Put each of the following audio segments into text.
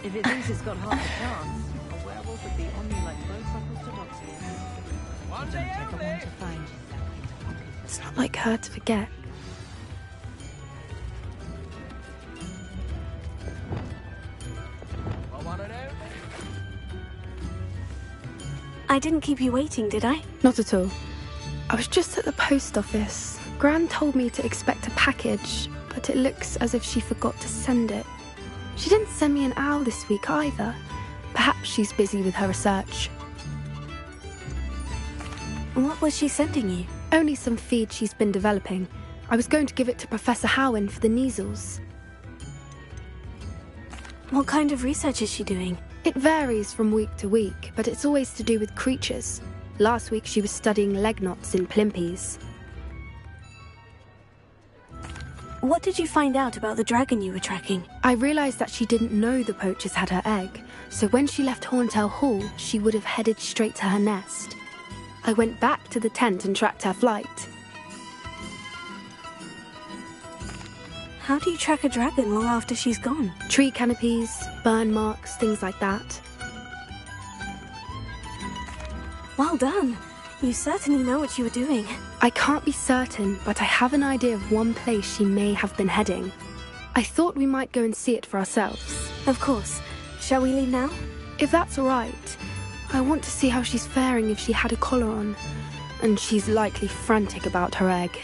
If it thinks it's got half a chance, a werewolf would be on you like both buckles to Doxius. One day Don't ever only. want to find yourself. It's not like her to forget. I didn't keep you waiting, did I? Not at all. I was just at the post office. Gran told me to expect a package, but it looks as if she forgot to send it. She didn't send me an owl this week either. Perhaps she's busy with her research. What was she sending you? Only some feed she's been developing. I was going to give it to Professor Howen for the measles. What kind of research is she doing? It varies from week to week, but it's always to do with creatures. Last week she was studying leg knots in plimpies. What did you find out about the dragon you were tracking? I realised that she didn't know the poachers had her egg, so when she left Horntail Hall, she would have headed straight to her nest. I went back to the tent and tracked her flight. How do you track a dragon long after she's gone? Tree canopies, burn marks, things like that. Well done. You certainly know what you were doing. I can't be certain, but I have an idea of one place she may have been heading. I thought we might go and see it for ourselves. Of course. Shall we leave now? If that's all right. I want to see how she's faring if she had a collar on. And she's likely frantic about her egg.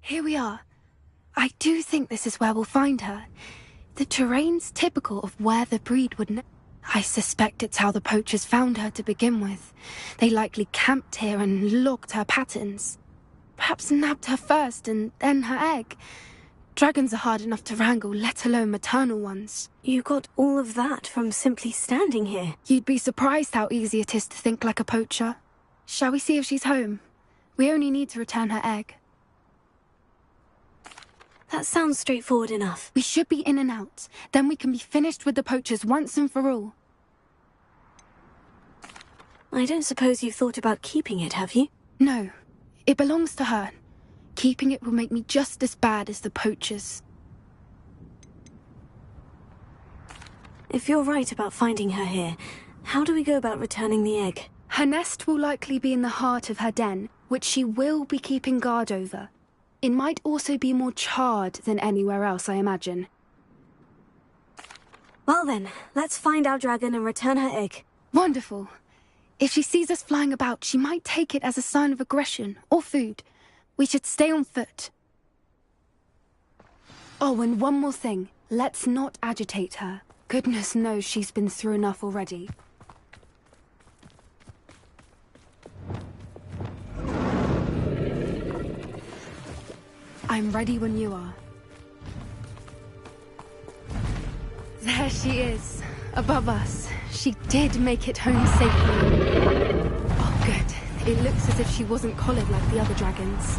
Here we are. I do think this is where we'll find her. The terrain's typical of where the breed would I suspect it's how the poachers found her to begin with. They likely camped here and logged her patterns. Perhaps nabbed her first and then her egg. Dragons are hard enough to wrangle, let alone maternal ones. You got all of that from simply standing here. You'd be surprised how easy it is to think like a poacher. Shall we see if she's home? We only need to return her egg. That sounds straightforward enough. We should be in and out. Then we can be finished with the poachers once and for all. I don't suppose you've thought about keeping it, have you? No. It belongs to her. Keeping it will make me just as bad as the poachers. If you're right about finding her here, how do we go about returning the egg? Her nest will likely be in the heart of her den, which she will be keeping guard over. It might also be more charred than anywhere else, I imagine. Well then, let's find our dragon and return her egg. Wonderful. If she sees us flying about, she might take it as a sign of aggression or food. We should stay on foot. Oh, and one more thing. Let's not agitate her. Goodness knows she's been through enough already. I'm ready when you are. There she is, above us. She did make it home safely. Oh, good. It looks as if she wasn't collared like the other dragons.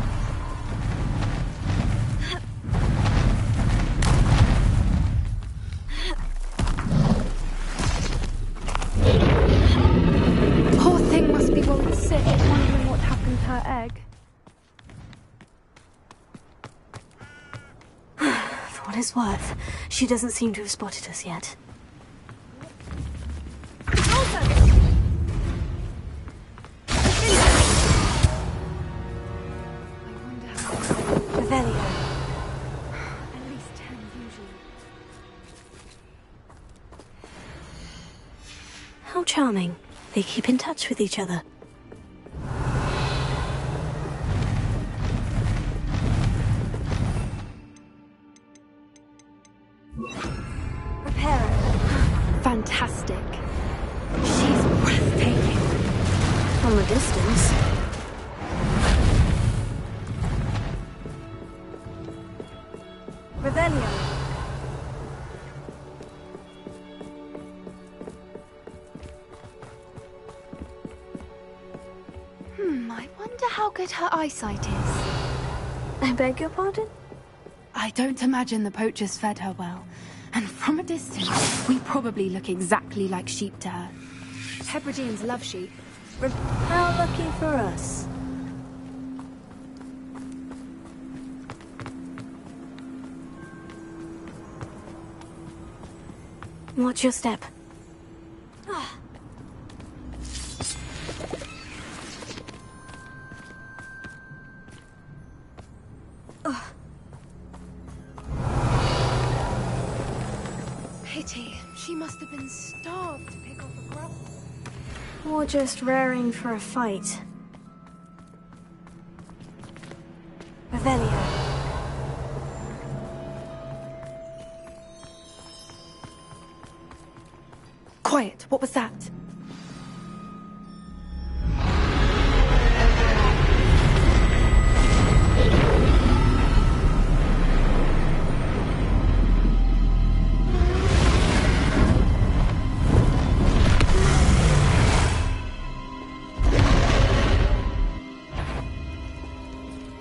Poor thing must be worried sick, wondering what happened to her egg. For what it's worth, she doesn't seem to have spotted us yet. Revelio. At least 10 usually. How charming. They keep in touch with each other. Fantastic. She's breathtaking. From a distance. Revelio. good her eyesight is. I beg your pardon? I don't imagine the poachers fed her well. And from a distance, we probably look exactly like sheep to her. Hebrideans love sheep. How lucky for us. Watch your step. Pity. She must have been starved to pick off a grub. Or just raring for a fight. Revelio. Quiet. What was that?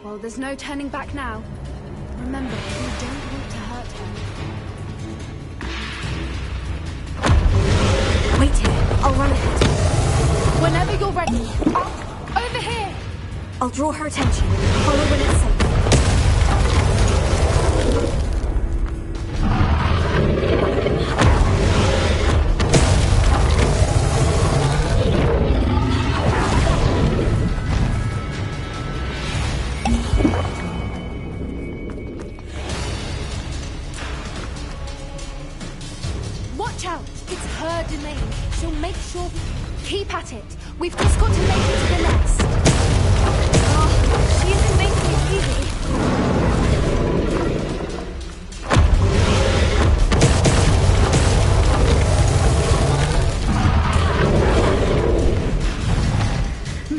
Well, there's no turning back now. Remember, we don't want to hurt her. Wait here. I'll run ahead. Whenever you're ready. Over here! I'll draw her attention. Follow when it's safe. Watch out! It's her domain. She'll make sure we keep at it. We've just got to make it to the nest. Oh, she isn't making it easy.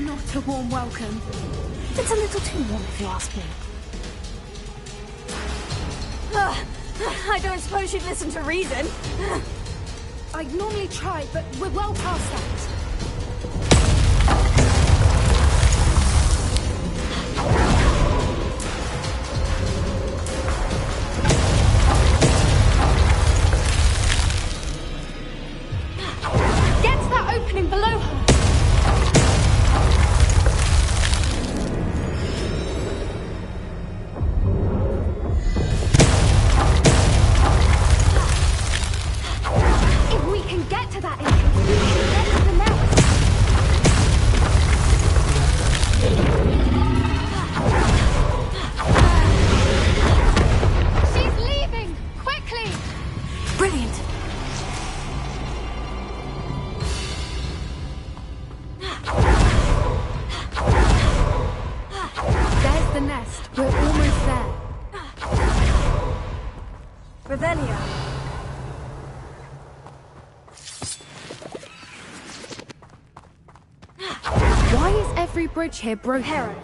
Not a warm welcome. It's a little too warm if you ask me. I don't suppose you'd listen to reason. I'd normally try, but we're well past that. Get to that opening below her. If we can get to that entrance, we can get to the nest. She's leaving! Quickly! Brilliant. There's the nest. We're almost there. Revelio. Why is every bridge here broken? Hero.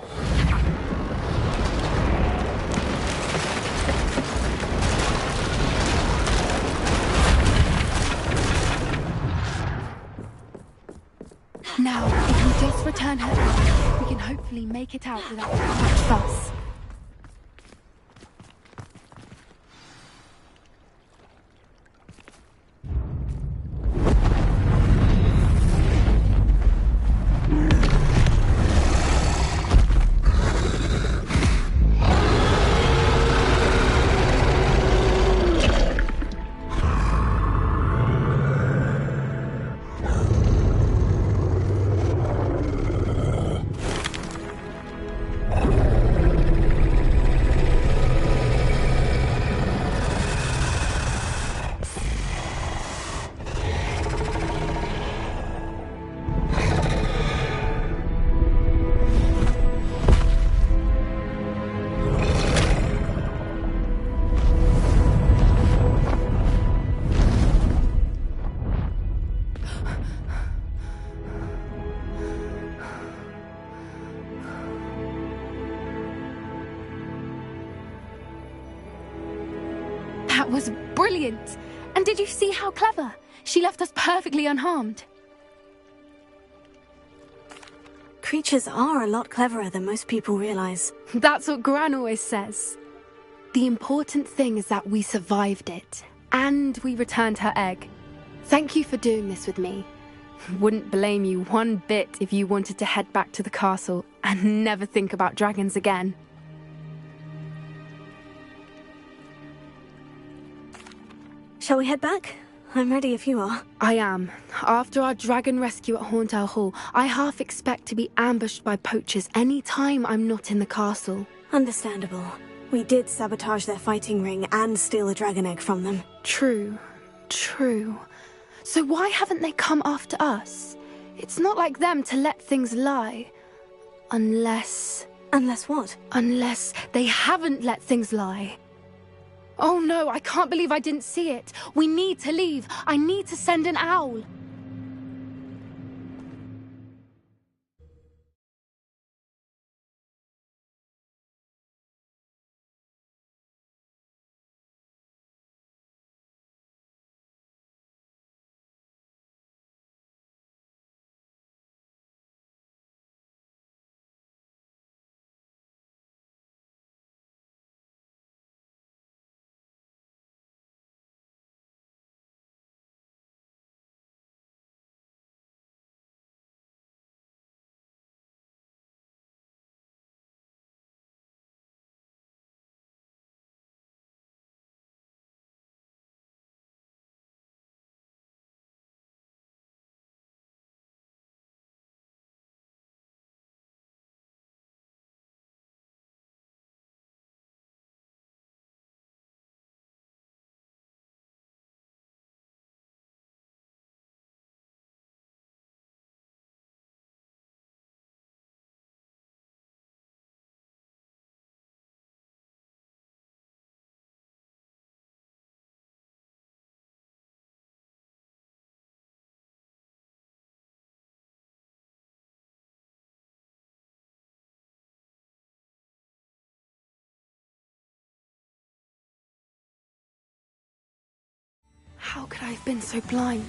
Now, if we just return her, we can hopefully make it out without too much fuss. That was brilliant! And did you see how clever? She left us perfectly unharmed. creatures are a lot cleverer than most people realize. That's what Gran always says. The important thing is that we survived it, and we returned her egg. Thank you for doing this with me. Wouldn't blame you one bit if you wanted to head back to the castle and never think about dragons again. Shall we head back? I'm ready if you are. I am. After our dragon rescue at Hauntower Hall, I half expect to be ambushed by poachers any time I'm not in the castle. Understandable. We did sabotage their fighting ring and steal a dragon egg from them. True. So why haven't they come after us? It's not like them to let things lie. Unless what? Unless they haven't let things lie. Oh no, I can't believe I didn't see it. We need to leave. I need to send an owl. How could I have been so blind?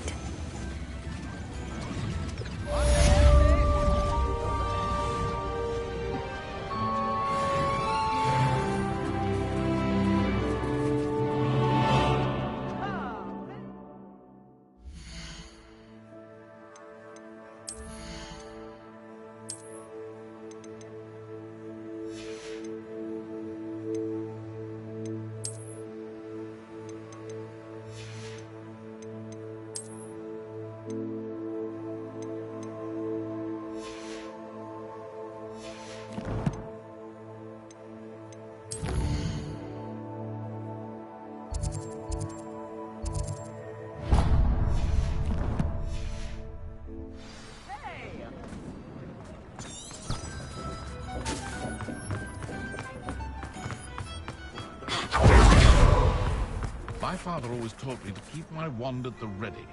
My father always taught me to keep my wand at the ready.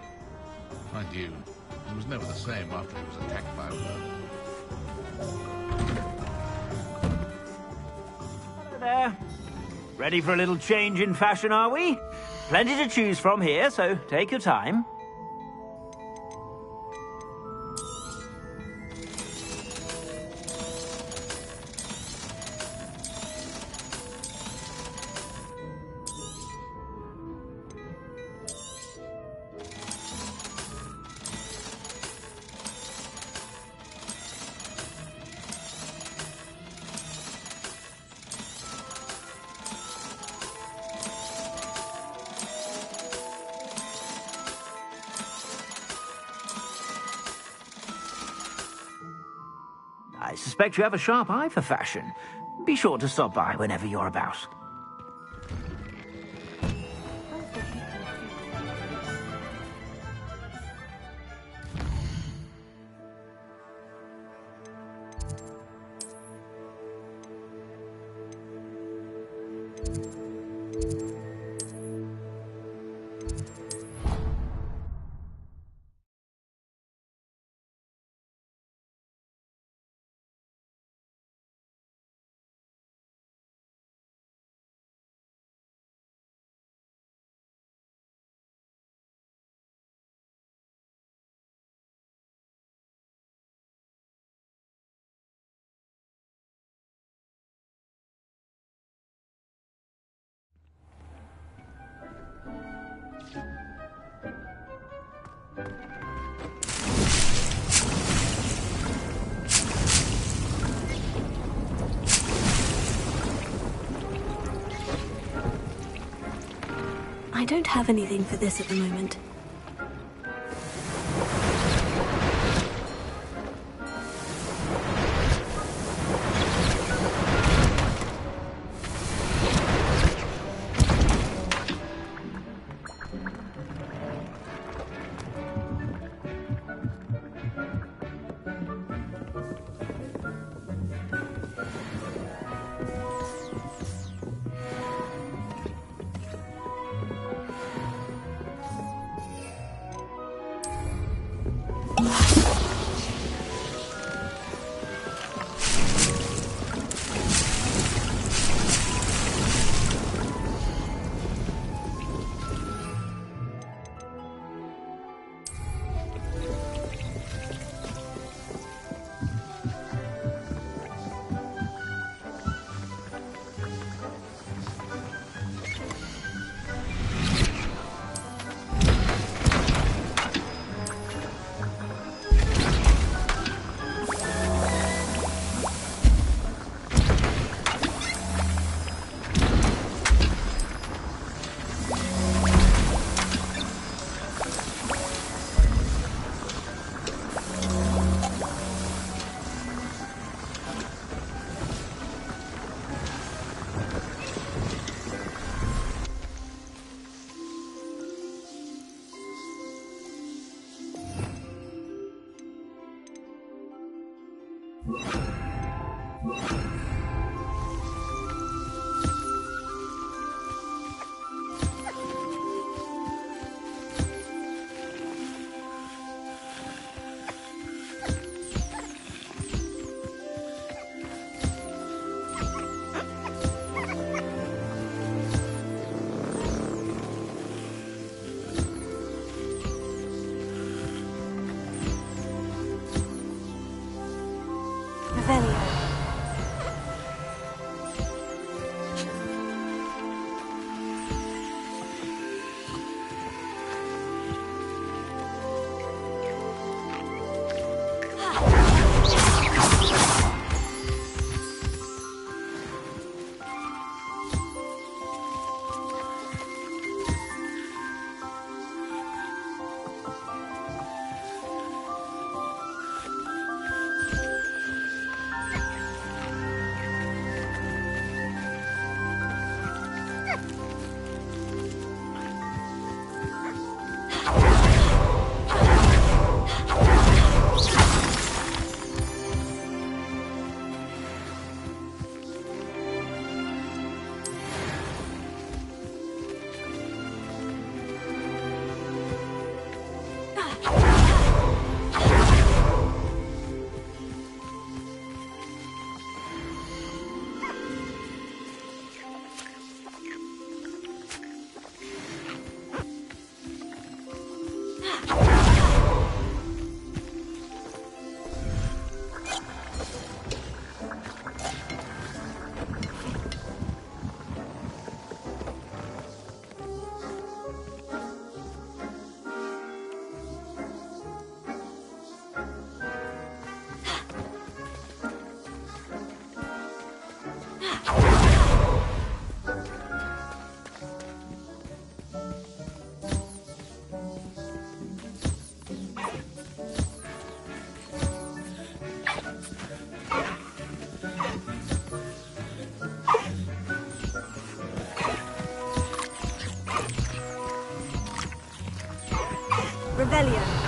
Mind you, he was never the same after he was attacked by a werewolf. Hello there. Ready for a little change in fashion, are we? Plenty to choose from here, so take your time. I suspect you have a sharp eye for fashion. Be sure to stop by whenever you're about. I don't have anything for this at the moment. Revelio.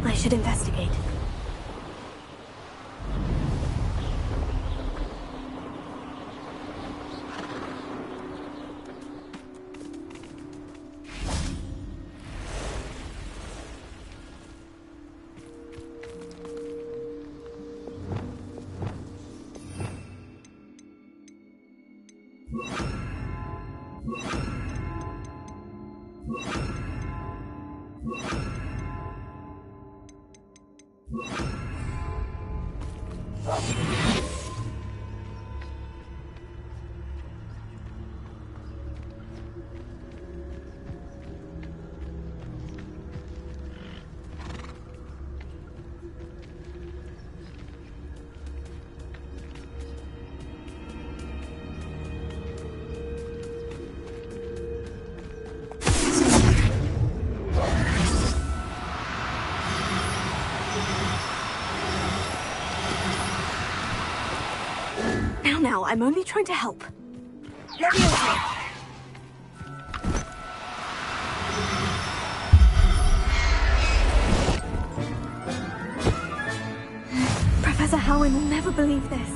I should investigate. Now, I'm only trying to help. Professor Howin will never believe this.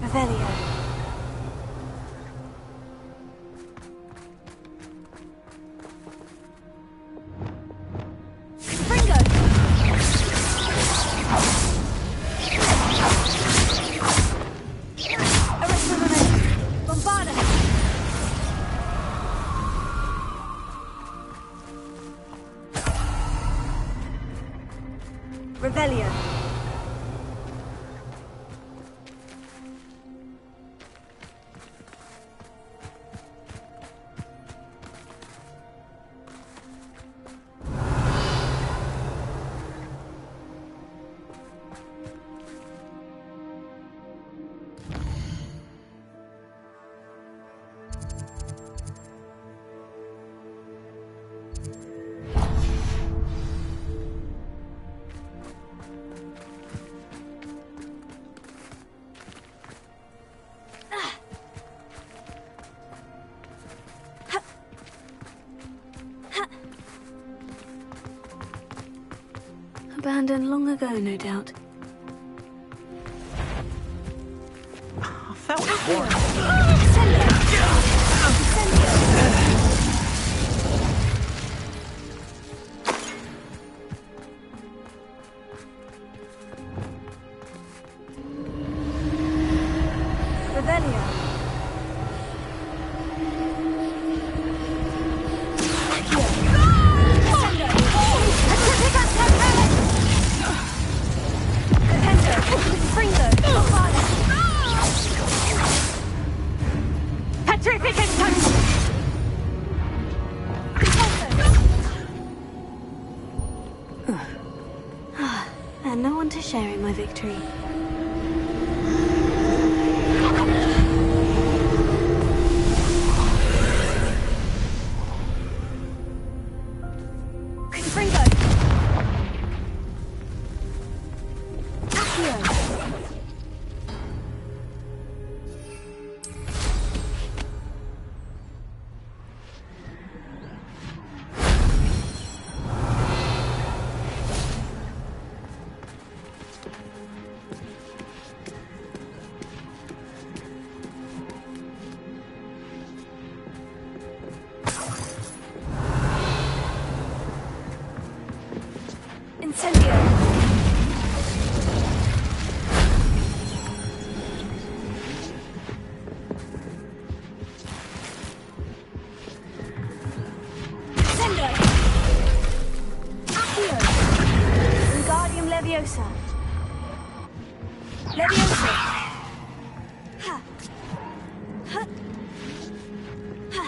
Revelio. Revelio. Abandoned long ago, no doubt. That was warranted. Revelio. And no one to share in my victory. Leviosa. Leviosa. Ha. Ha. Ha. Ha.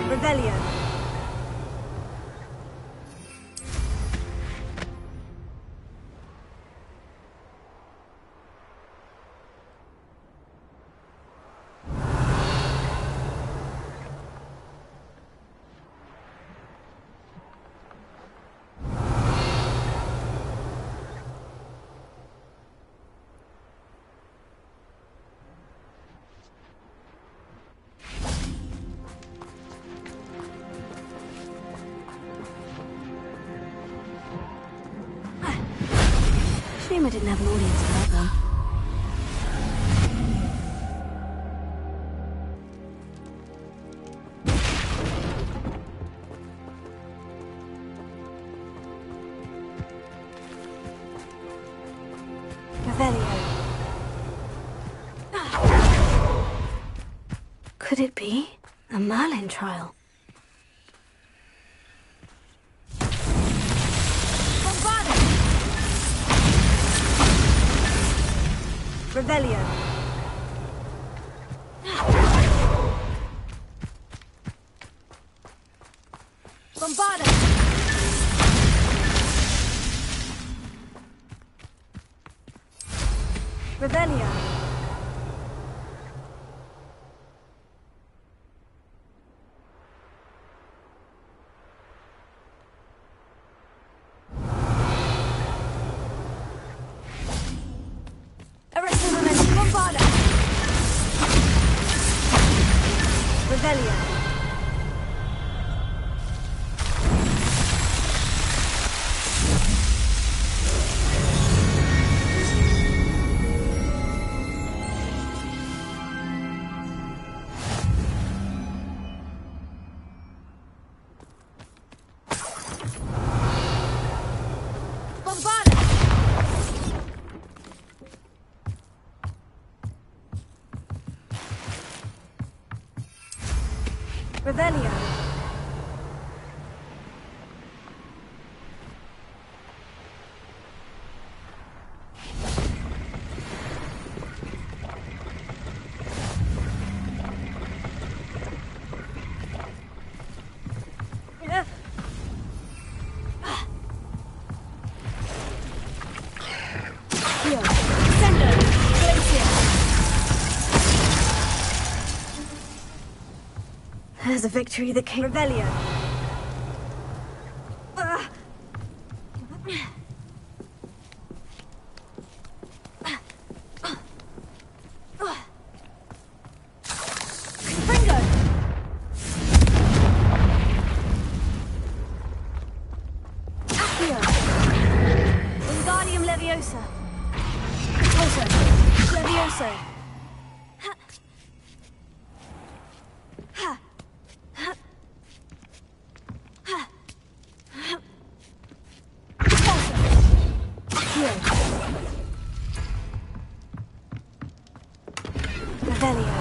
Revelio. Shame I didn't have an audience for that one. Revelio. Could it be a Merlin trial? Revelio. Bombarda. Revelio. Revelio. Revelio. Here. Sendo. Glacier. There's a victory that came. Revelio. Fringo. Accio. Wingardium Leviosa. Repulso. Levioso. Revelio.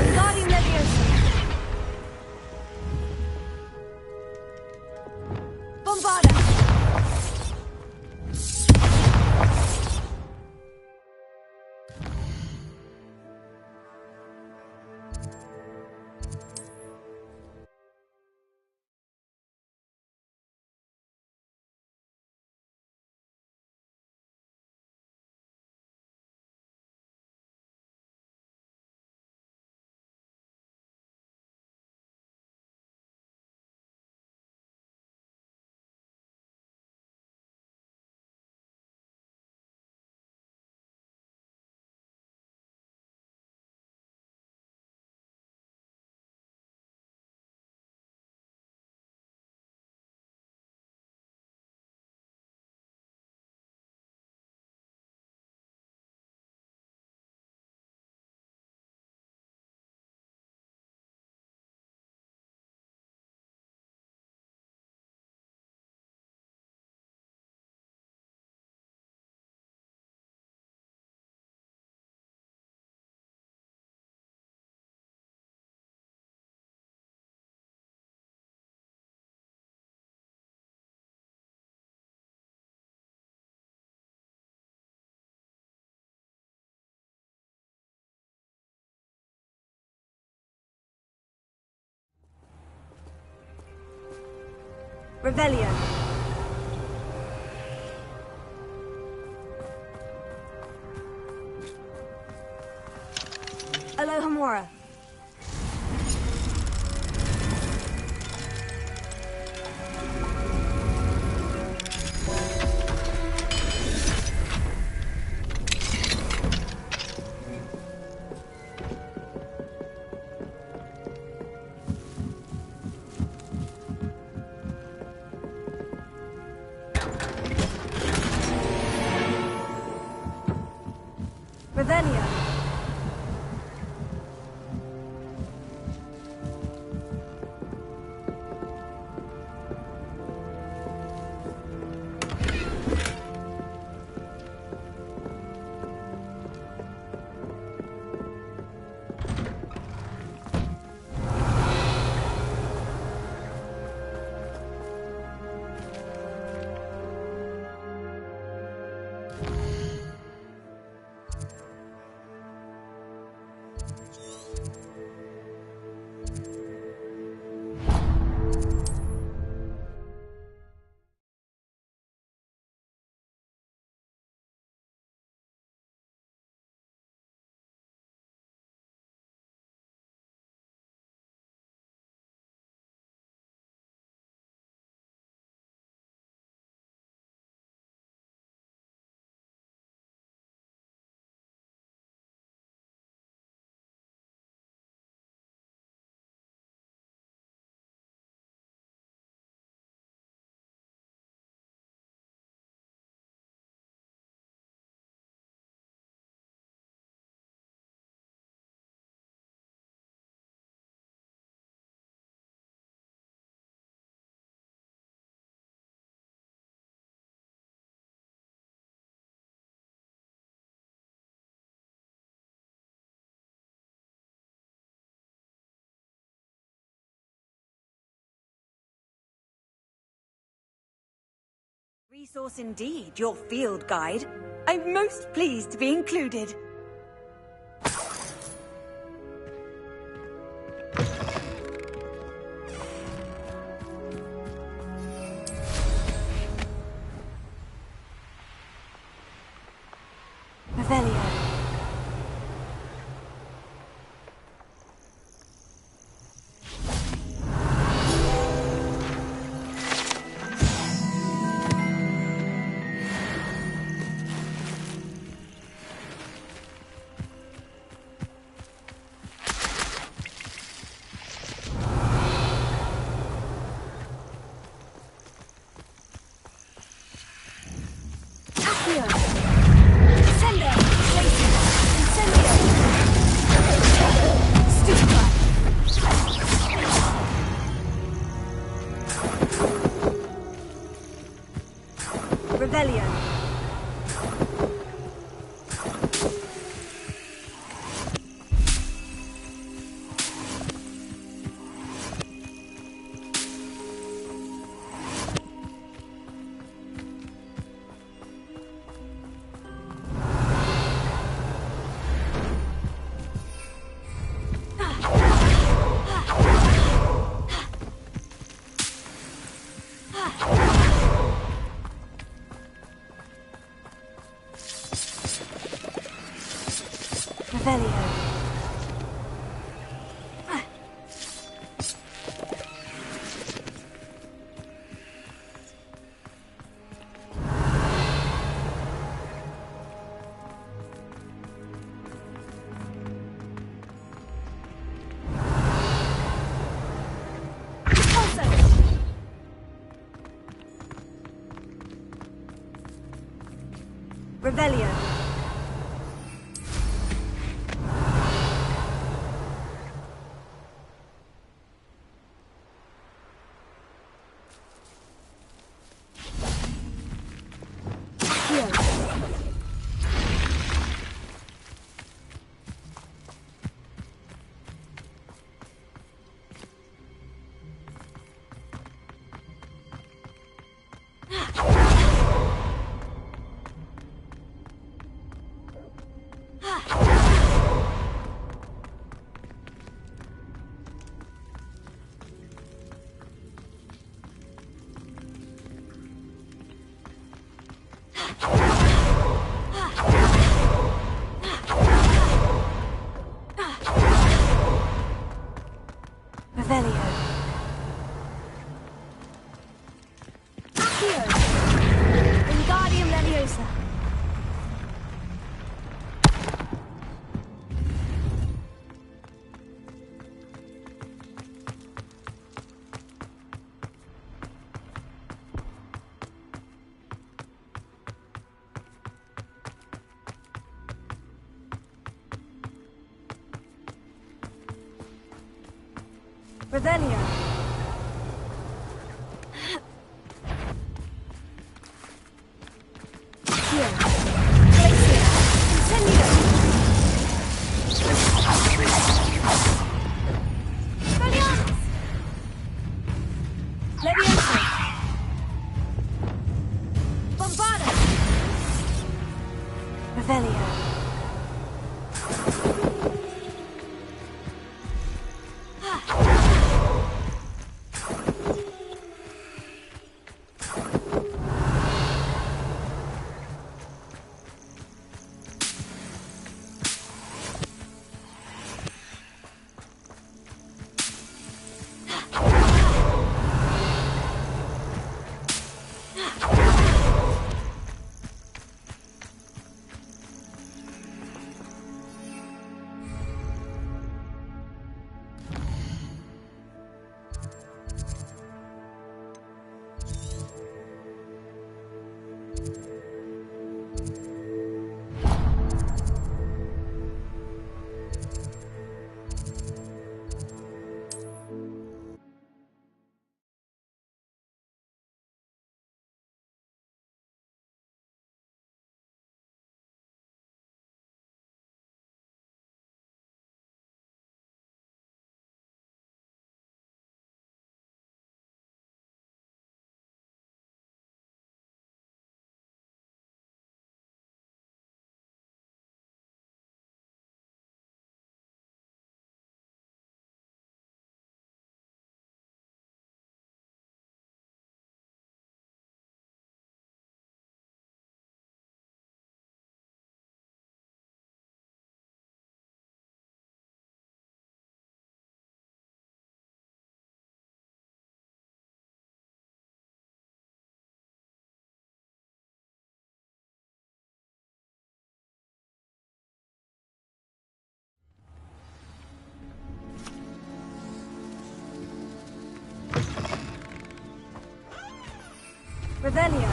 Wingardium Leviosa. Bombarda. Revelio. Alohomora. Resource indeed, your field guide. I'm most pleased to be included. Revelio. Revelio. Revelio. Revelio. Revelio. Accio. Wingardium Leviosa. Revelio. Here. Glacier. Incendio. Expelliarmus. Leviosa. Bombarda. Revelio. Revelio.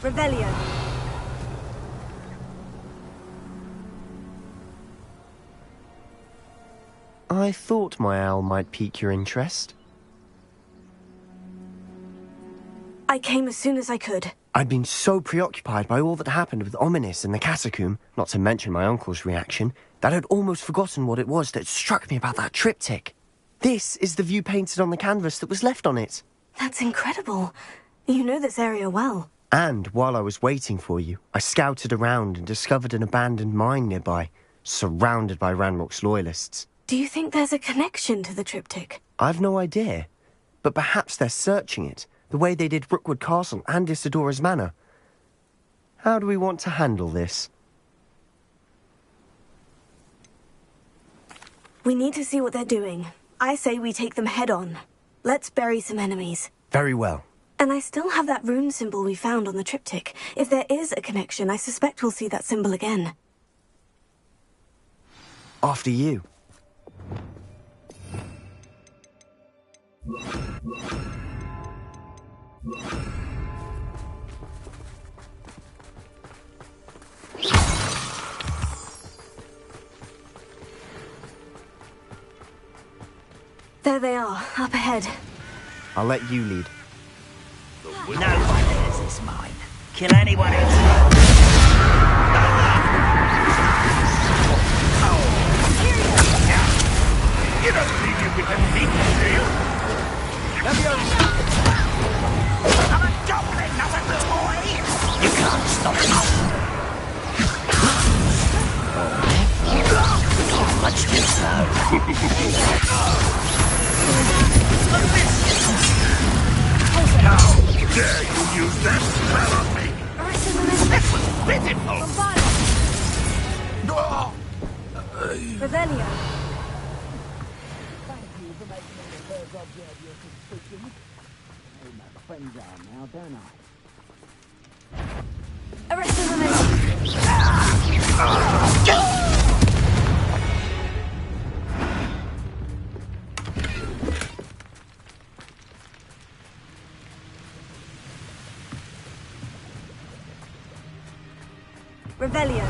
Revelio. I thought my owl might pique your interest. I came as soon as I could. I'd been so preoccupied by all that happened with Ominis and the catacomb, not to mention my uncle's reaction, that I'd almost forgotten what it was that struck me about that triptych. This is the view painted on the canvas that was left on it. That's incredible. You know this area well. And while I was waiting for you, I scouted around and discovered an abandoned mine nearby, surrounded by Ranrock's loyalists. Do you think there's a connection to the triptych? I've no idea, but perhaps they're searching it, the way they did Rookwood Castle and Isidora's Manor. How do we want to handle this? We need to see what they're doing. I say we take them head on. Let's bury some enemies. Very well. And I still have that rune symbol we found on the triptych. If there is a connection, I suspect we'll see that symbol again. After you. There they are, up ahead. I'll let you lead. No one enters this mine. Kill anyone who's... You don't believe you can defeat me, do you? I'm a goblin, not a toy! You can't stop me. Much too slow. How dare you use that spell on me? This was pitiful! Revelio. Arrest the Revelio.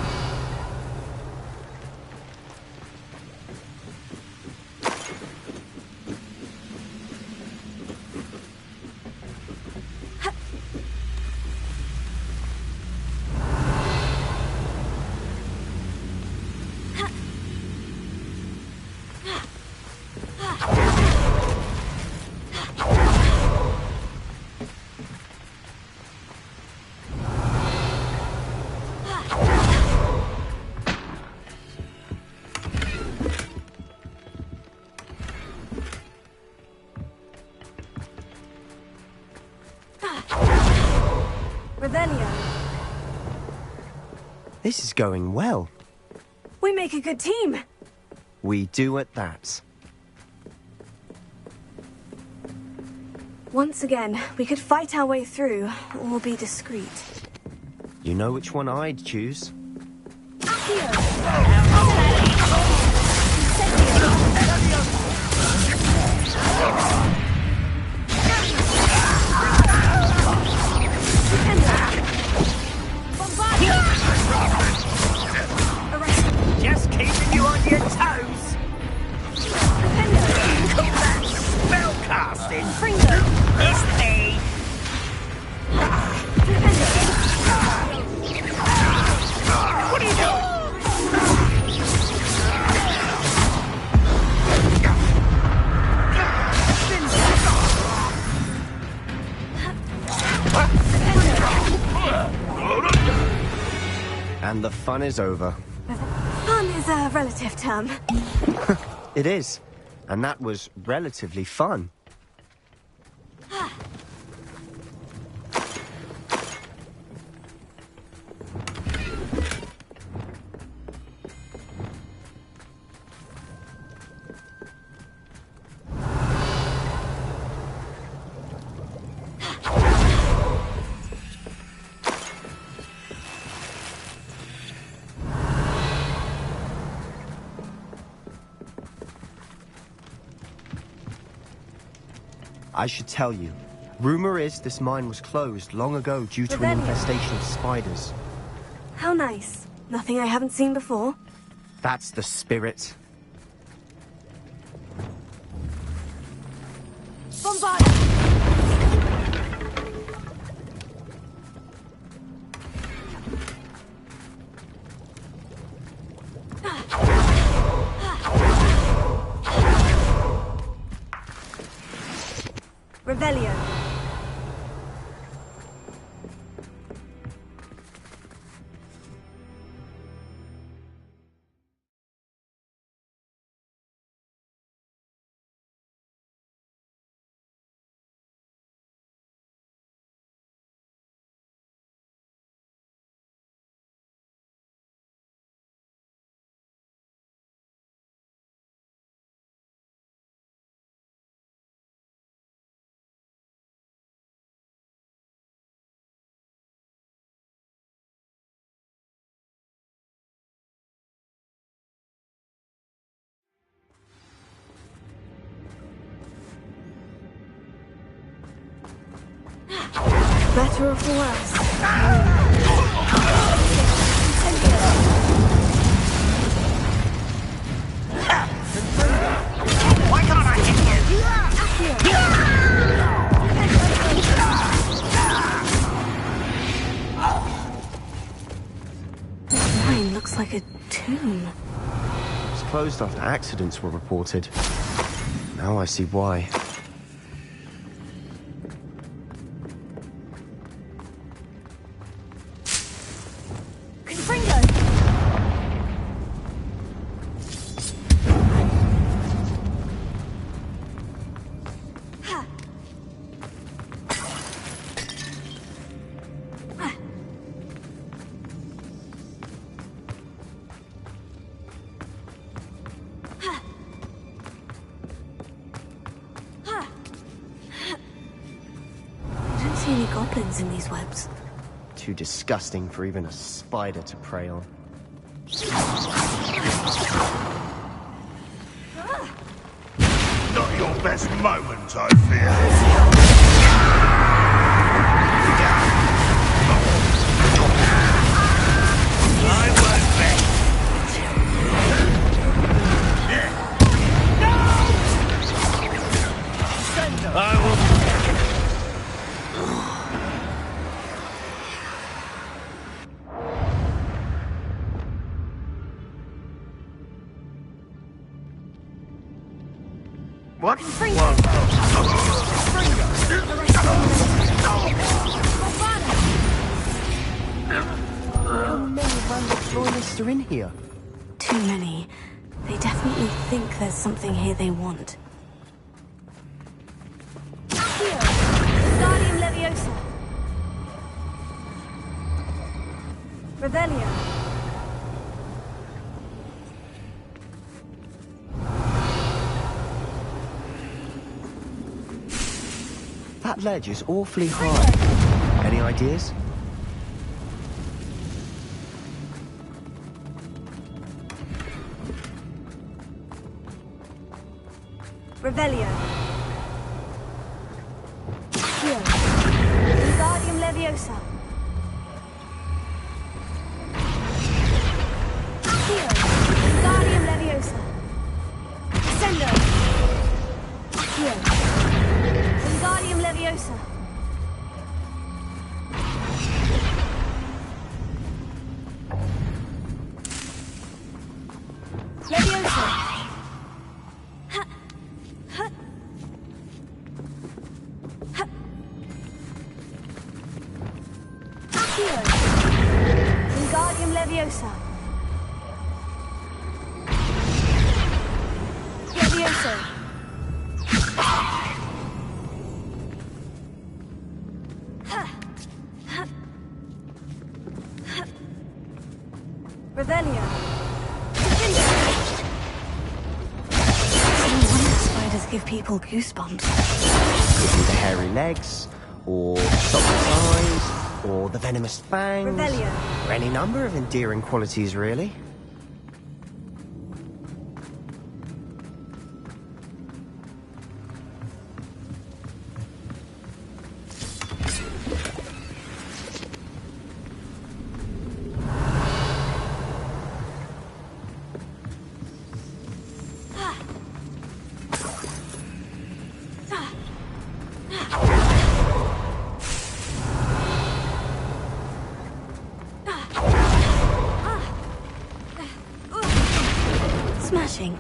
Revelio. This is going well. We make a good team. We do at that. Once again, we could fight our way through, or be discreet. You know which one I'd choose. Just keeping you on your toes. Call that spell casting. It's me. What are you doing? And the fun is over. Fun is a relative term. It is. And that was relatively fun. I should tell you. Rumor is this mine was closed long ago due to an infestation of spiders. How nice. Nothing I haven't seen before. That's the spirit. Bombard! Revelio. Better or for worse. Why can't I hit This mine looks like a tomb. It was closed after accidents were reported. Now I see why. Any goblins in these webs? Too disgusting for even a spider to prey on. Not your best moment, I fear. I won't bet. No! I will. What? How many random florists are in here? Too many. They definitely think there's something here they want. Guardian Leviosa. Revelio. That ledge is awfully high. Any ideas? Revelio. Here. Wingardium Leviosa. Here. Wingardium Leviosa. Descendo. Here. Wingardium Leviosa. Leviosa. Wingardium Leviosa. Leviosa. Revelio. No wonder spiders give people goosebumps. Could be the hairy legs, or soft eyes, or the venomous fangs. Revelio. Or any number of endearing qualities, really. Smashing.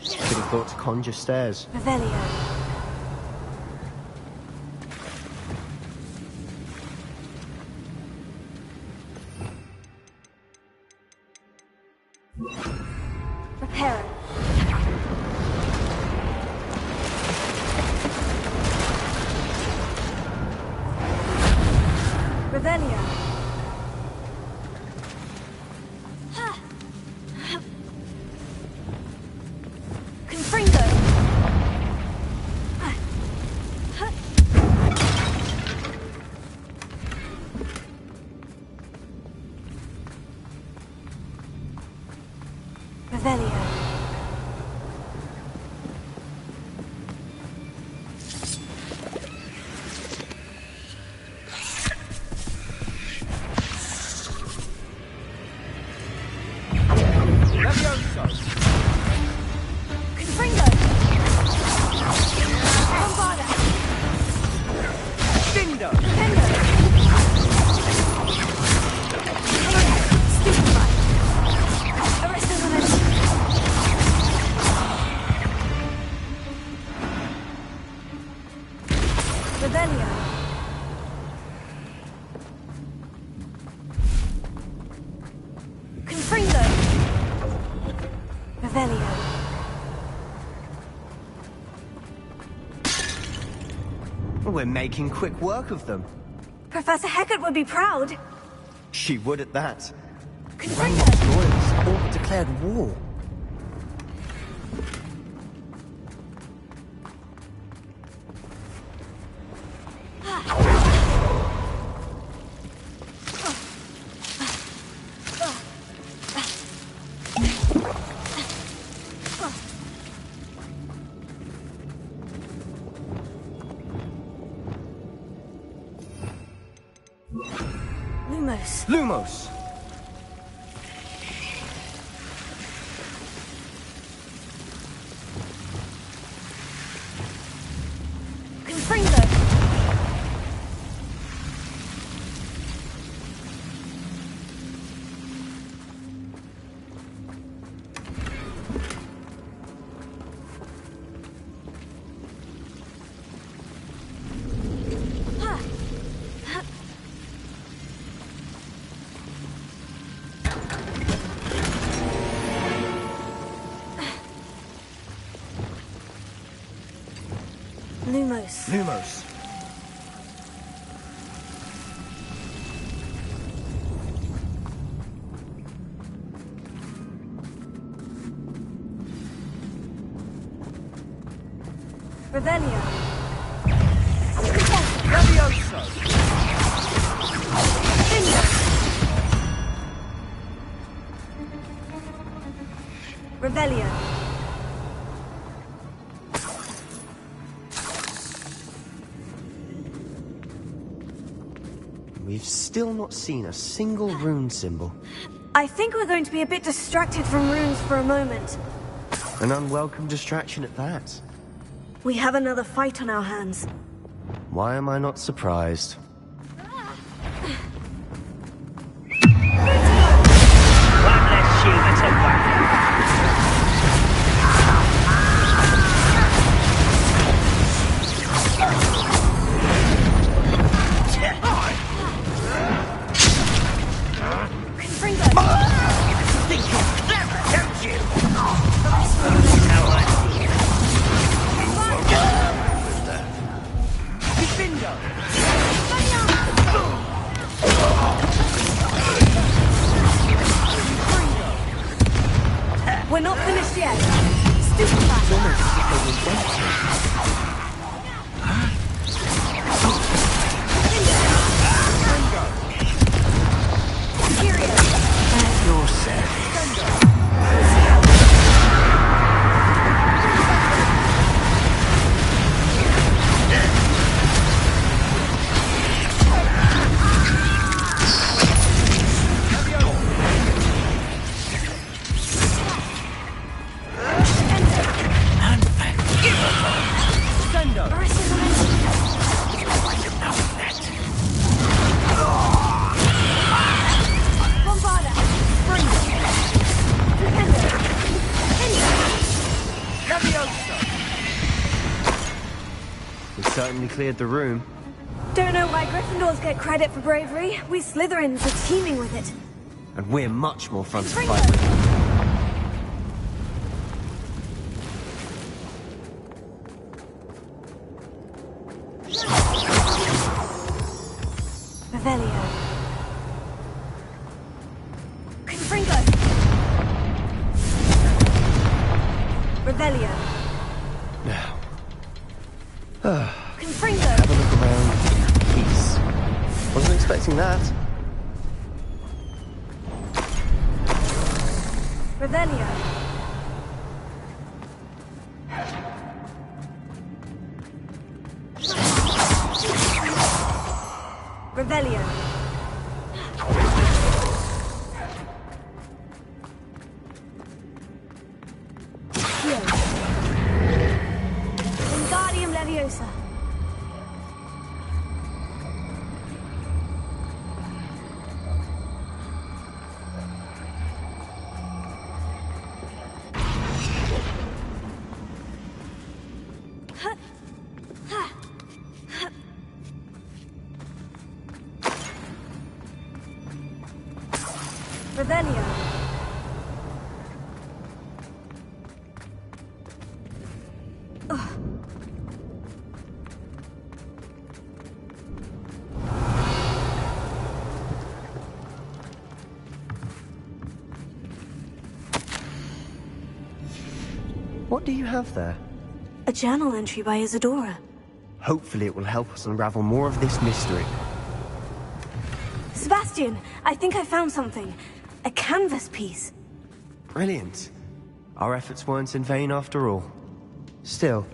Could have thought to conjure stairs. Revelio. Reparo. Revelio. Confringo. Revelio. Confringo. Bombarda. Dindo! Defendo. Stupefy. Arresto momentum. Revelio. Confringo. Revelio. We're making quick work of them. Professor Hecat would be proud. She would at that. Confringo. Ranrock's royals all but declared war. Lumos. Lumos! Confringo. Lumos. Lumos. Revelio. Levioso! Revelio. We've still not seen a single rune symbol. I think we're going to be a bit distracted from runes for a moment. An unwelcome distraction at that. We have another fight on our hands. Why am I not surprised? One less human to whack. Think you're clever, don't you? How I see it. You won't get away with that. Bingo! We're not finished yet. Stupefy. You're set. We certainly cleared the room. Don't know why Gryffindors get credit for bravery. We Slytherins are teeming with it. And we're much more fun to fight with. Revelio. Confringo. Revelio. Now. Confringo. Have a look around. Peace. Wasn't expecting that. Revelio. Revelio. Wingardium Leviosa. Revelio. What do you have there? A journal entry by Isadora. Hopefully it will help us unravel more of this mystery. Sebastian, I think I found something. A canvas piece. Brilliant. Our efforts weren't in vain after all. Still,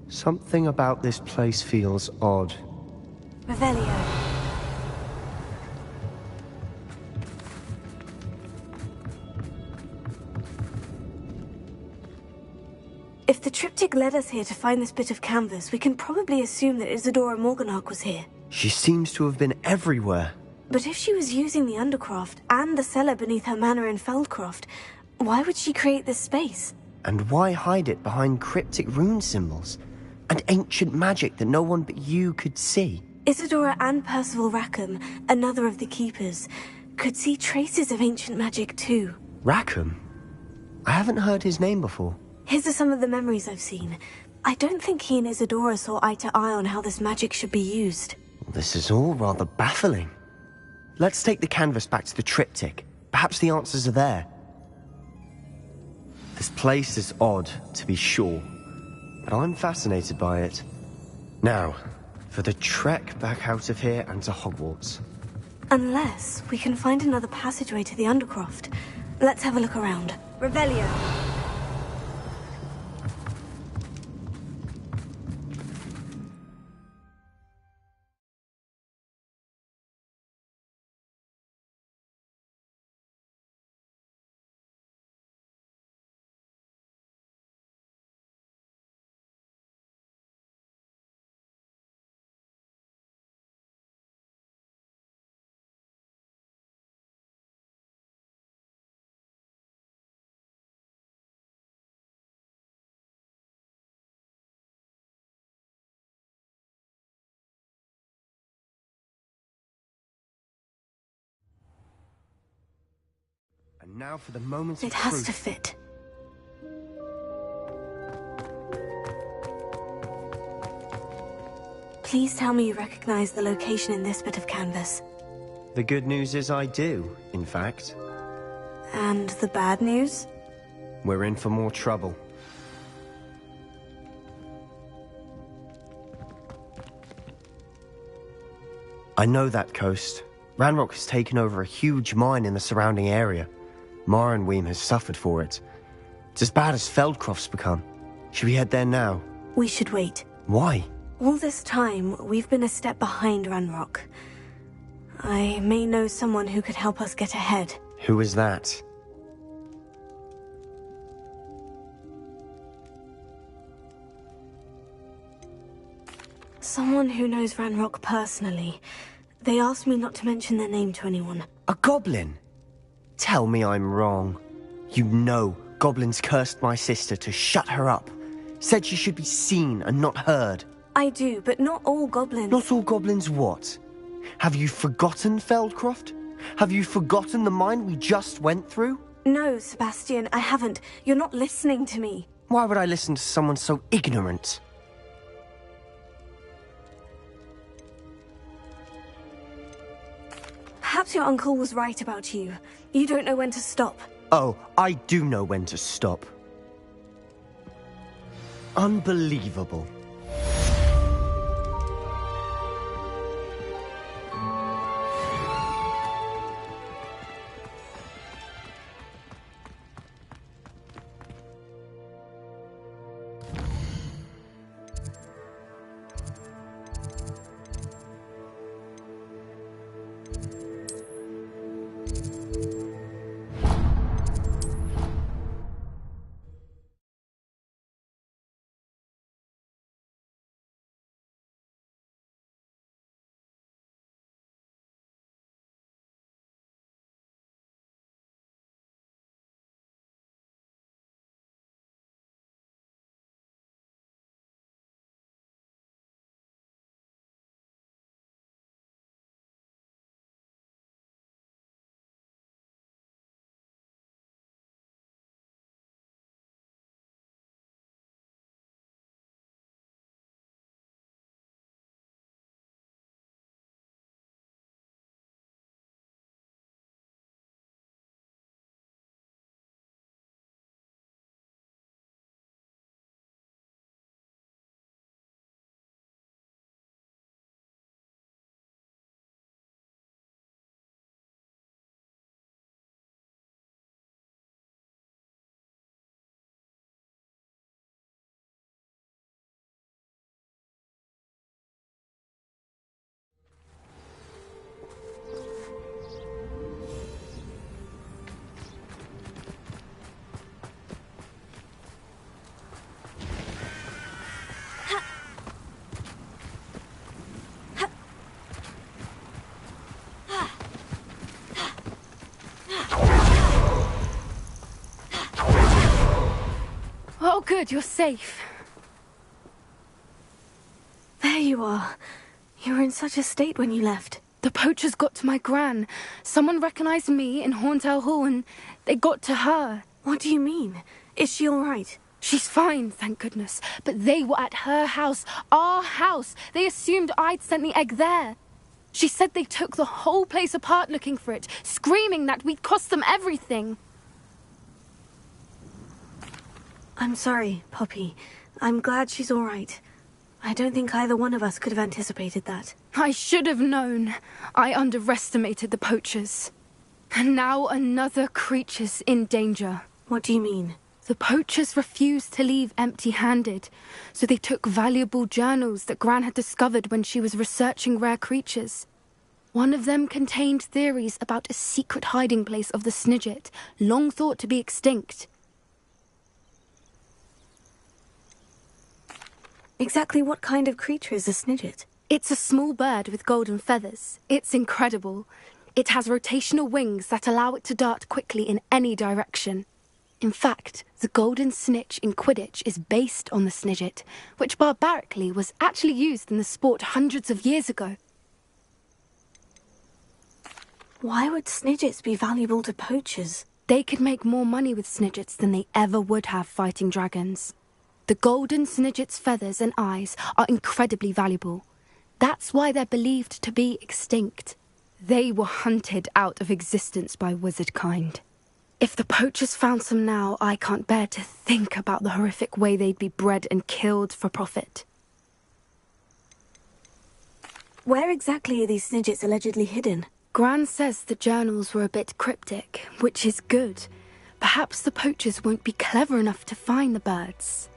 something about this place feels odd. Revelio. If the triptych led us here to find this bit of canvas, we can probably assume that Isadora Morganach was here. She seems to have been everywhere. But if she was using the Undercroft and the cellar beneath her manor in Feldcroft, why would she create this space? And why hide it behind cryptic rune symbols? And ancient magic that no one but you could see? Isadora and Percival Rackham, another of the Keepers, could see traces of ancient magic too. Rackham? I haven't heard his name before. His are some of the memories I've seen. I don't think he and Isadora saw eye to eye on how this magic should be used. This is all rather baffling. Let's take the canvas back to the triptych. Perhaps the answers are there. This place is odd, to be sure. but I'm fascinated by it. Now, for the trek back out of here and to Hogwarts. Unless we can find another passageway to the Undercroft. Let's have a look around. Revelio. And now for the moments of It has truth. to fit. Please tell me you recognize the location in this bit of canvas. The good news is I do, in fact. And the bad news? We're in for more trouble. I know that coast. Ranrock has taken over a huge mine in the surrounding area. Mornweem has suffered for it. It's as bad as Feldcroft's become. Should we head there now? We should wait. Why? All this time, we've been a step behind Ranrock. I may know someone who could help us get ahead. Who is that? Someone who knows Ranrock personally. They asked me not to mention their name to anyone. A goblin? Tell me I'm wrong. You know goblins cursed my sister to shut her up. Said she should be seen and not heard. I do, but not all goblins. Not all goblins what? Have you forgotten Feldcroft? Have you forgotten the mine we just went through? No, Sebastian, I haven't. You're not listening to me. Why would I listen to someone so ignorant? Perhaps your uncle was right about you. You don't know when to stop. Oh, I do know when to stop. Unbelievable. Oh, good, you're safe. There you are. You were in such a state when you left. The poachers got to my gran. Someone recognized me in Horntail Hall and they got to her. What do you mean? Is she all right? She's fine, thank goodness. But they were at her house, our house. They assumed I'd sent the egg there. She said they took the whole place apart looking for it, screaming that we'd cost them everything. I'm sorry, Poppy. I'm glad she's all right. I don't think either one of us could have anticipated that. I should have known. I underestimated the poachers. And now another creature's in danger. What do you mean? The poachers refused to leave empty-handed, so they took valuable journals that Gran had discovered when she was researching rare creatures. One of them contained theories about a secret hiding place of the Snidget, long thought to be extinct. Exactly what kind of creature is a Snidget? It's a small bird with golden feathers. It's incredible. It has rotational wings that allow it to dart quickly in any direction. In fact, the golden snitch in Quidditch is based on the Snidget, which barbarically was actually used in the sport hundreds of years ago. Why would Snidgets be valuable to poachers? They could make more money with Snidgets than they ever would have fighting dragons. The golden Snidget's feathers and eyes are incredibly valuable. That's why they're believed to be extinct. They were hunted out of existence by wizard kind. If the poachers found some now, I can't bear to think about the horrific way they'd be bred and killed for profit. Where exactly are these Snidgets allegedly hidden? Gran says the journals were a bit cryptic, which is good. Perhaps the poachers won't be clever enough to find the birds.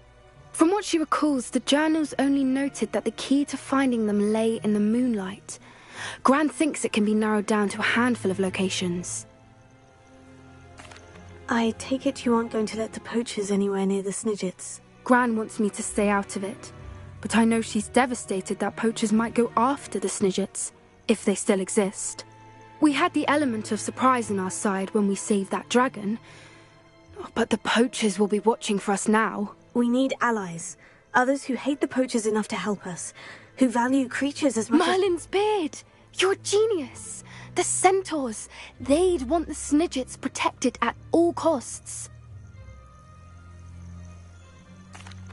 From what she recalls, the journals only noted that the key to finding them lay in the moonlight. Gran thinks it can be narrowed down to a handful of locations. I take it you aren't going to let the poachers anywhere near the Snidgets. Gran wants me to stay out of it, but I know she's devastated that poachers might go after the Snidgets, if they still exist. We had the element of surprise on our side when we saved that dragon, but the poachers will be watching for us now. We need allies, others who hate the poachers enough to help us, who value creatures as much Merlin's beard! You're a genius! The centaurs! They'd want the Snidgets protected at all costs.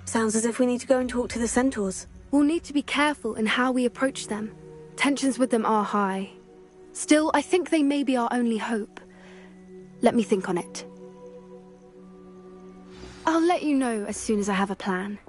Sounds as if we need to go and talk to the centaurs. We'll need to be careful in how we approach them. Tensions with them are high. Still, I think they may be our only hope. Let me think on it. I'll let you know as soon as I have a plan.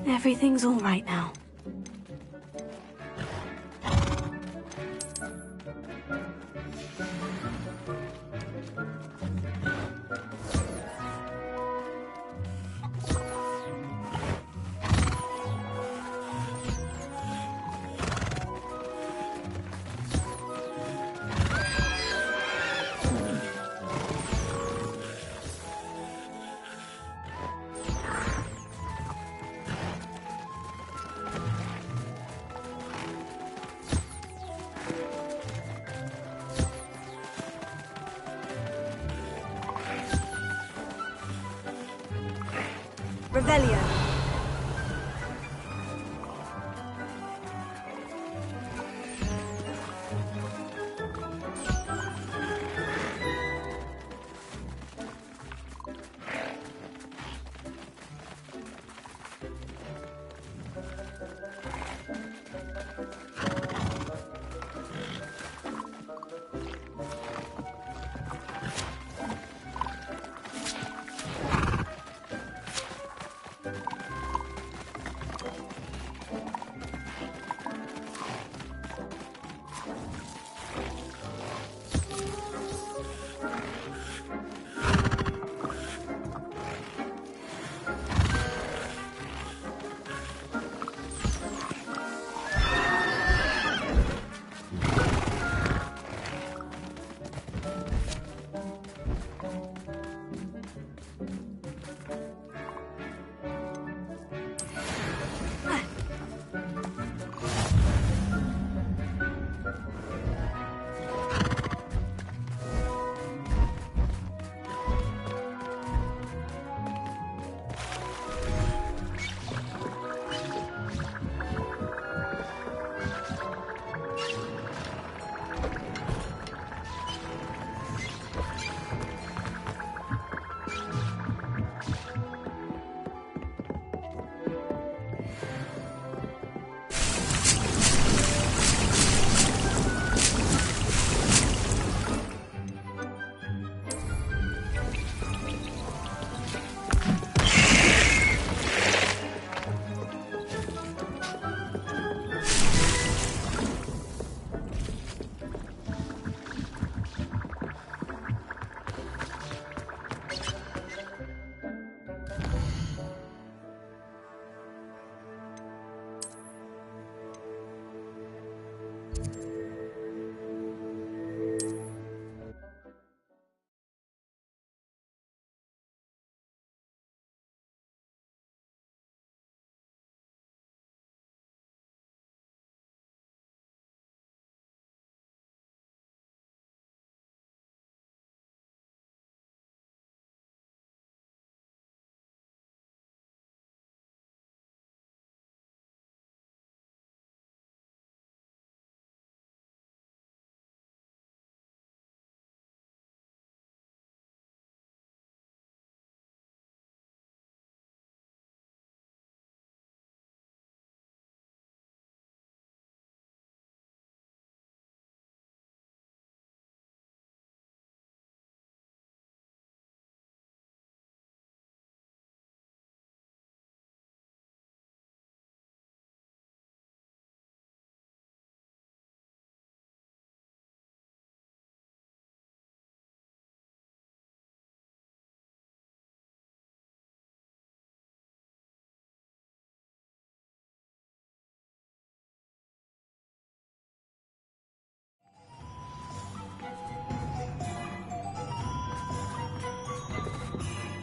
Everything's all right now. Revelio.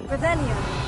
Revelio.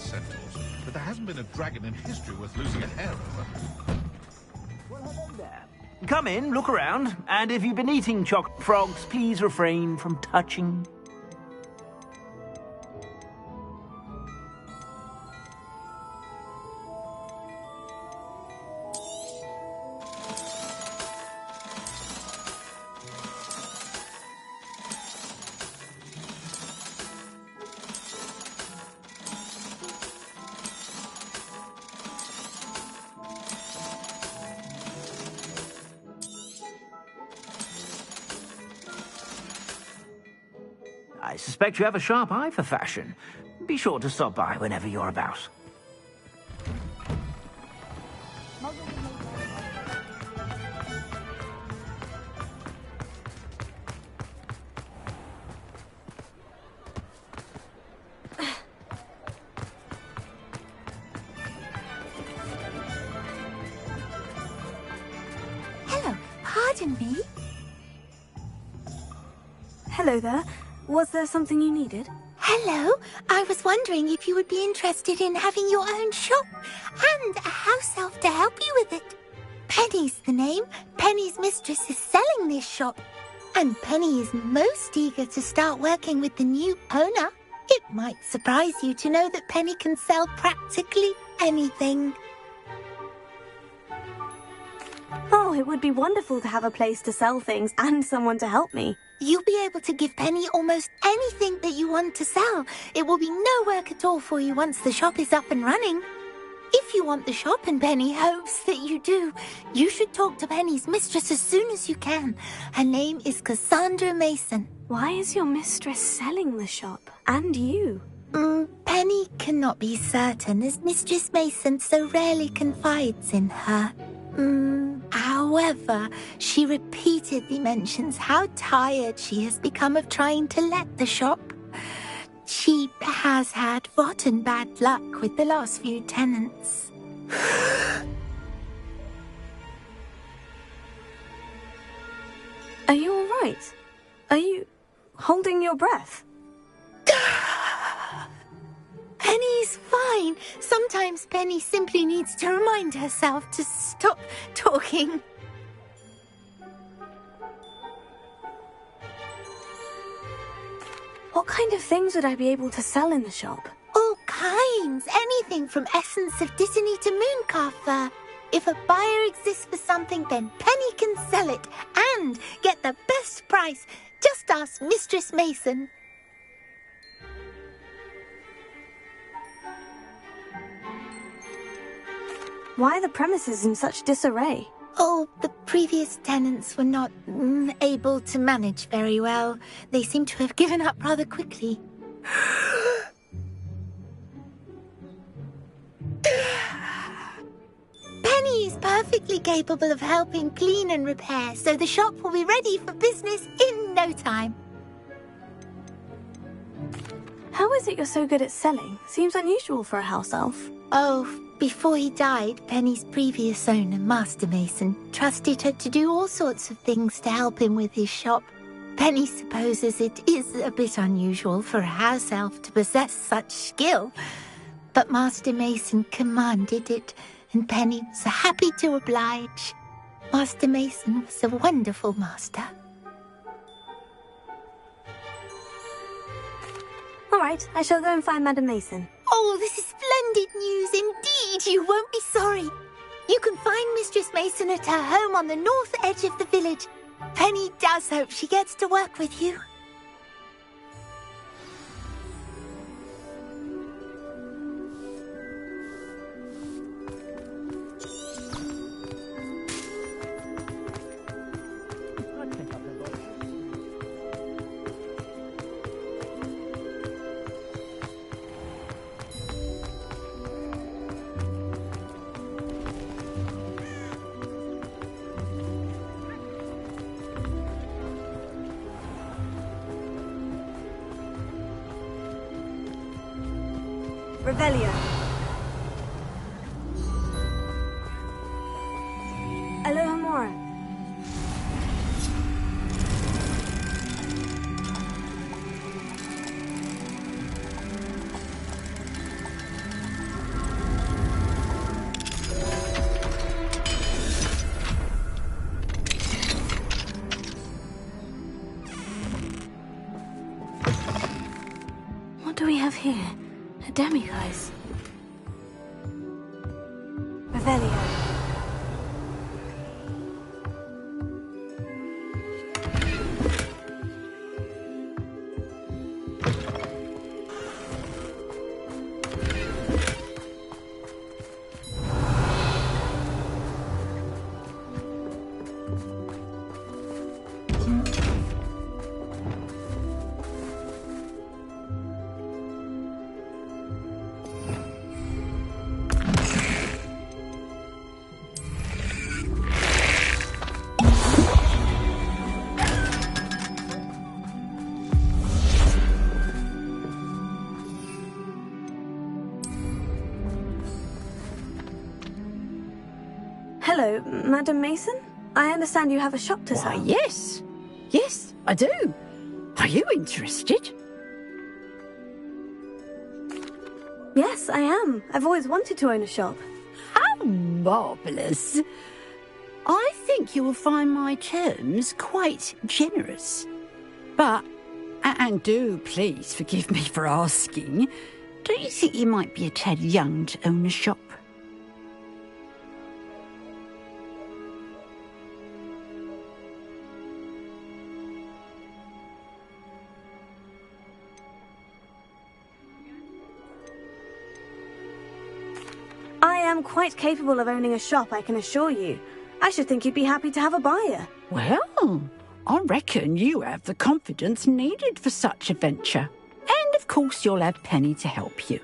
centaurs, but there hasn't been a dragon in history worth losing a hair over. Come in, look around, and if you've been eating chocolate frogs, please refrain from touching. I suspect you have a sharp eye for fashion. Be sure to stop by whenever you're about. Hello, pardon me. Hello there. Was there something you needed? Hello, I was wondering if you would be interested in having your own shop and a house elf to help you with it. Penny's the name. Penny's mistress is selling this shop, and Penny is most eager to start working with the new owner. It might surprise you to know that Penny can sell practically anything. Oh, it would be wonderful to have a place to sell things and someone to help me. You'll be able to give Penny almost anything that you want to sell. It will be no work at all for you once the shop is up and running. If you want the shop and Penny hopes that you do, you should talk to Penny's mistress as soon as you can. Her name is Cassandra Mason. Why is your mistress selling the shop? And you? Penny cannot be certain, as Mistress Mason so rarely confides in her. However, she repeatedly mentions how tired she has become of trying to let the shop. She has had rotten bad luck with the last few tenants. Are you all right? Are you holding your breath? Penny's fine. Sometimes Penny simply needs to remind herself to stop talking. What kind of things would I be able to sell in the shop? All kinds. Anything from essence of Disney to mooncalf fur. If a buyer exists for something, then Penny can sell it and get the best price. Just ask Mistress Mason. Why are the premises in such disarray? Oh, the previous tenants were not able to manage very well. They seem to have given up rather quickly. Penny is perfectly capable of helping clean and repair, so the shop will be ready for business in no time. How is it you're so good at selling? Seems unusual for a house elf. Oh, before he died, Penny's previous owner, Master Mason, trusted her to do all sorts of things to help him with his shop. Penny supposes it is a bit unusual for a house elf to possess such skill, but Master Mason commanded it, and Penny was happy to oblige. Master Mason was a wonderful master. All right, I shall go and find Madam Mason. Oh, this is splendid news indeed. You won't be sorry. You can find Mistress Mason at her home on the north edge of the village. Penny does hope she gets to work with you. Revelio. Aloha Mora. here? A demiguise. Revelio. Hello, Madam Mason? I understand you have a shop to sell. Why, yes. Yes, I do. Are you interested? Yes, I am. I've always wanted to own a shop. How marvellous. I think you will find my terms quite generous. But, and do please forgive me for asking, don't you think you might be a tad young to own a shop? I am quite capable of owning a shop, I can assure you. I should think you'd be happy to have a buyer. Well, I reckon you have the confidence needed for such a venture. And of course you'll have Penny to help you.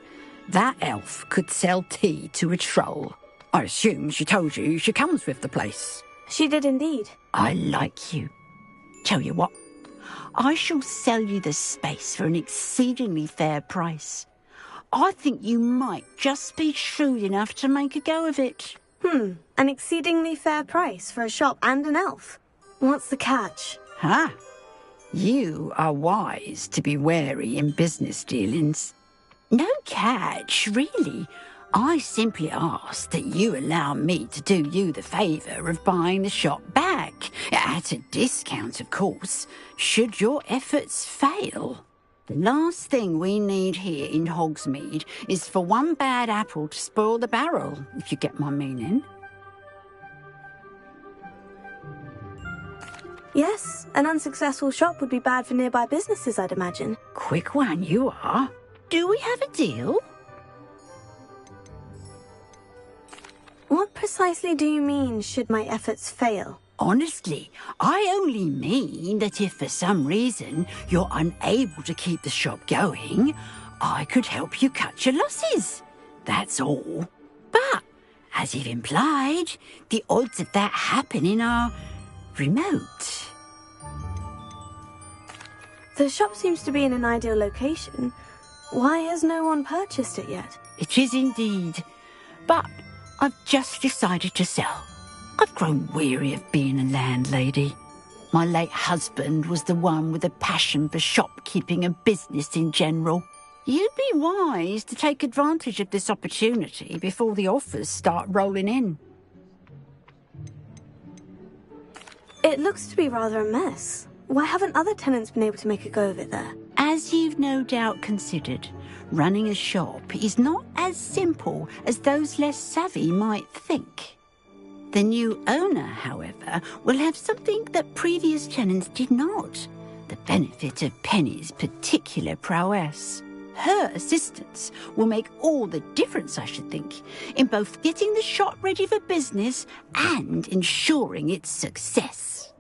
That elf could sell tea to a troll. I assume she told you she comes with the place. She did indeed. I like you. Tell you what, I shall sell you the space for an exceedingly fair price. I think you might just be shrewd enough to make a go of it. An exceedingly fair price for a shop and an elf. What's the catch? Ah, you are wise to be wary in business dealings. No catch, really. I simply ask that you allow me to do you the favour of buying the shop back, at a discount, of course, should your efforts fail. The last thing we need here in Hogsmeade is for one bad apple to spoil the barrel, if you get my meaning. Yes, an unsuccessful shop would be bad for nearby businesses, I'd imagine. Quick one, you are. Do we have a deal? What precisely do you mean, should my efforts fail? Honestly, I only mean that if for some reason you're unable to keep the shop going, I could help you cut your losses. That's all. But, as you've implied, the odds of that happening are remote. The shop seems to be in an ideal location. Why has no one purchased it yet? It is indeed. But I've just decided to sell. I've grown weary of being a landlady. My late husband was the one with a passion for shopkeeping and business in general. You'd be wise to take advantage of this opportunity before the offers start rolling in. It looks to be rather a mess. Why haven't other tenants been able to make a go of it there? As you've no doubt considered, running a shop is not as simple as those less savvy might think. The new owner, however, will have something that previous tenants did not, the benefit of Penny's particular prowess. Her assistance will make all the difference, I should think, in both getting the shop ready for business and ensuring its success.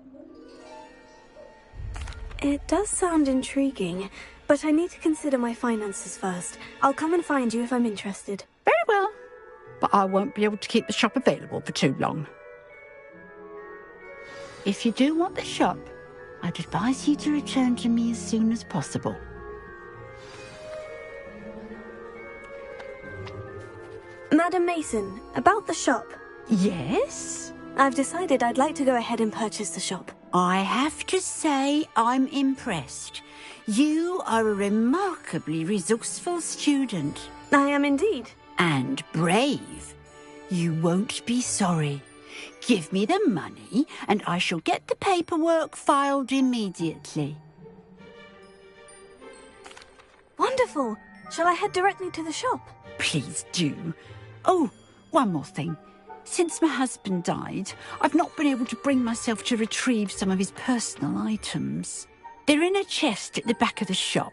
It does sound intriguing, but I need to consider my finances first. I'll come and find you if I'm interested. Very well. But I won't be able to keep the shop available for too long. If you do want the shop, I'd advise you to return to me as soon as possible. Madam Mason, about the shop. Yes? I've decided I'd like to go ahead and purchase the shop. I have to say I'm impressed. You are a remarkably resourceful student. I am indeed. And brave. You won't be sorry. Give me the money, and I shall get the paperwork filed immediately. Wonderful! Shall I head directly to the shop? Please do. Oh, one more thing. Since my husband died, I've not been able to bring myself to retrieve some of his personal items. They're in a chest at the back of the shop.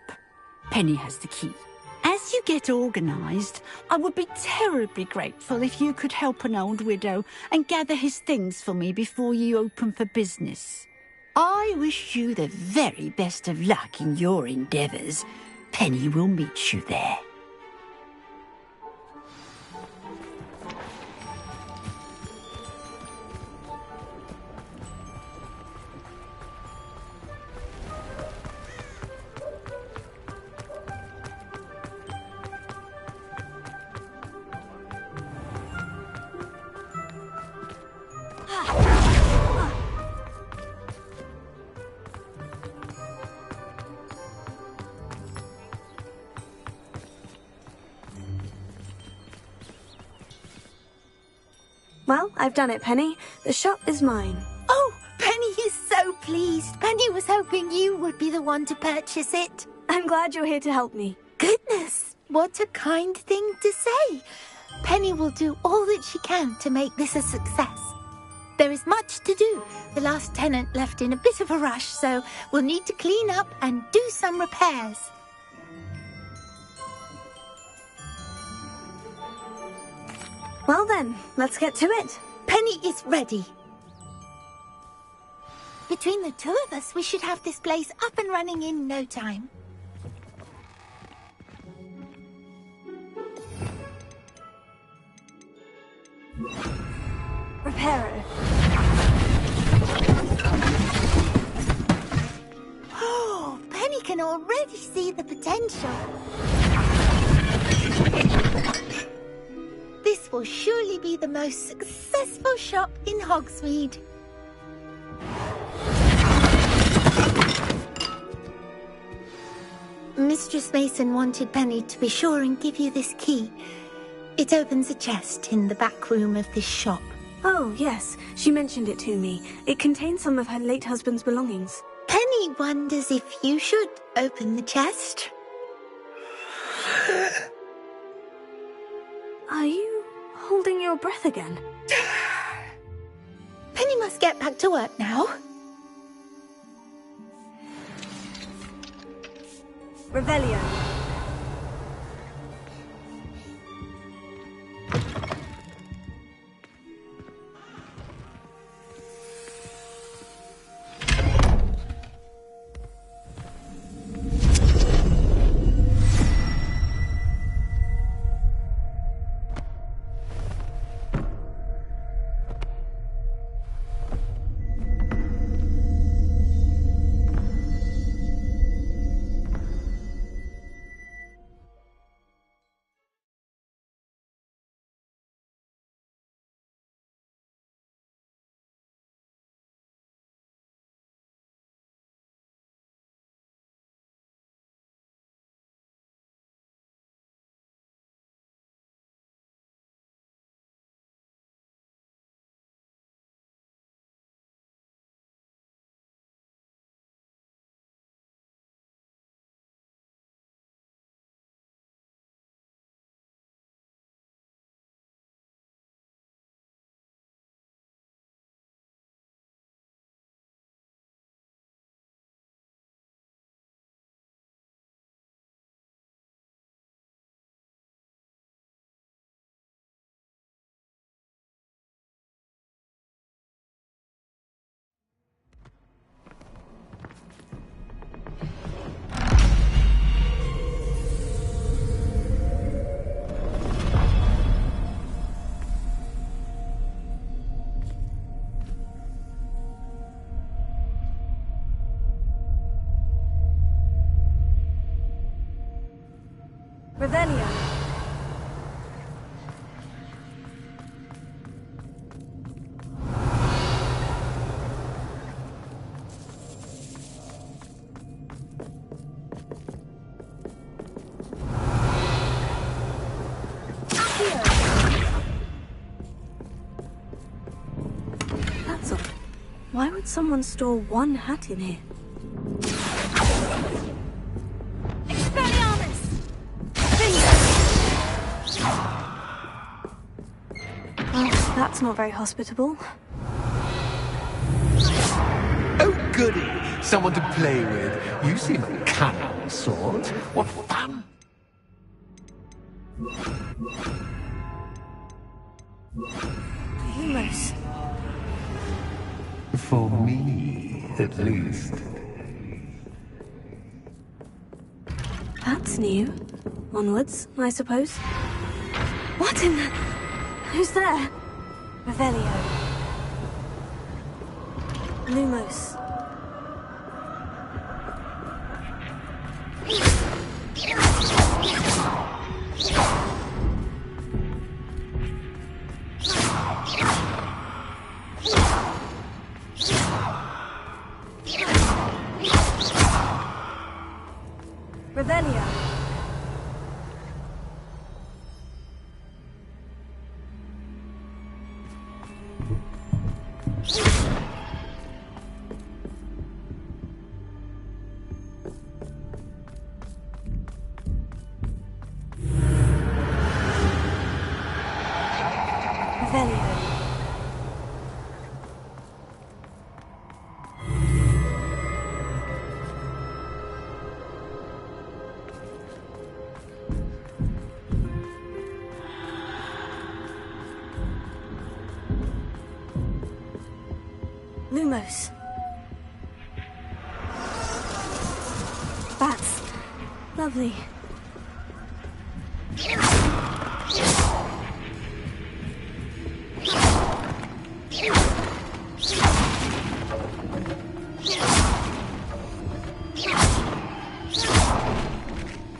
Penny has the key. As you get organised, I would be terribly grateful if you could help an old widow and gather his things for me before you open for business. I wish you the very best of luck in your endeavours. Penny will meet you there. Well, I've done it, Penny. The shop is mine. Oh, Penny is so pleased. Penny was hoping you would be the one to purchase it. I'm glad you're here to help me. Goodness, what a kind thing to say. Penny will do all that she can to make this a success. There is much to do. The last tenant left in a bit of a rush, so we'll need to clean up and do some repairs. Well then, let's get to it. Penny is ready. Between the two of us, we should have this place up and running in no time. Reparo. Oh, Penny can already see the potential. This will surely be the most successful shop in Hogsmeade. Mistress Mason wanted Penny to be sure and give you this key. It opens a chest in the back room of this shop. Oh, yes. She mentioned it to me. It contains some of her late husband's belongings. Penny wonders if you should open the chest. Are you holding your breath again? Penny must get back to work now. Revelio. Revelio. That's odd. Why would someone store one hat in here? Expelliarmus! That's not very hospitable. Oh, goody! Someone to play with. You seem a cunning sort. What fun! Lumos. For me, at least. That's new. Onwards, I suppose. What in the... Who's there? Revelio. Lumos. Revelio. Revelio. Lumos. Bats. Lovely.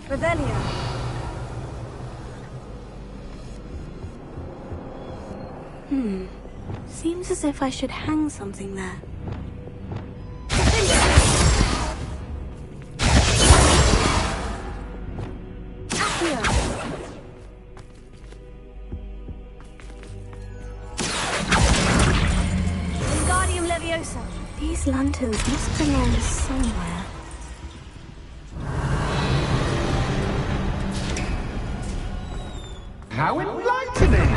Revelio. Seems as if I should hang something there. Here. Wingardium Leviosa. These lanterns must belong somewhere. How enlightening!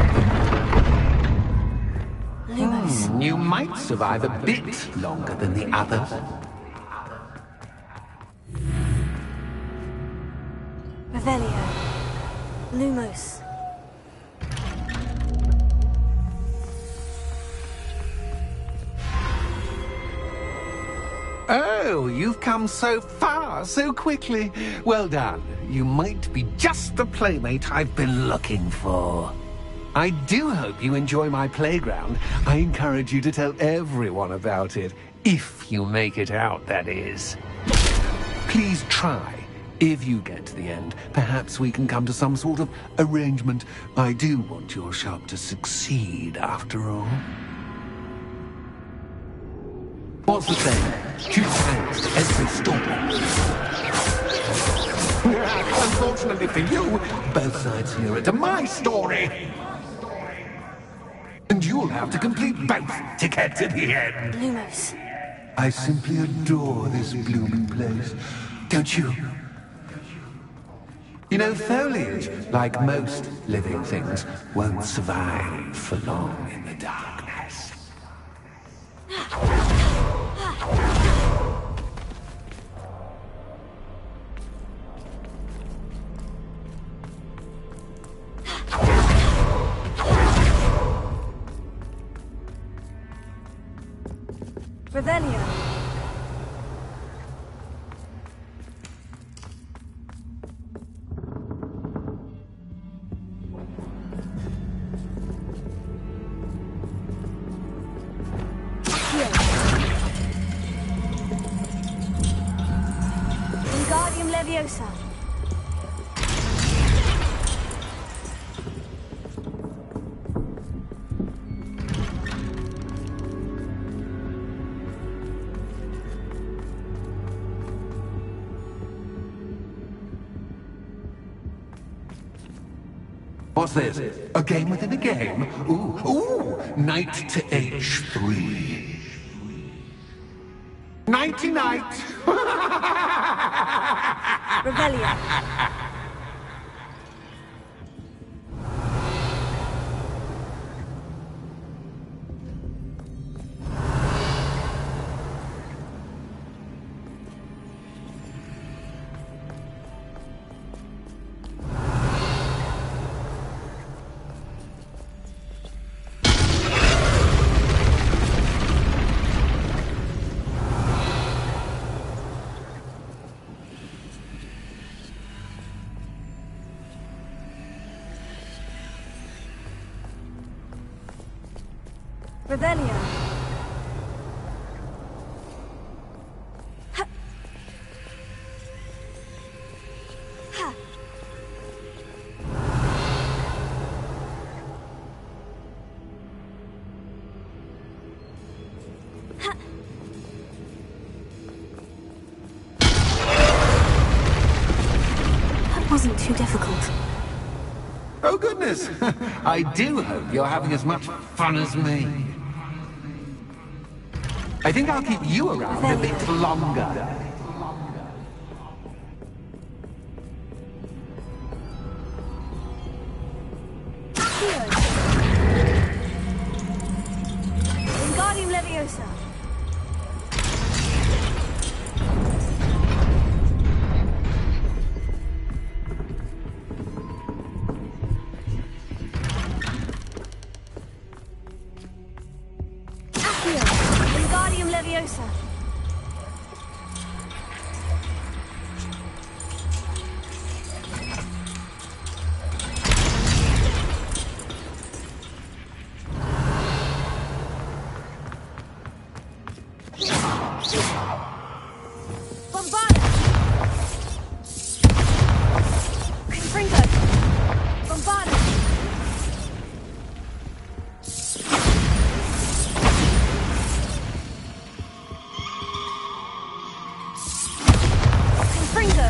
Lumos. You might survive a bit longer than the others. Revelio. Lumos. Oh, you've come so far so quickly. Well done. You might be just the playmate I've been looking for. I do hope you enjoy my playground. I encourage you to tell everyone about it. If you make it out, that is. Please try. If you get to the end, perhaps we can come to some sort of arrangement. I do want your shop to succeed, after all. What's the saying? Two sides to every story. Unfortunately for you, both sides here are to my story. And you'll have to complete both to get to the end. Lumos. I simply adore this blooming place. Don't you? You know, foliage, like most living things, won't survive for long in the darkness. Revelio. Wingardium Leviosa. What's this? A game within a game? Ooh, knight to H3. Nighty-night! Revelio. Revelio. Ha. Ha. Ha. That wasn't too difficult. Oh, goodness! I do hope you're having as much fun as me. I think I'll keep you around a bit longer. Wingardium Leviosa. Wingardium Leviosa. Bombarda. Confringo. Bombarda. Confringo.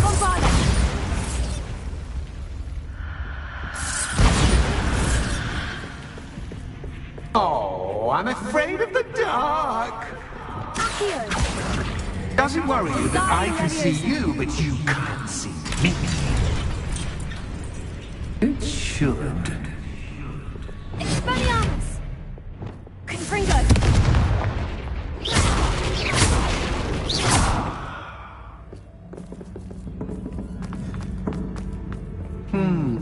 Bombarda. Oh, I'm afraid of the dark. Accio. Does it worry you that I can see you, but you can't see me? It should. Expelliarmus. Confringo.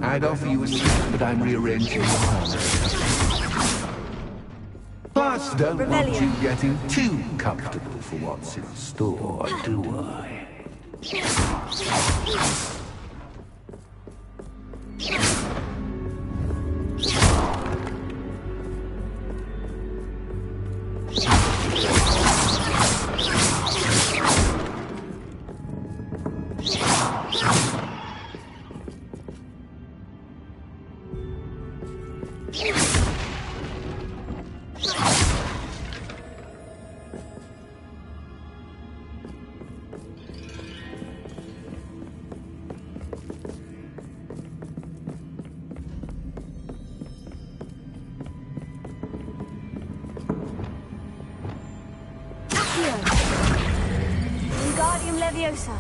I'd offer you a seat, but I'm rearranging the planets. Plus, don't want you getting too comfortable for what's in store, do I? Wingardium Leviosa.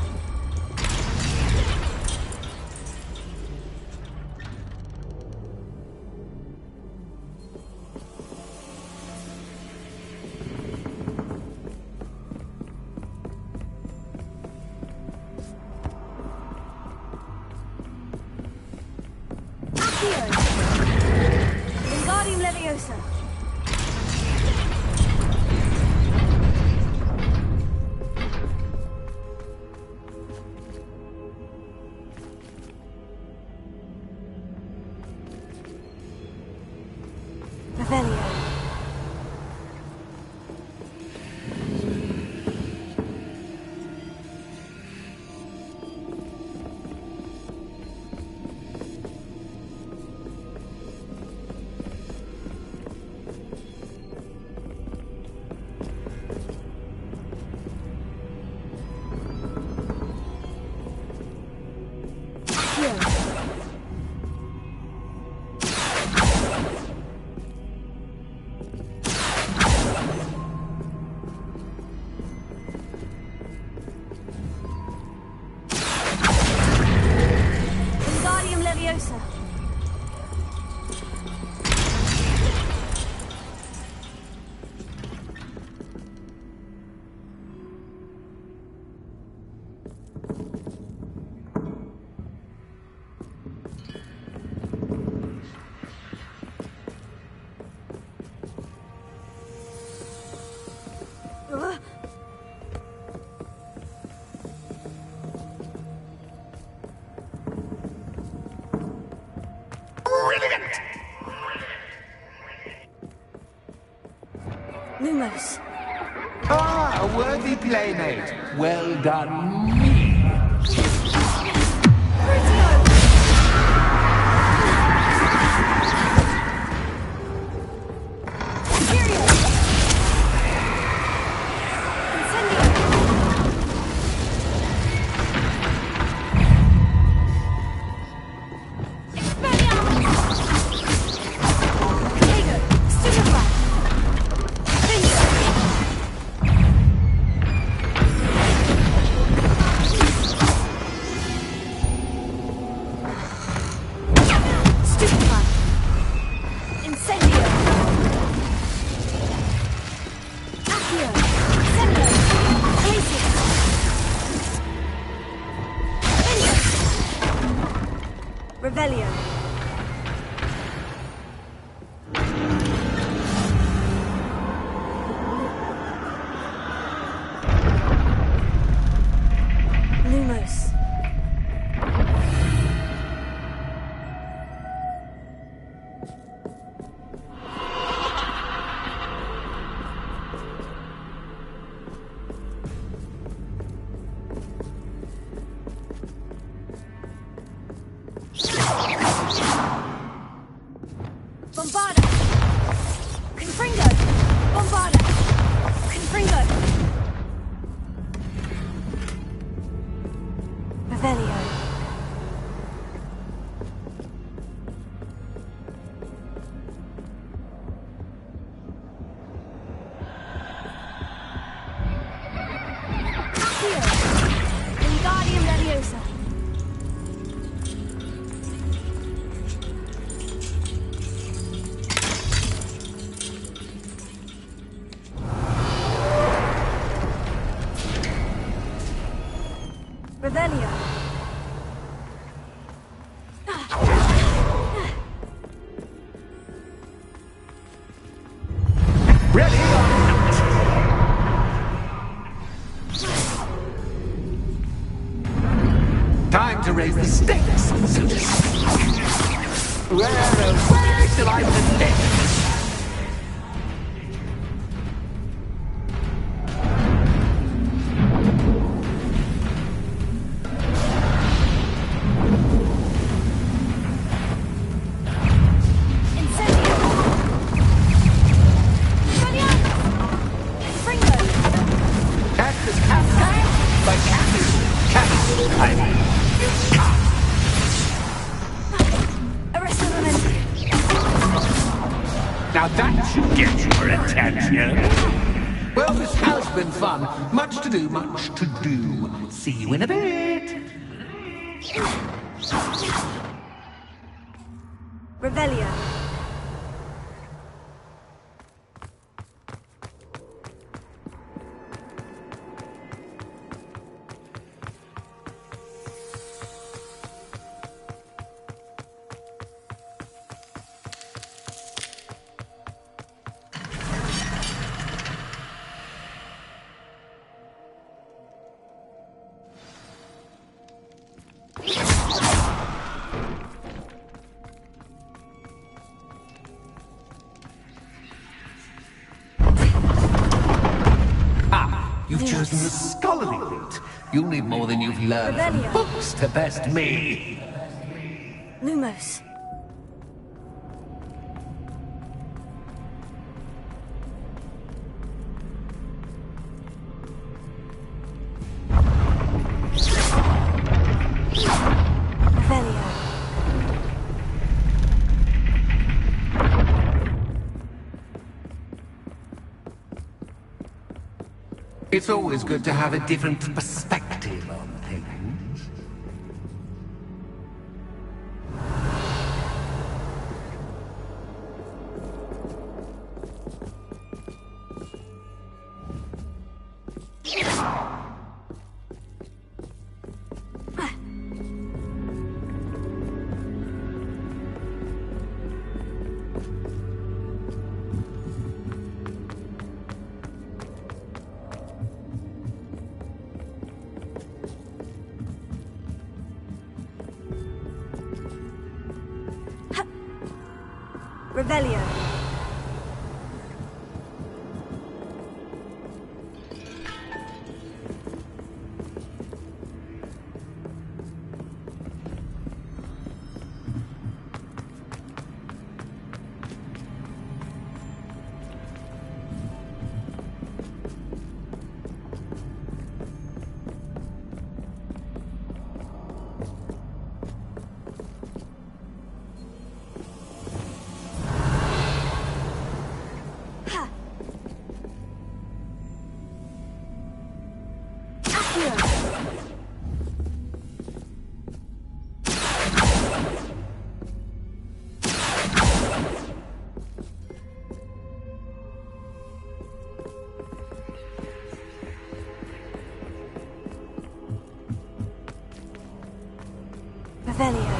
Wingardium Leviosa. Lumos. Ah, a worthy playmate. Well done, me. Revelio. Lumos. Bombarda! Confringo! Bombarda! Confringo! Revelio. Accio! Wingardium Leviosa! Revelio. Ready? Time to raise the stakes, so to speak. Where shall I begin? Now that should get your attention. Well, this has been fun. Much to do, much to do. See you in a bit. Revelio. You've chosen the scholarly route. You'll need more than you've learned from Revelio. books to best me. Lumos. Revelio. It's always good to have a different perspective on things. Revelio. Revelio.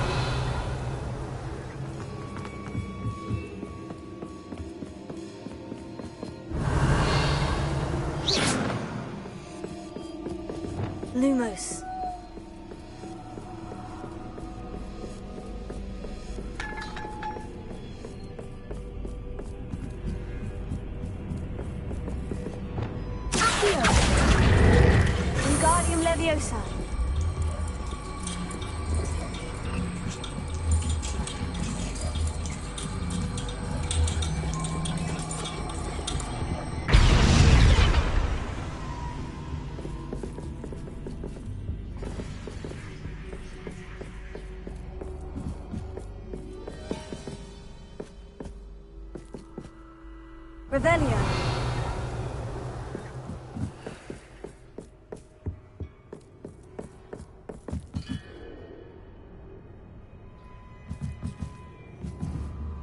Lumos. Accio. Wingardium Leviosa. Revelio.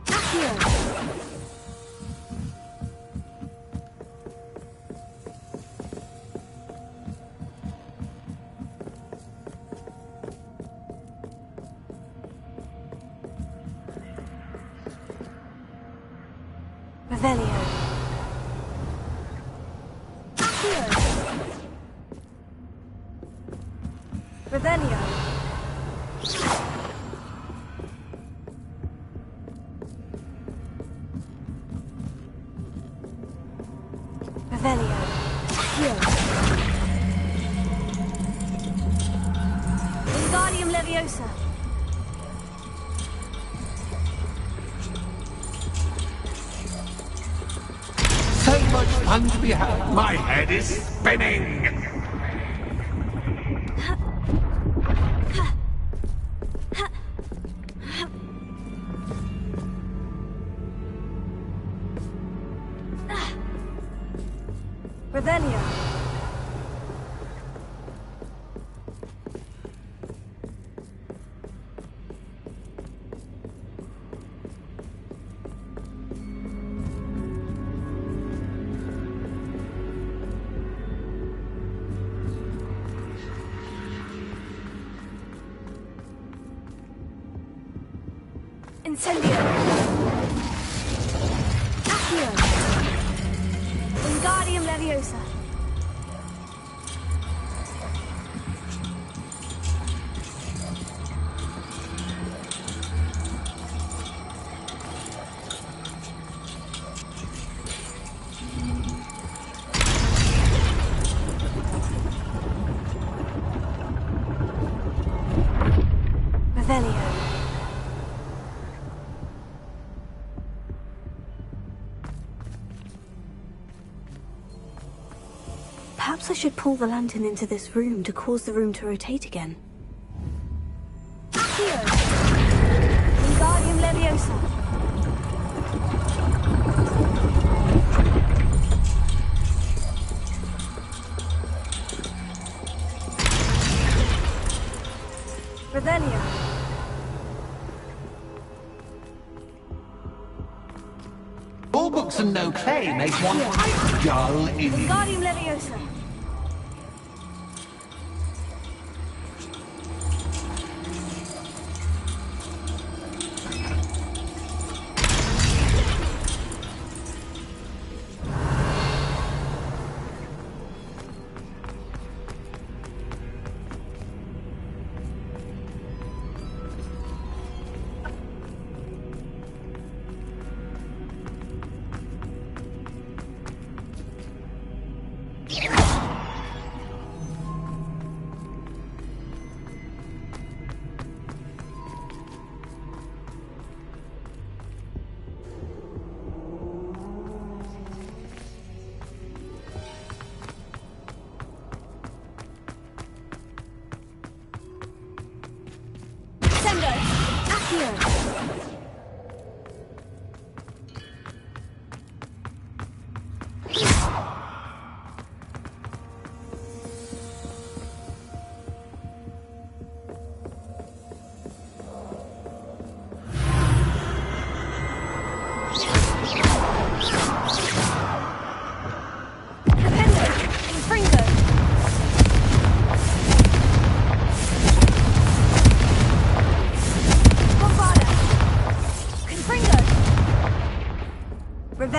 Accio. Revelio. Revelio. Revelio. Accio. Wingardium Leviosa. So much fun to be had. My head is spinning. Revelio. Incendio. Accio. Wingardium Leviosa. Revelio. Perhaps I should pull the lantern into this room to cause the room to rotate again. Accio. Wingardium Leviosa. Revelio. All books and no play make one quite dull indeed. Wingardium Leviosa.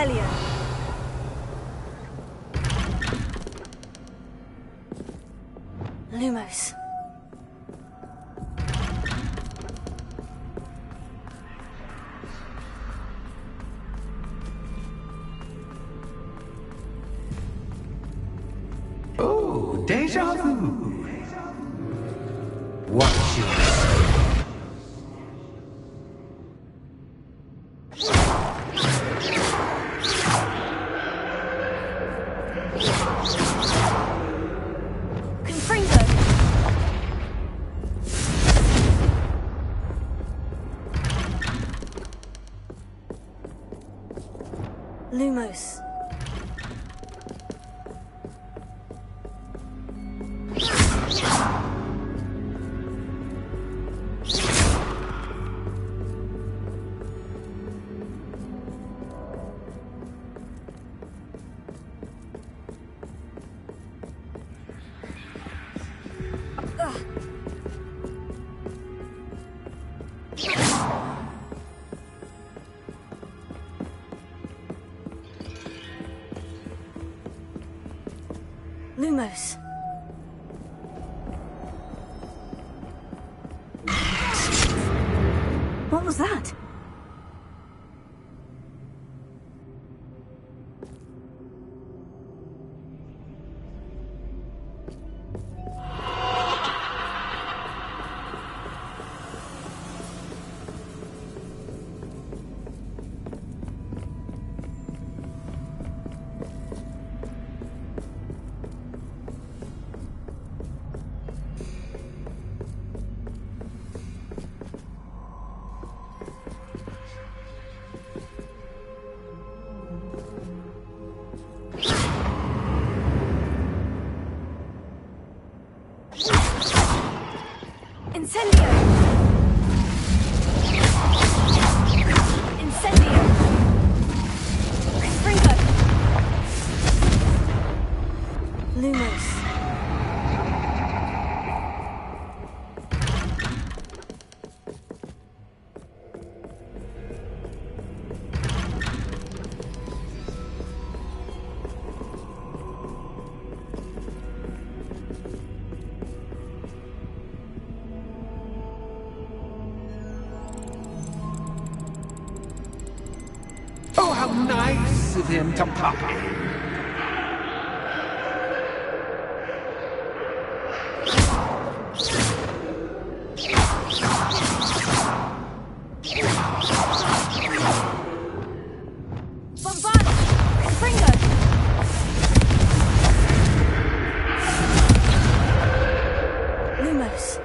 Revelio. Lumos. Oh, deja vu. Watch your Confringo. Lumos. Lumos. What was that? Incendio! Incendio! Confringo! Lumos. Oh, how nice of him to pop in. Bombard! Confringo! Lumos.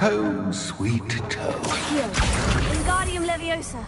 Home sweet toe. Wingardium Leviosa.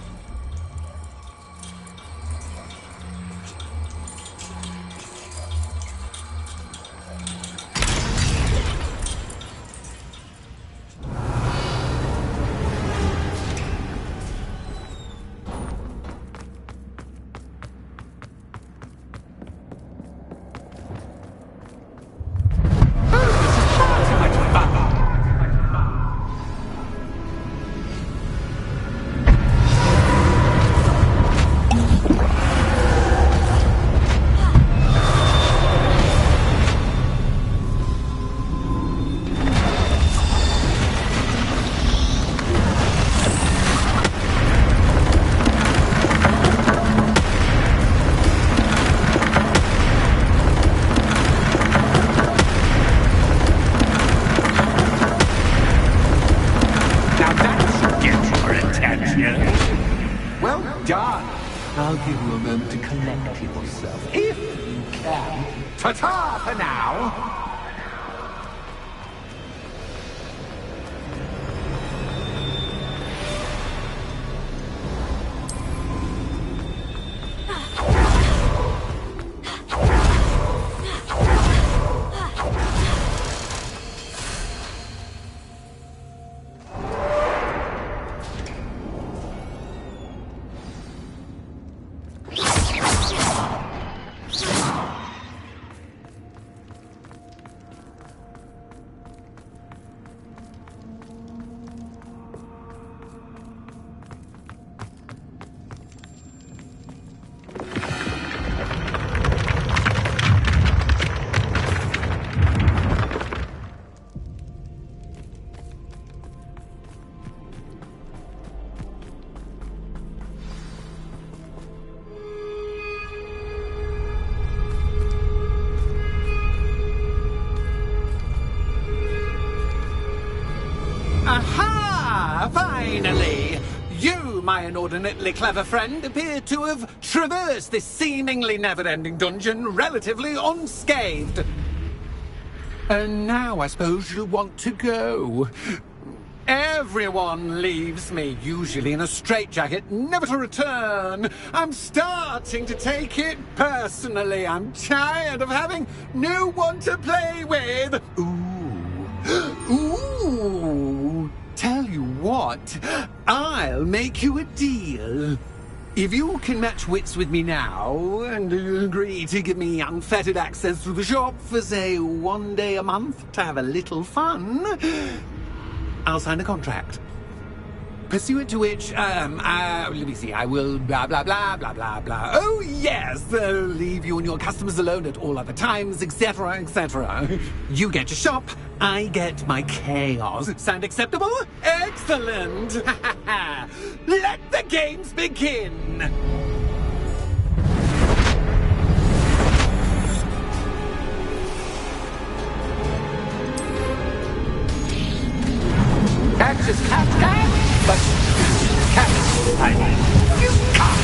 I'll give you a moment to collect yourself, if you can. Ta-ta for now! Aha! Finally! You, my inordinately clever friend, appear to have traversed this seemingly never-ending dungeon relatively unscathed. And now I suppose you'll want to go. Everyone leaves me, usually in a straitjacket, never to return. I'm starting to take it personally. I'm tired of having no one to play with. Ooh, tell you what, I'll make you a deal. If you can match wits with me now, and agree to give me unfettered access to the shop for, say, 1 day a month to have a little fun, I'll sign a contract. Pursuant to which, let me see, I will blah, blah, blah, blah, blah, blah. Oh, yes, leave you and your customers alone at all other times, etc., etc. You get your shop, I get my chaos. Sound acceptable? Excellent! Let the games begin! Catch is cat, but cat, I mean, you can't.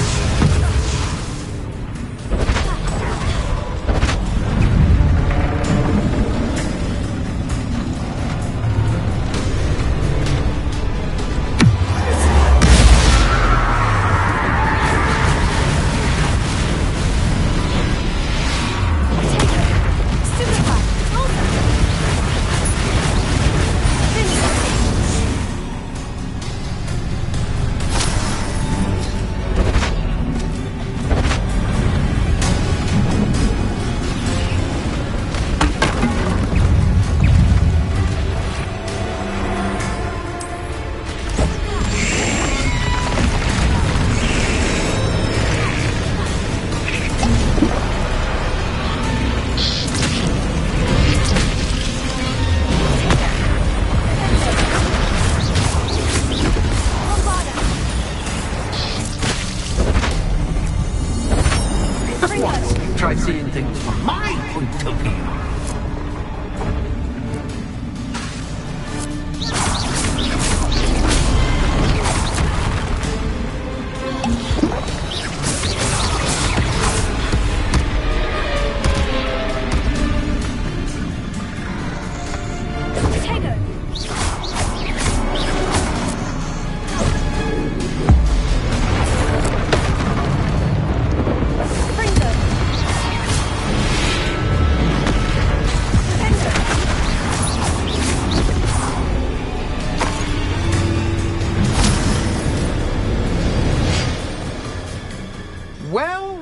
Try seeing things from my point of view.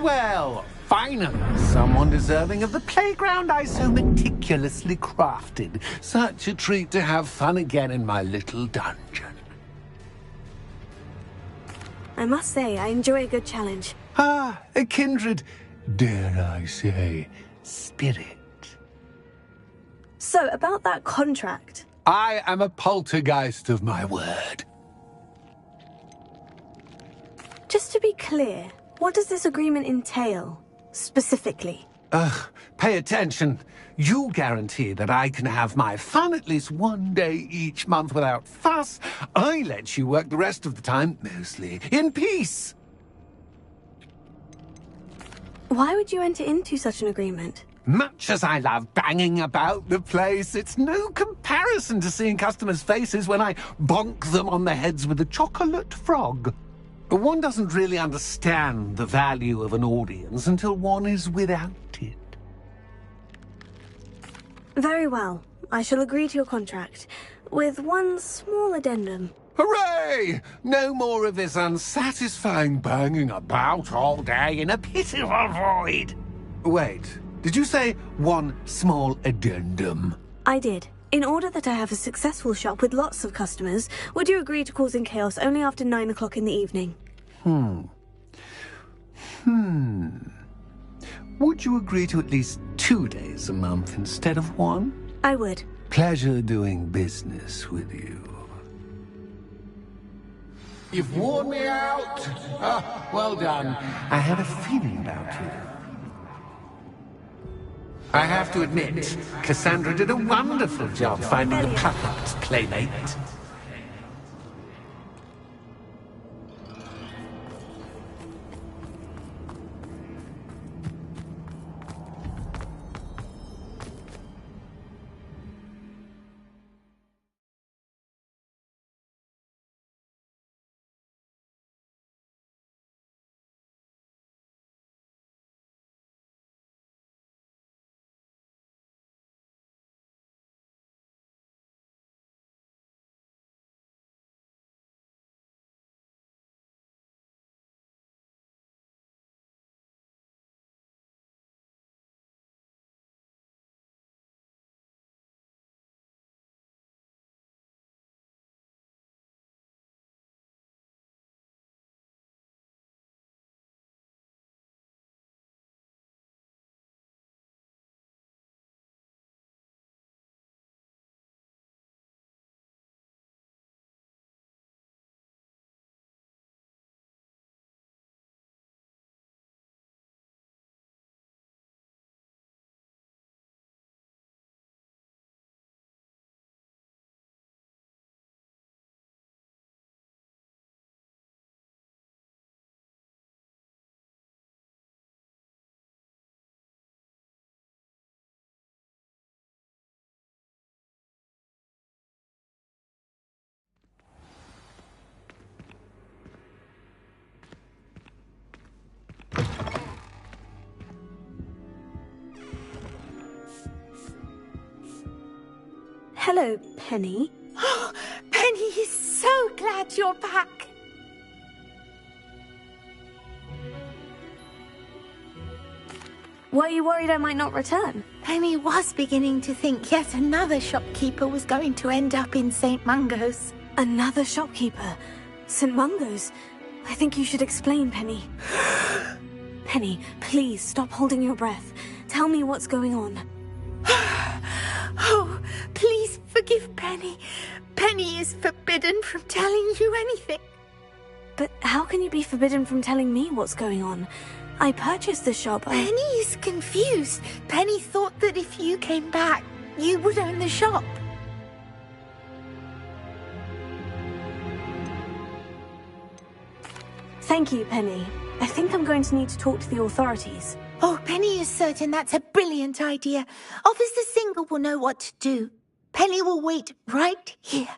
well. Finally, someone deserving of the playground I so meticulously crafted. Such a treat to have fun again in my little dungeon. I must say, I enjoy a good challenge. Ah, a kindred, dare I say, spirit. So, about that contract. I am a poltergeist of my word. Just to be clear, what does this agreement entail, specifically? Pay attention. You guarantee that I can have my fun at least one day each month without fuss. I let you work the rest of the time, mostly in peace. Why would you enter into such an agreement? Much as I love banging about the place, it's no comparison to seeing customers' faces when I bonk them on the heads with a chocolate frog. One doesn't really understand the value of an audience until one is without it. Very well. I shall agree to your contract, with one small addendum. Hooray! No more of this unsatisfying banging about all day in a pitiful void. Wait, did you say one small addendum? I did. In order that I have a successful shop with lots of customers, would you agree to causing chaos only after 9 o'clock in the evening? Would you agree to at least 2 days a month instead of one? I would. Pleasure doing business with you. You've worn me out. Ah, well done. I had a feeling about you. I have to admit, Cassandra did a wonderful job finding the perfect playmate. Hello, Penny. Penny is so glad you're back. Were you worried I might not return? Penny was beginning to think yet another shopkeeper was going to end up in St. Mungo's. Another shopkeeper? St. Mungo's? I think you should explain, Penny. Penny, please stop holding your breath. Tell me what's going on. Oh, please forgive Penny. Penny is forbidden from telling you anything. But how can you be forbidden from telling me what's going on? I purchased the shop. Penny is confused. Penny thought that if you came back, you would own the shop. Thank you, Penny. I think I'm going to need to talk to the authorities. Oh, Penny is certain that's a brilliant idea. Officer Single will know what to do. Penny will wait right here.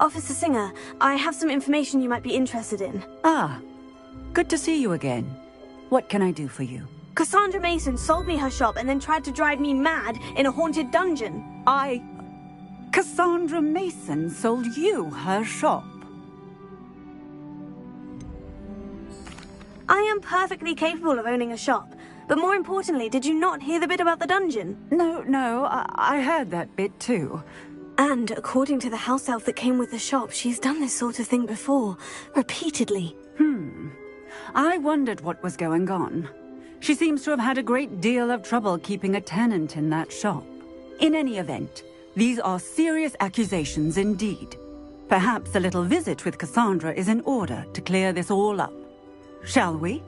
Officer Singer, I have some information you might be interested in. Ah, good to see you again. What can I do for you? Cassandra Mason sold me her shop and then tried to drive me mad in a haunted dungeon. Cassandra Mason sold you her shop? I am perfectly capable of owning a shop. But more importantly, did you not hear the bit about the dungeon? No, I heard that bit too. And according to the house elf that came with the shop, she's done this sort of thing before. Repeatedly. I wondered what was going on. She seems to have had a great deal of trouble keeping a tenant in that shop. In any event, these are serious accusations indeed. Perhaps a little visit with Cassandra is in order to clear this all up. Shall we?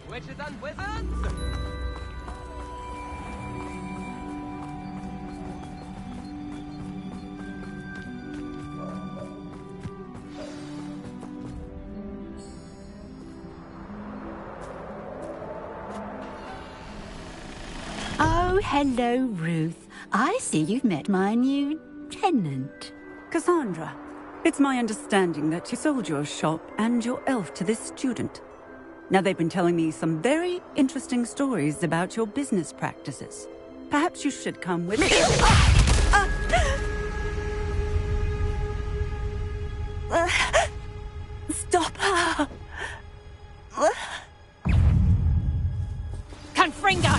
Witches and wizards! Oh, hello, Ruth. I see you've met my new tenant. Cassandra, it's my understanding that you sold your shop and your elf to this student. Now, they've been telling me some very interesting stories about your business practices. Perhaps you should come with me. Stop her! Confringo!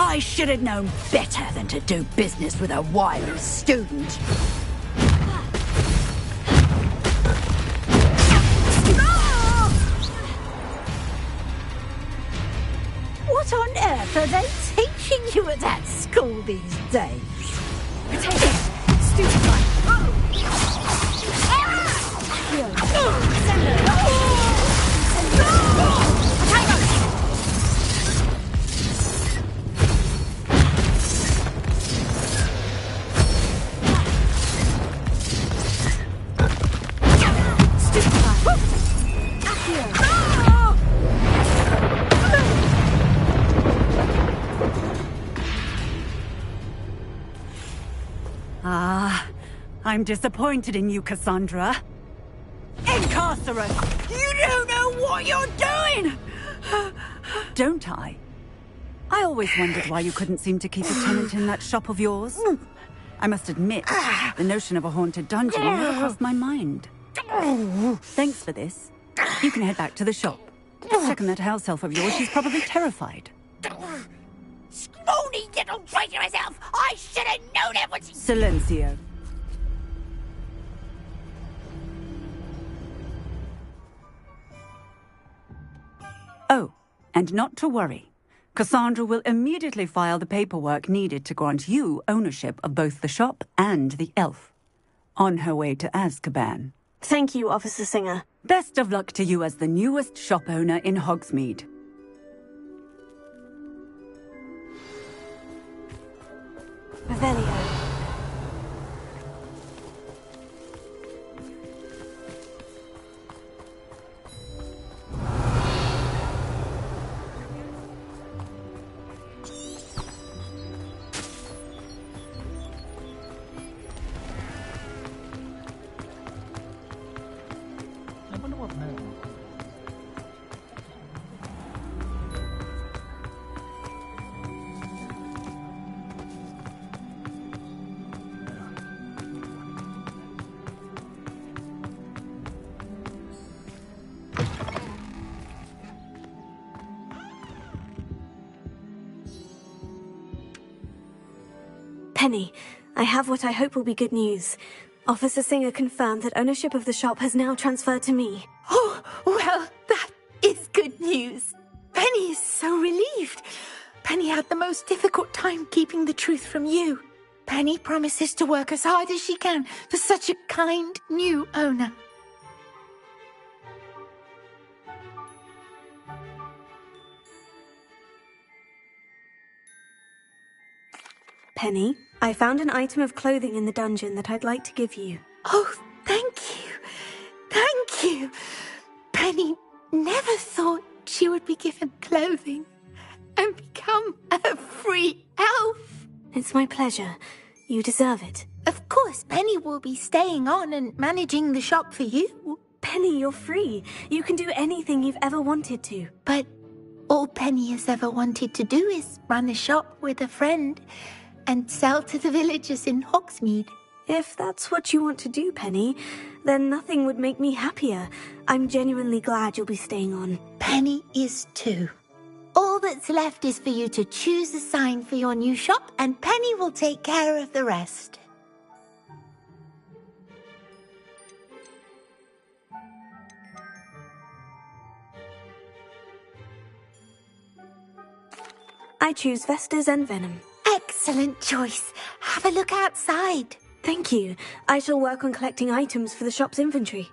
I should have known better than to do business with a wily student. What on earth are they teaching you at that school these days? Potato! Stupefy! I'm disappointed in you, Cassandra. Incarcerate! You don't know what you're doing! Don't I? I always wondered why you couldn't seem to keep a tenant in that shop of yours. I must admit, the notion of a haunted dungeon never crossed my mind. Thanks for this. You can head back to the shop. Second that house elf of yours, she's probably terrified. Scrawny little traitor herself! I should have known it was... Silencio. Oh, and not to worry. Cassandra will immediately file the paperwork needed to grant you ownership of both the shop and the elf. On her way to Azkaban. Thank you, Officer Singer. Best of luck to you as the newest shop owner in Hogsmeade. Revelio. Penny, I have what I hope will be good news. Officer Singer confirmed that ownership of the shop has now transferred to me. Oh, well, that is good news. Penny is so relieved. Penny had the most difficult time keeping the truth from you. Penny promises to work as hard as she can for such a kind new owner. Penny, I found an item of clothing in the dungeon that I'd like to give you. Oh, thank you. Thank you. Penny never thought she would be given clothing and become a free elf. It's my pleasure. You deserve it. Of course, Penny will be staying on and managing the shop for you. Penny, you're free. You can do anything you've ever wanted to. But all Penny has ever wanted to do is run a shop with a friend and sell to the villagers in Hogsmeade. If that's what you want to do, Penny, then nothing would make me happier. I'm genuinely glad you'll be staying on. Penny is too. All that's left is for you to choose a sign for your new shop, and Penny will take care of the rest. I choose Vestas and Venom. Excellent choice. Have a look outside. Thank you. I shall work on collecting items for the shop's inventory.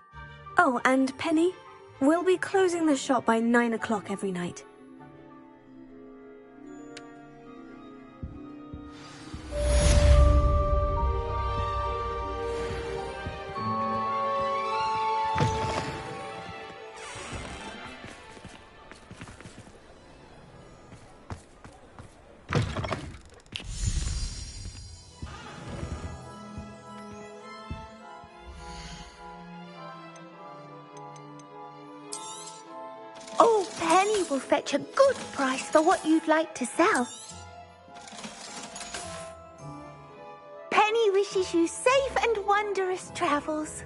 Oh, and Penny, we'll be closing the shop by 9 o'clock every night. Oh, Penny will fetch a good price for what you'd like to sell. Penny wishes you safe and wondrous travels.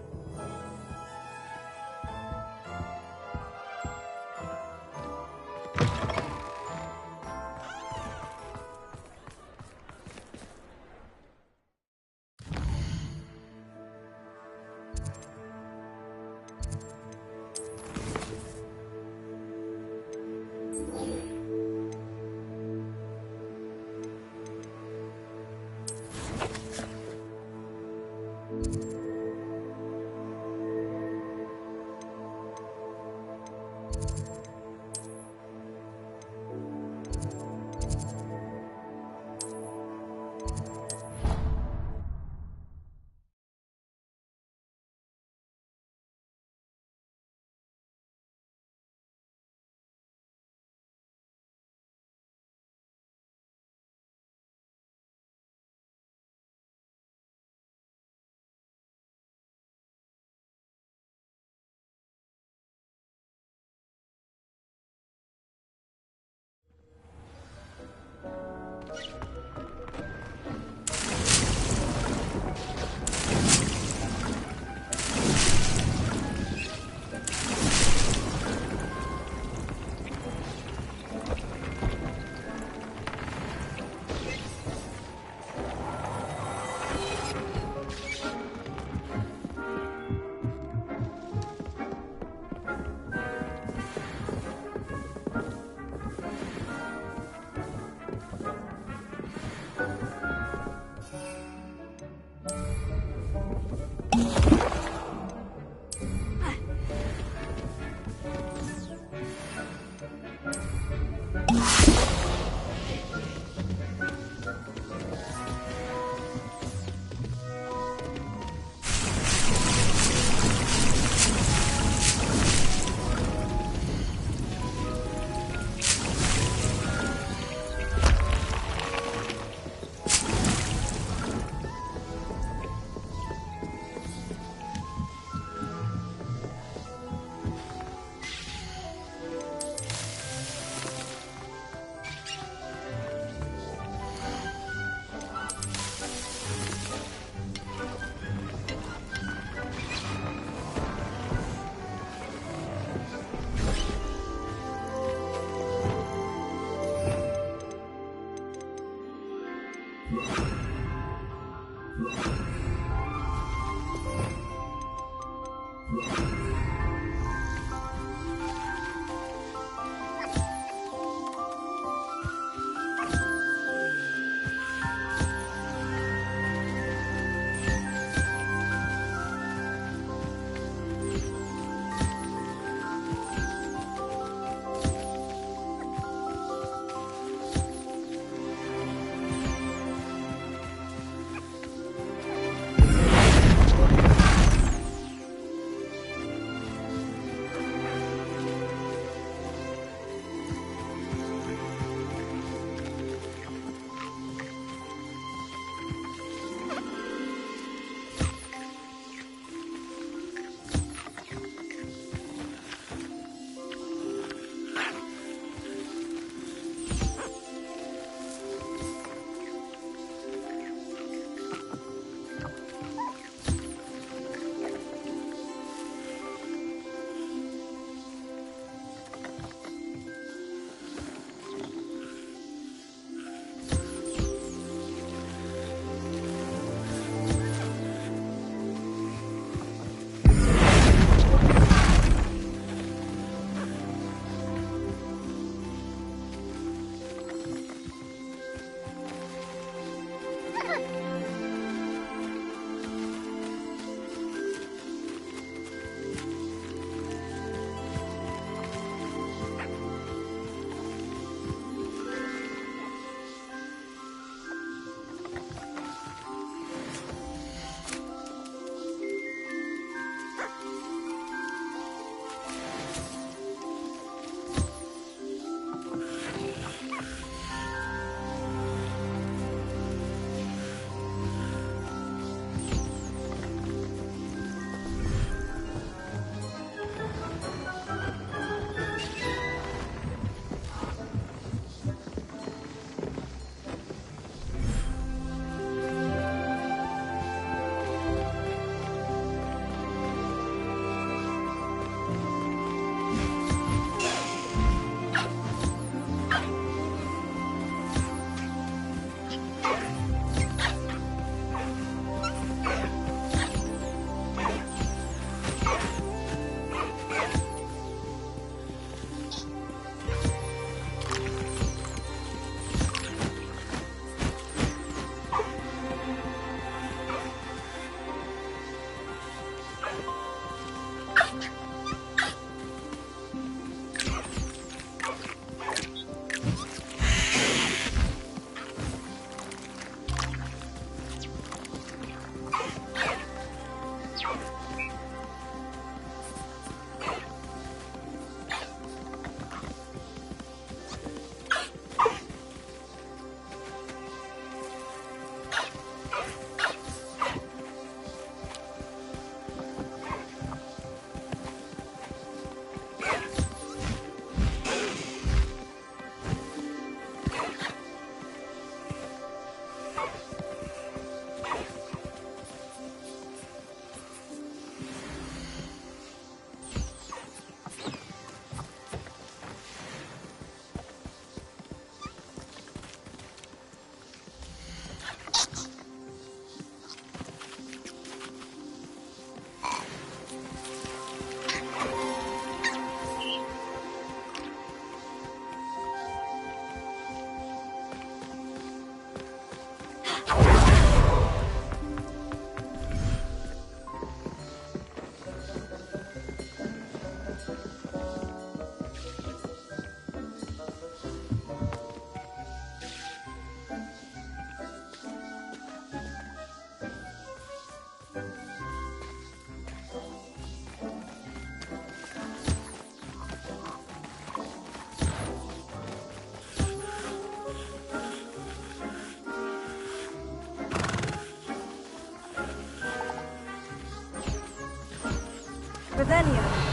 Revelio.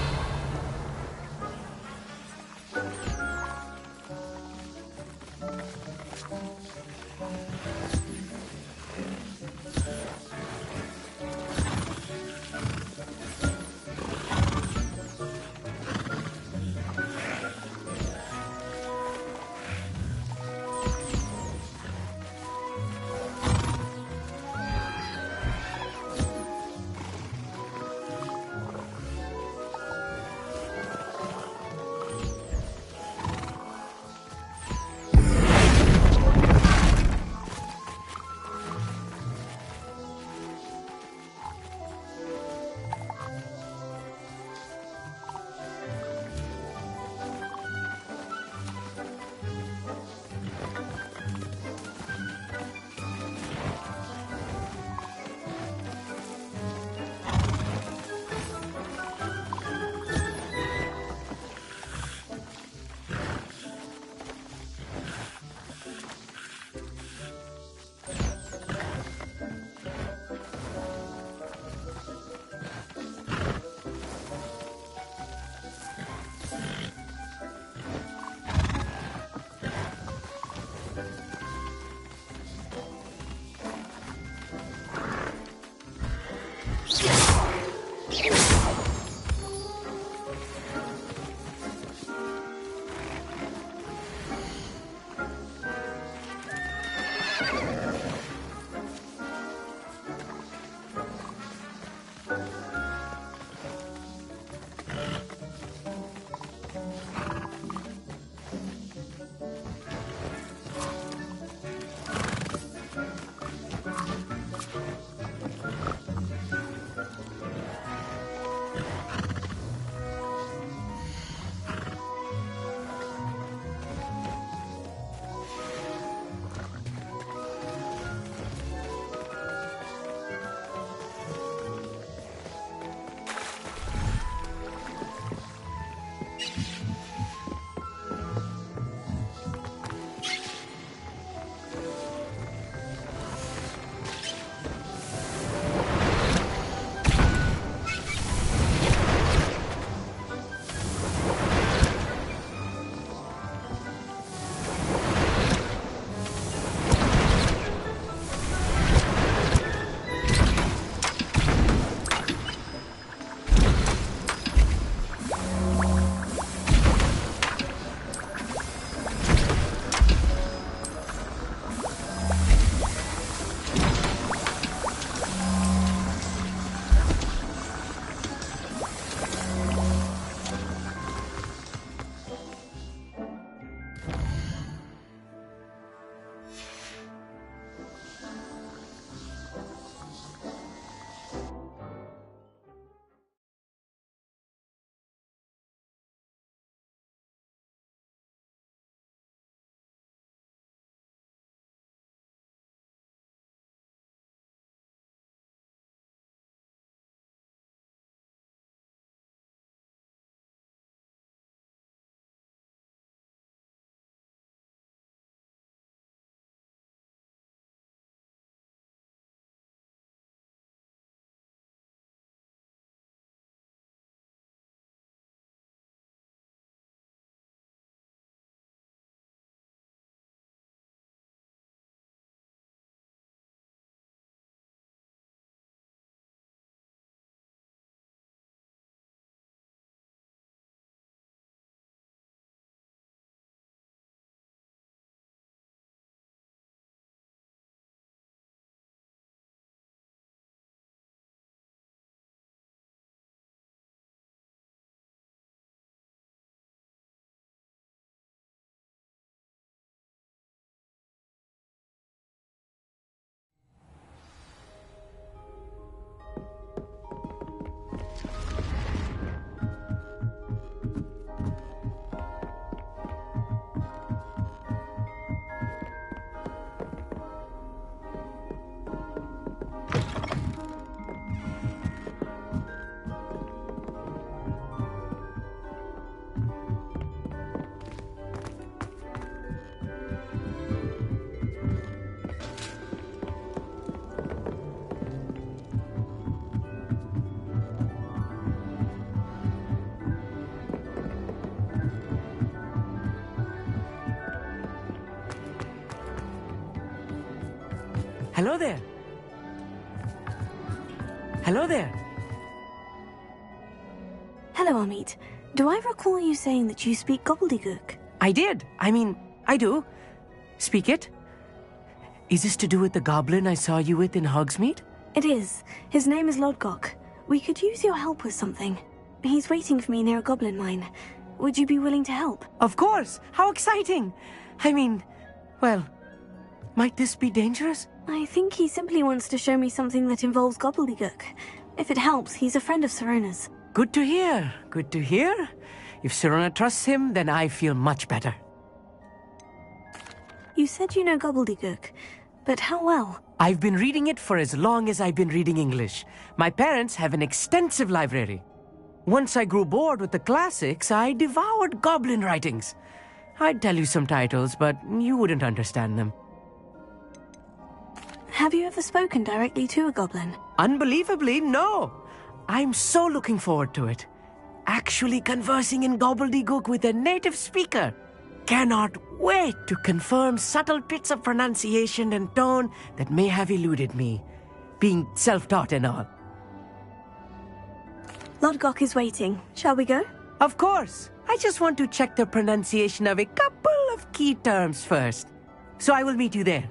Hello there. Hello there. Hello, Amit. Do I recall you saying that you speak gobbledygook? I did. I do. Speak it. Is this to do with the goblin I saw you with in Hogsmeade? It is. His name is Lodgok. We could use your help with something. He's waiting for me near a goblin mine. Would you be willing to help? Of course! How exciting! Well, might this be dangerous? I think he simply wants to show me something that involves gobbledygook. If it helps, he's a friend of Sirona's. Good to hear. Good to hear. If Sirona trusts him, then I feel much better. You said you know gobbledygook, but how well? I've been reading it for as long as I've been reading English. My parents have an extensive library. Once I grew bored with the classics, I devoured goblin writings. I'd tell you some titles, but you wouldn't understand them. Have you ever spoken directly to a goblin? Unbelievably, no. I'm so looking forward to it. Actually conversing in gobbledygook with a native speaker. Cannot wait to confirm subtle bits of pronunciation and tone that may have eluded me, being self-taught and all. Lodgok is waiting. Shall we go? Of course. I just want to check the pronunciation of a couple of key terms first. So I will meet you there.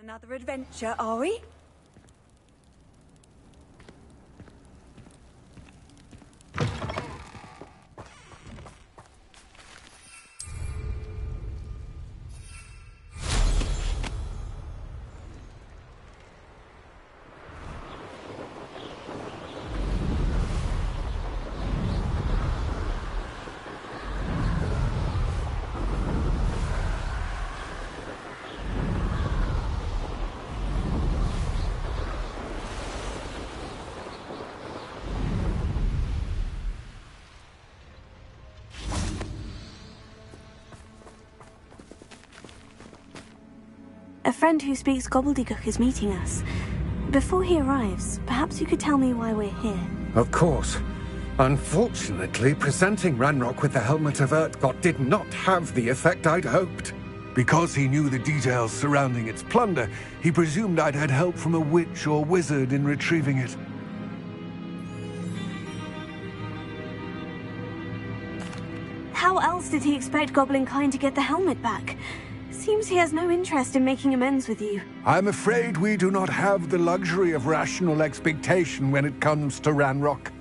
Another adventure, are we? A friend who speaks gobbledygook is meeting us. Before he arrives, perhaps you could tell me why we're here. Of course. Unfortunately, presenting Ranrock with the Helmet of Urtkot did not have the effect I'd hoped. Because he knew the details surrounding its plunder, he presumed I'd had help from a witch or wizard in retrieving it. How else did he expect Goblinkind to get the helmet back? Seems he has no interest in making amends with you. I'm afraid we do not have the luxury of rational expectation when it comes to Ranrock.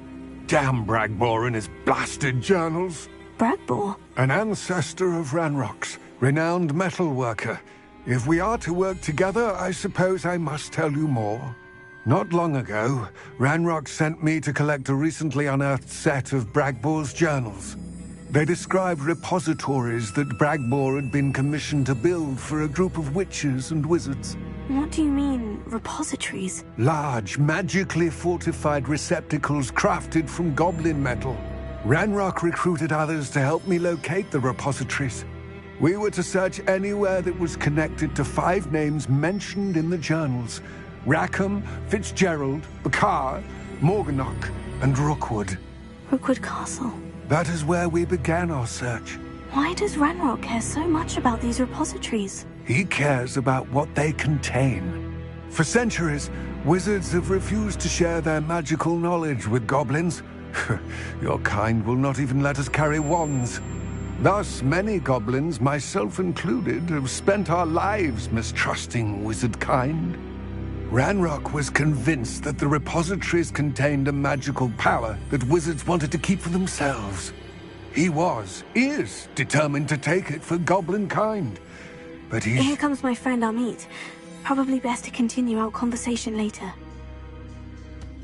Damn Bragbor and his blasted journals. Bragbor? An ancestor of Ranrock's, renowned metal worker. If we are to work together, I suppose I must tell you more. Not long ago, Ranrock sent me to collect a recently unearthed set of Bragbor's journals. They described repositories that Bragbor had been commissioned to build for a group of witches and wizards. What do you mean, repositories? Large, magically fortified receptacles crafted from goblin metal. Ranrock recruited others to help me locate the repositories. We were to search anywhere that was connected to 5 names mentioned in the journals: Rackham, Fitzgerald, Bakar, Morganach, and Rookwood. Rookwood Castle. That is where we began our search. Why does Ranrock care so much about these repositories? He cares about what they contain. For centuries, wizards have refused to share their magical knowledge with goblins. Your kind will not even let us carry wands. Thus, many goblins, myself included, have spent our lives mistrusting wizard kind. Ranrock was convinced that the repositories contained a magical power that wizards wanted to keep for themselves. He is determined to take it for goblin kind. But Here comes my friend Amit. Probably best to continue our conversation later.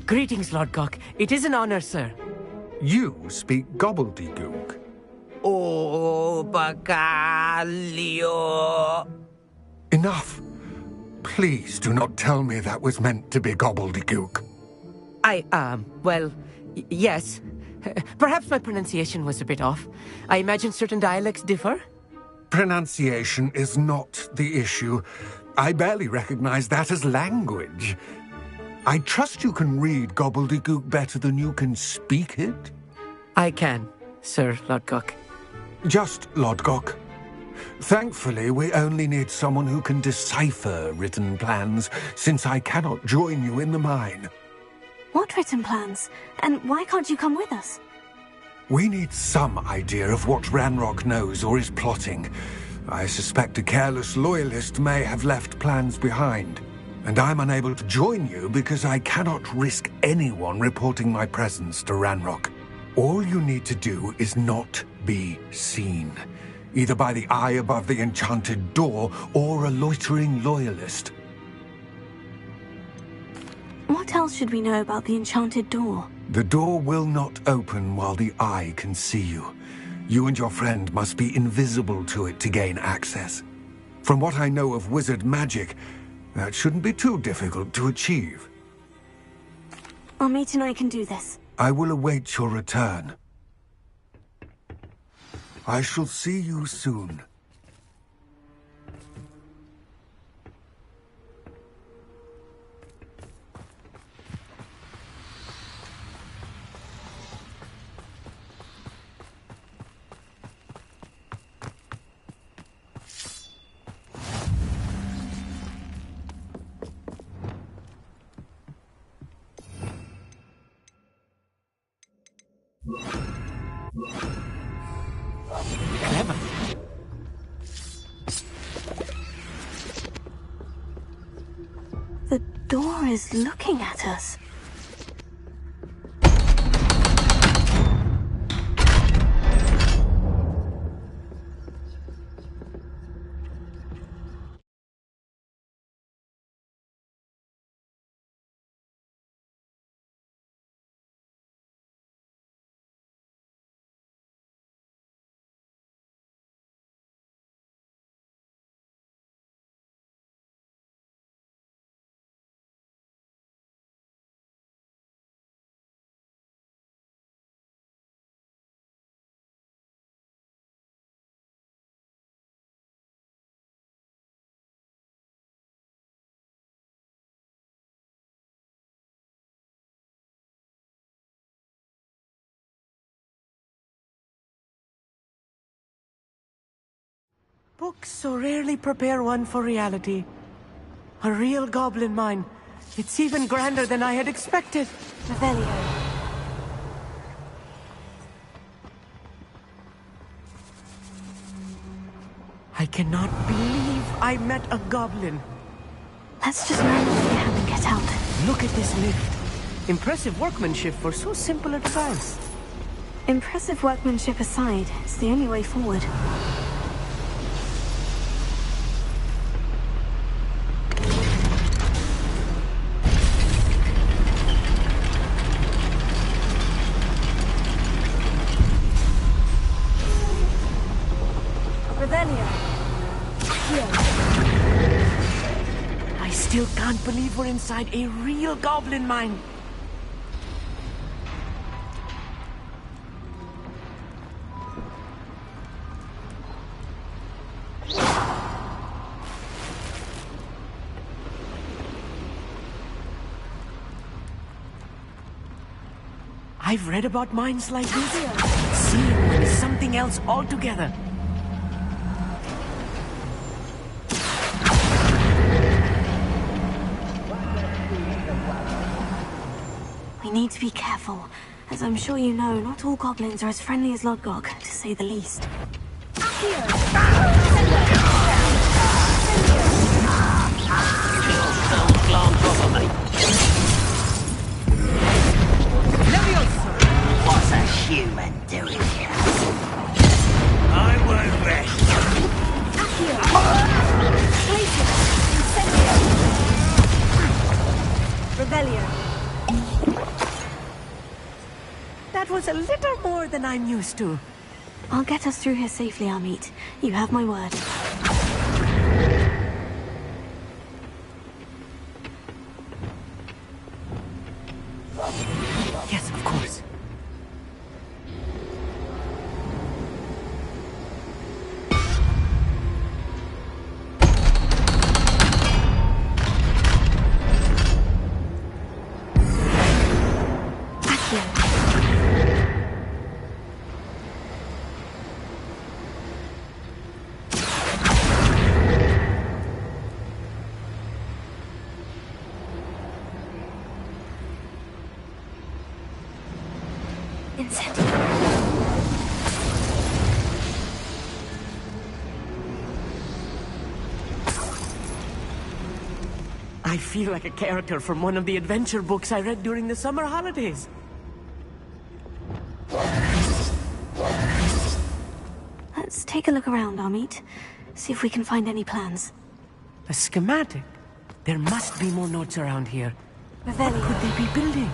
Greetings, Lord Gok. It is an honor, sir. You speak gobbledygook. Oh, Bacalio. Enough. Please do not tell me that was meant to be gobbledygook. Yes. Perhaps my pronunciation was a bit off. I imagine certain dialects differ? Pronunciation is not the issue. I barely recognize that as language. I trust you can read gobbledygook better than you can speak it? I can, Sir Lord Gok. Just Lord Gok. Thankfully, we only need someone who can decipher written plans, since I cannot join you in the mine. What written plans? And why can't you come with us? We need some idea of what Ranrock knows or is plotting. I suspect a careless loyalist may have left plans behind. And I'm unable to join you because I cannot risk anyone reporting my presence to Ranrock. All you need to do is not be seen, either by the eye above the enchanted door or a loitering loyalist. What else should we know about the enchanted door? The door will not open while the eye can see you. You and your friend must be invisible to it to gain access. From what I know of wizard magic, that shouldn't be too difficult to achieve. Amit and I can do this. I will await your return. I shall see you soon. Clever. The door is looking at us. Books so rarely prepare one for reality. A real goblin mine. It's even grander than I had expected. Revelio. I cannot believe I met a goblin. Let's just land what we have and get out. Look at this lift. Impressive workmanship for so simple a device. Impressive workmanship aside, it's the only way forward. I still can't believe we're inside a real goblin mine. I've read about mines like this. Seeing one is something else altogether. We need to be careful. As I'm sure you know, not all goblins are as friendly as Lodgok, to say the least. What's a human doing here? I won't rest. Rebellion. That was a little more than I'm used to. I'll get us through here safely, Amit. You have my word. Yes, of course. I feel like a character from one of the adventure books I read during the summer holidays. Let's take a look around, Amit. See if we can find any plans. A schematic? There must be more notes around here. What could they be building?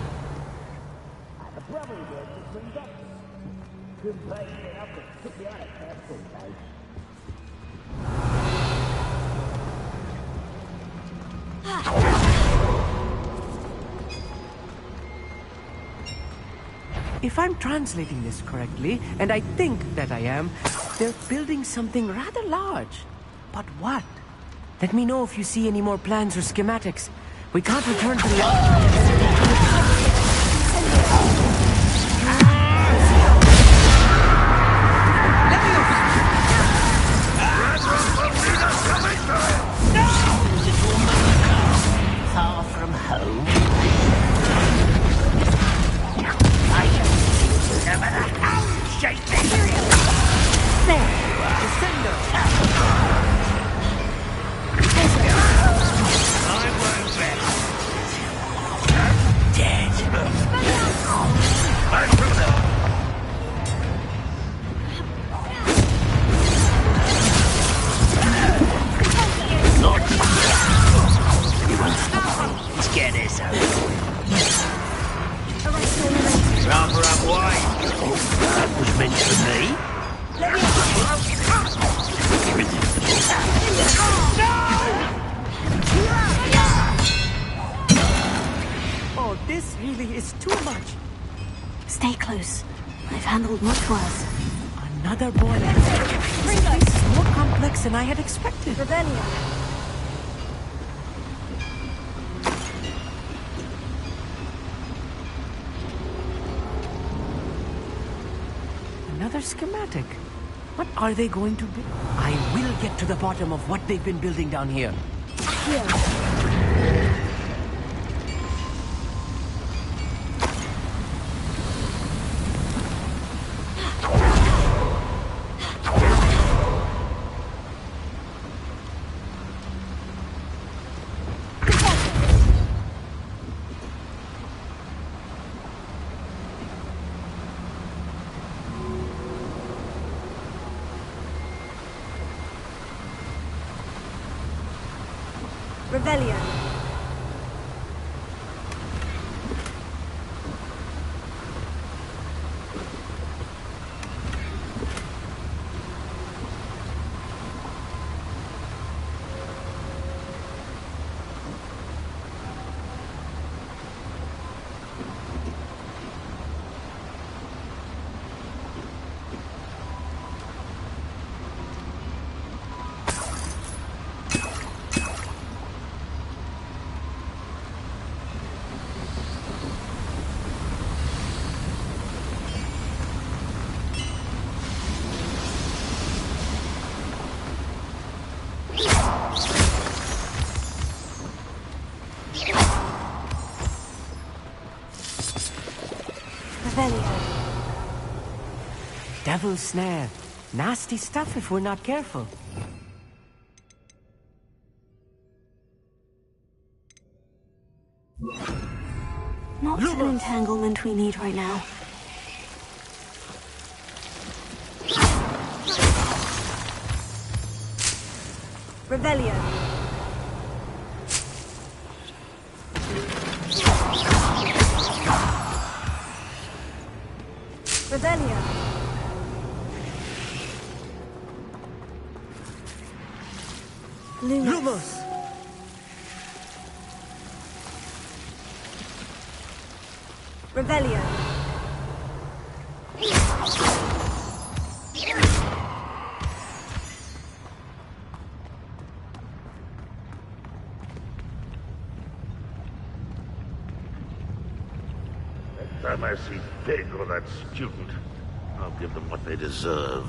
If I'm translating this correctly, and I think that I am, they're building something rather large. But what? Let me know if you see any more plans or schematics. We can't return to Far from home. No matter how you shake me. There you are. Descender. I won't rest. Dead. I'm from there. Lord. You won't stop me. Let's get this over. Rather unwise. That was meant for me. Oh, this really is too much. Stay close. I've handled much worse. Another boy. This is more complex than I had expected. Rebellion. Another schematic. What are they going to build? I will get to the bottom of what they've been building down here. Rebellion. Revelio. Devil's snare. Nasty stuff if we're not careful. Not an entanglement we need right now. Revelio. Revelio. Lumos. Revelio. Next time I see Pig or that student, I'll give them what they deserve.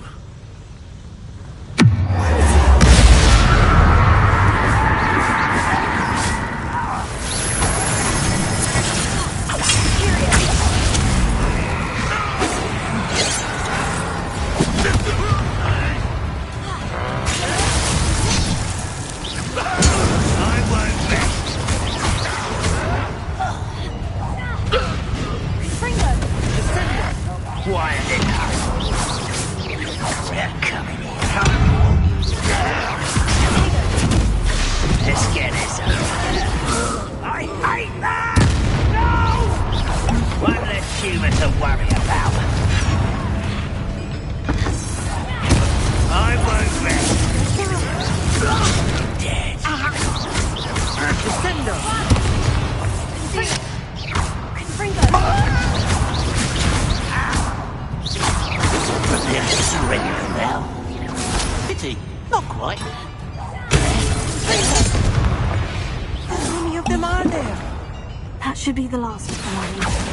Should be the last of the line.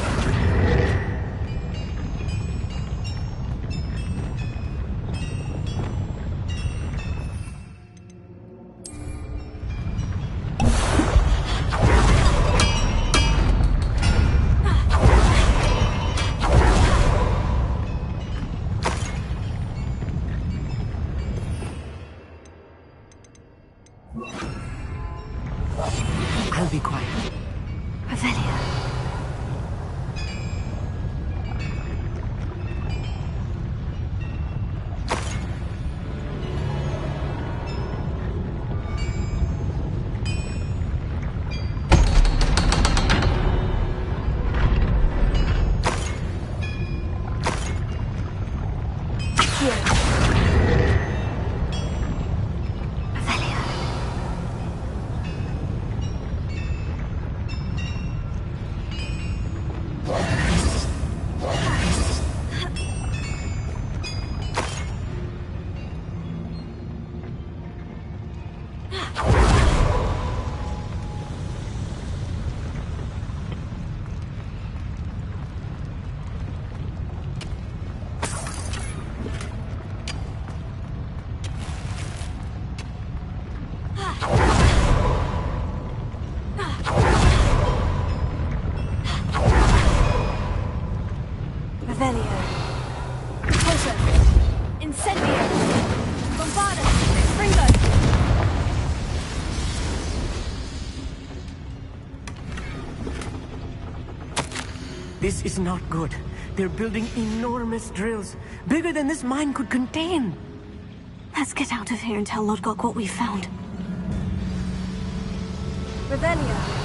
I'll be quiet. Revelio. This is not good. They're building enormous drills, bigger than this mine could contain. Let's get out of here and tell Lodgok what we found. Revelio.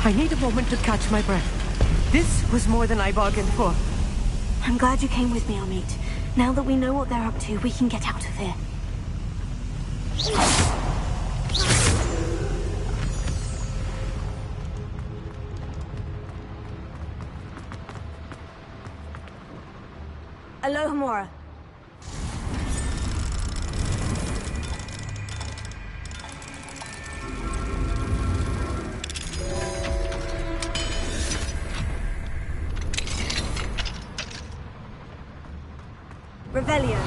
I need a moment to catch my breath. This was more than I bargained for. I'm glad you came with me, Amit. Now that we know what they're up to, we can get out of here. Alohomora. Revelio.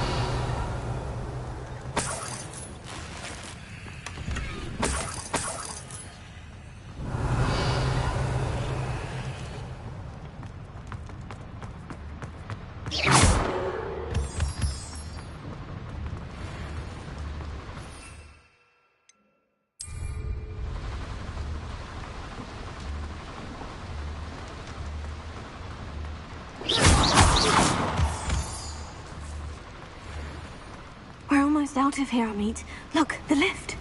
We're almost out of here, Amit. Look, the lift.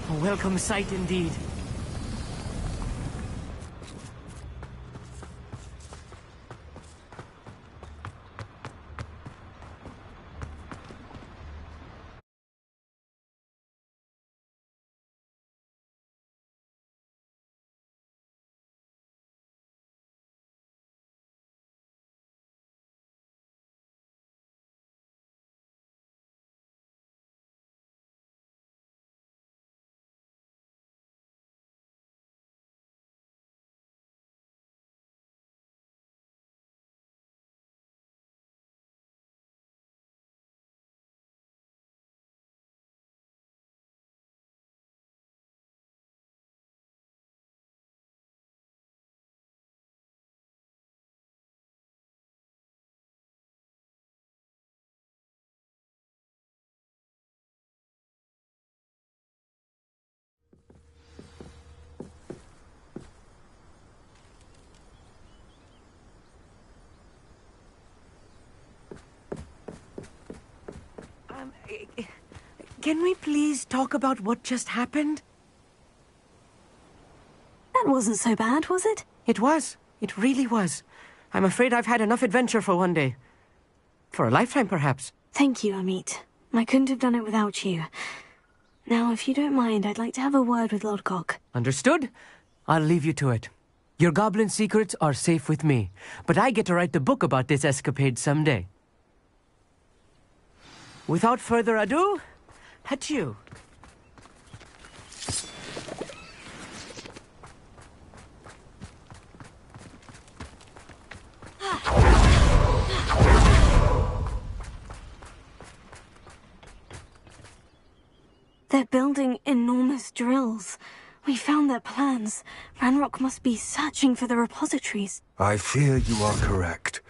A welcome sight indeed. Can we please talk about what just happened? That wasn't so bad, was it? It was. It really was. I'm afraid I've had enough adventure for one day. For a lifetime, perhaps. Thank you, Amit. I couldn't have done it without you. Now, if you don't mind, I'd like to have a word with Lodgok. Understood? I'll leave you to it. Your goblin secrets are safe with me, but I get to write the book about this escapade someday. Without further ado, adieu. They're building enormous drills. We found their plans. Ranrock must be searching for the repositories. I fear you are correct.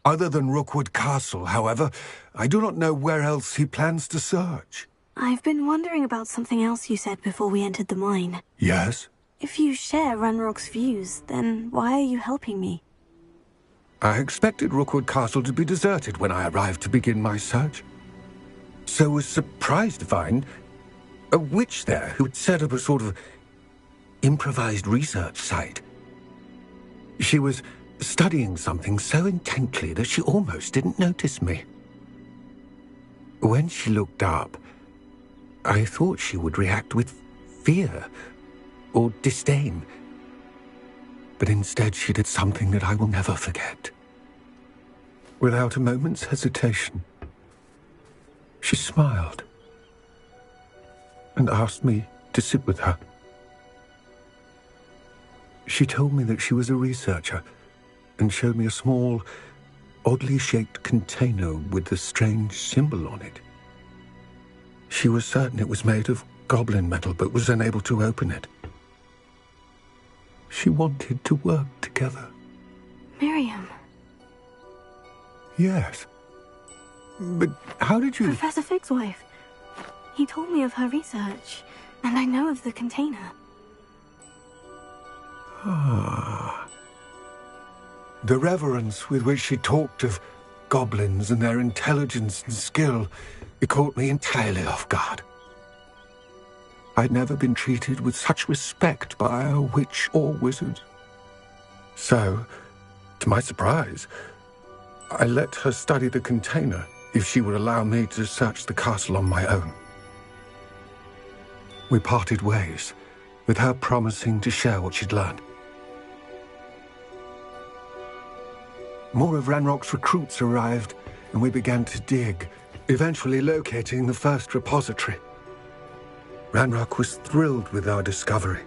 Other than Rookwood Castle, however, I do not know where else he plans to search. I've been wondering about something else you said before we entered the mine. Yes? If you share Ranrock's views, then why are you helping me? I expected Rookwood Castle to be deserted when I arrived to begin my search. So was surprised to find a witch there who had set up a sort of improvised research site. She was studying something so intently that she almost didn't notice me. When she looked up, I thought she would react with fear or disdain. But instead she did something that I will never forget. Without a moment's hesitation, she smiled and asked me to sit with her. She told me that she was a researcher and showed me a small, oddly shaped container with a strange symbol on it. She was certain it was made of goblin metal, but was unable to open it. She wanted to work together. Miriam. Yes. But how did you... Professor Fig's wife. He told me of her research, and I know of the container. Ah. The reverence with which she talked of goblins and their intelligence and skill, it caught me entirely off guard. I'd never been treated with such respect by a witch or wizard. So, to my surprise, I let her study the container if she would allow me to search the castle on my own. We parted ways, with her promising to share what she'd learned. More of Ranrock's recruits arrived, and we began to dig, eventually locating the first repository. Ranrock was thrilled with our discovery,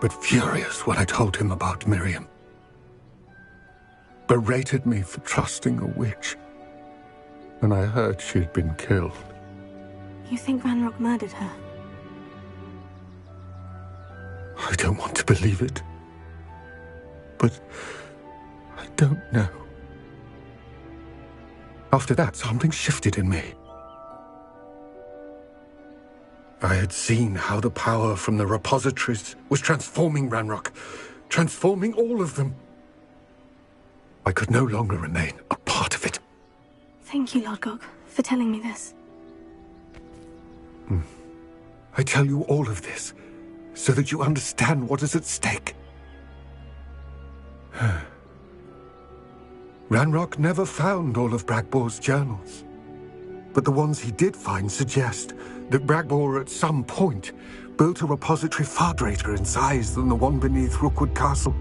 but furious when I told him about Miriam. Berated me for trusting a witch, and I heard she'd been killed. You think Ranrock murdered her? I don't want to believe it, but I don't know. After that, something shifted in me. I had seen how the power from the repositories was transforming Ranrock, transforming all of them. I could no longer remain a part of it. Thank you, Lodgok, for telling me this. I tell you all of this so that you understand what is at stake. Ranrock never found all of Bragbor's journals, but the ones he did find suggest that Bragbor at some point built a repository far greater in size than the one beneath Rookwood Castle.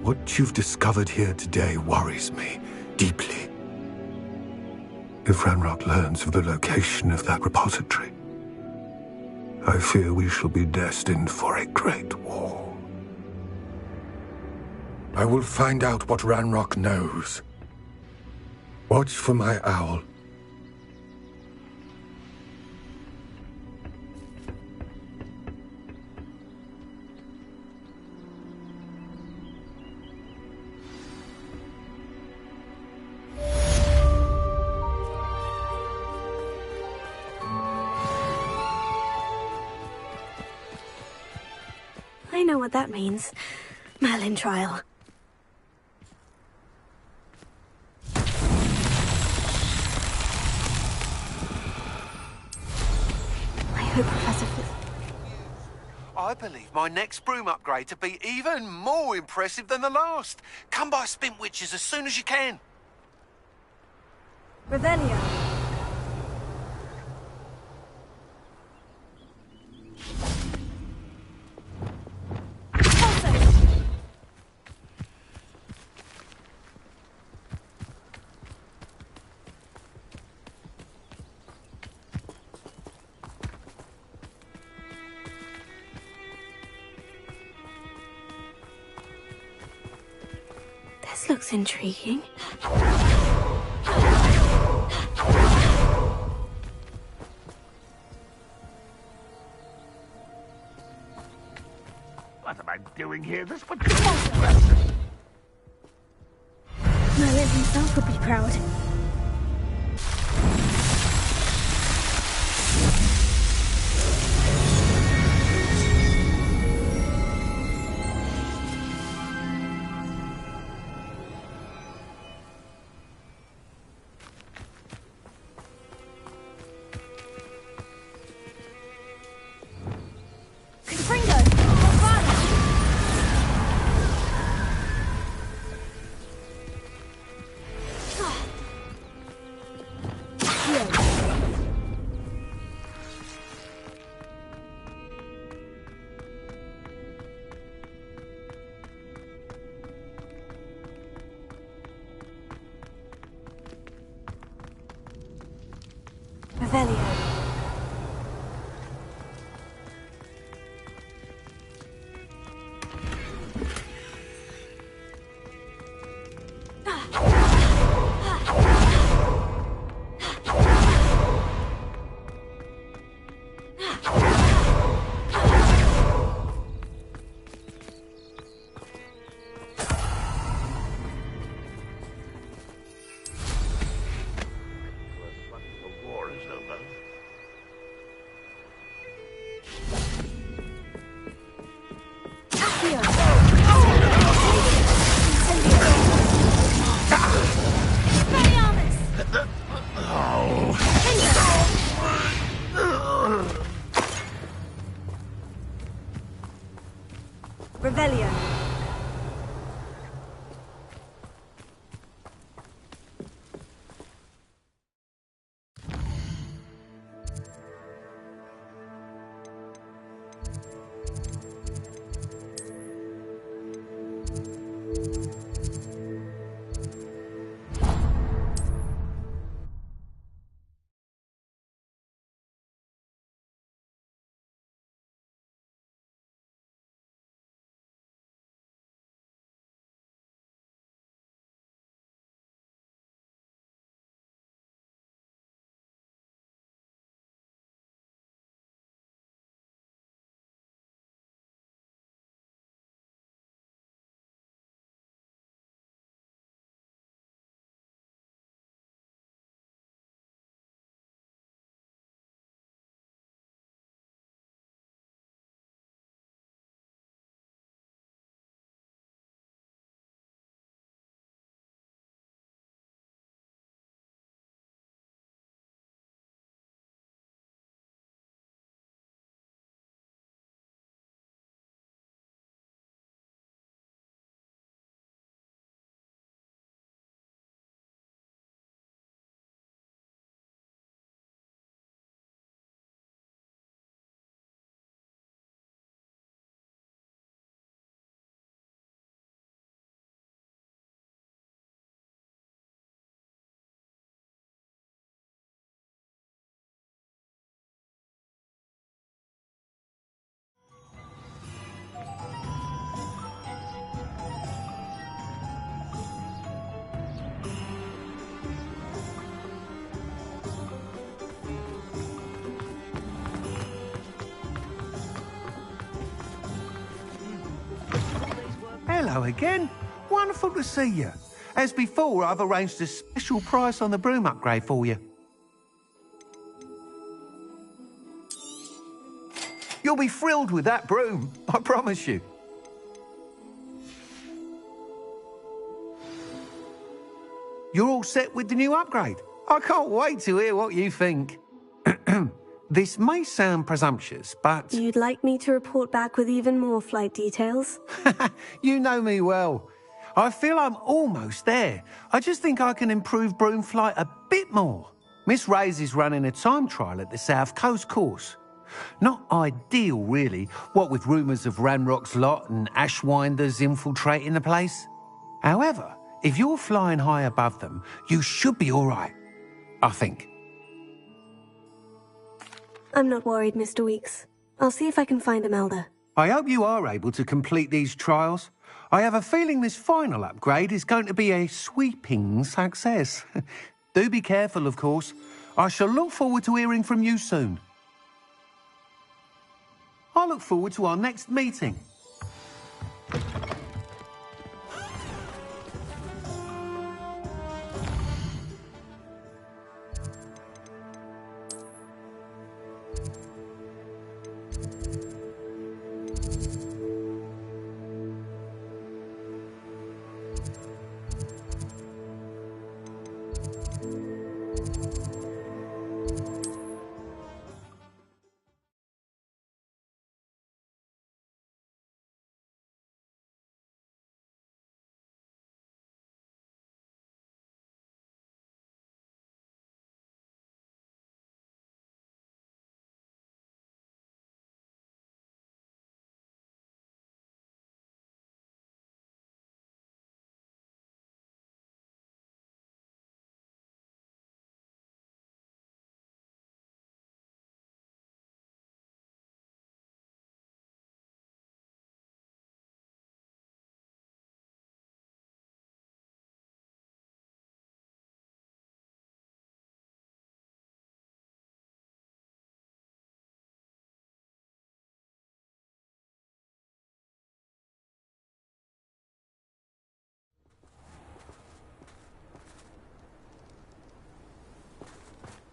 What you've discovered here today worries me deeply. If Ranrock learns of the location of that repository, I fear we shall be destined for a great war. I will find out what Ranrock knows. Watch for my owl. I know what that means. Merlin trial. I hope Professor I believe my next broom upgrade to be even more impressive than the last. Come by Spint Witches as soon as you can. Revelio. This looks intriguing. What am I doing here? This would Merlin himself would be proud. Revelio. the war is over. hello again. Wonderful to see you. As before, I've arranged a special price on the broom upgrade for you. You'll be thrilled with that broom, I promise you. You're all set with the new upgrade. I can't wait to hear what you think. This may sound presumptuous, but... You'd like me to report back with even more flight details? You know me well. I feel I'm almost there. I just think I can improve broom flight a bit more. Miss Reyes is running a time trial at the South Coast course. Not ideal, really, what with rumours of Ranrock's lot and Ashwinders infiltrating the place. However, if you're flying high above them, you should be all right, I think. I'm not worried, Mr. Weeks. I'll see if I can find Imelda. I hope you are able to complete these trials. I have a feeling this final upgrade is going to be a sweeping success. Do be careful, of course. I shall look forward to hearing from you soon. I look forward to our next meeting.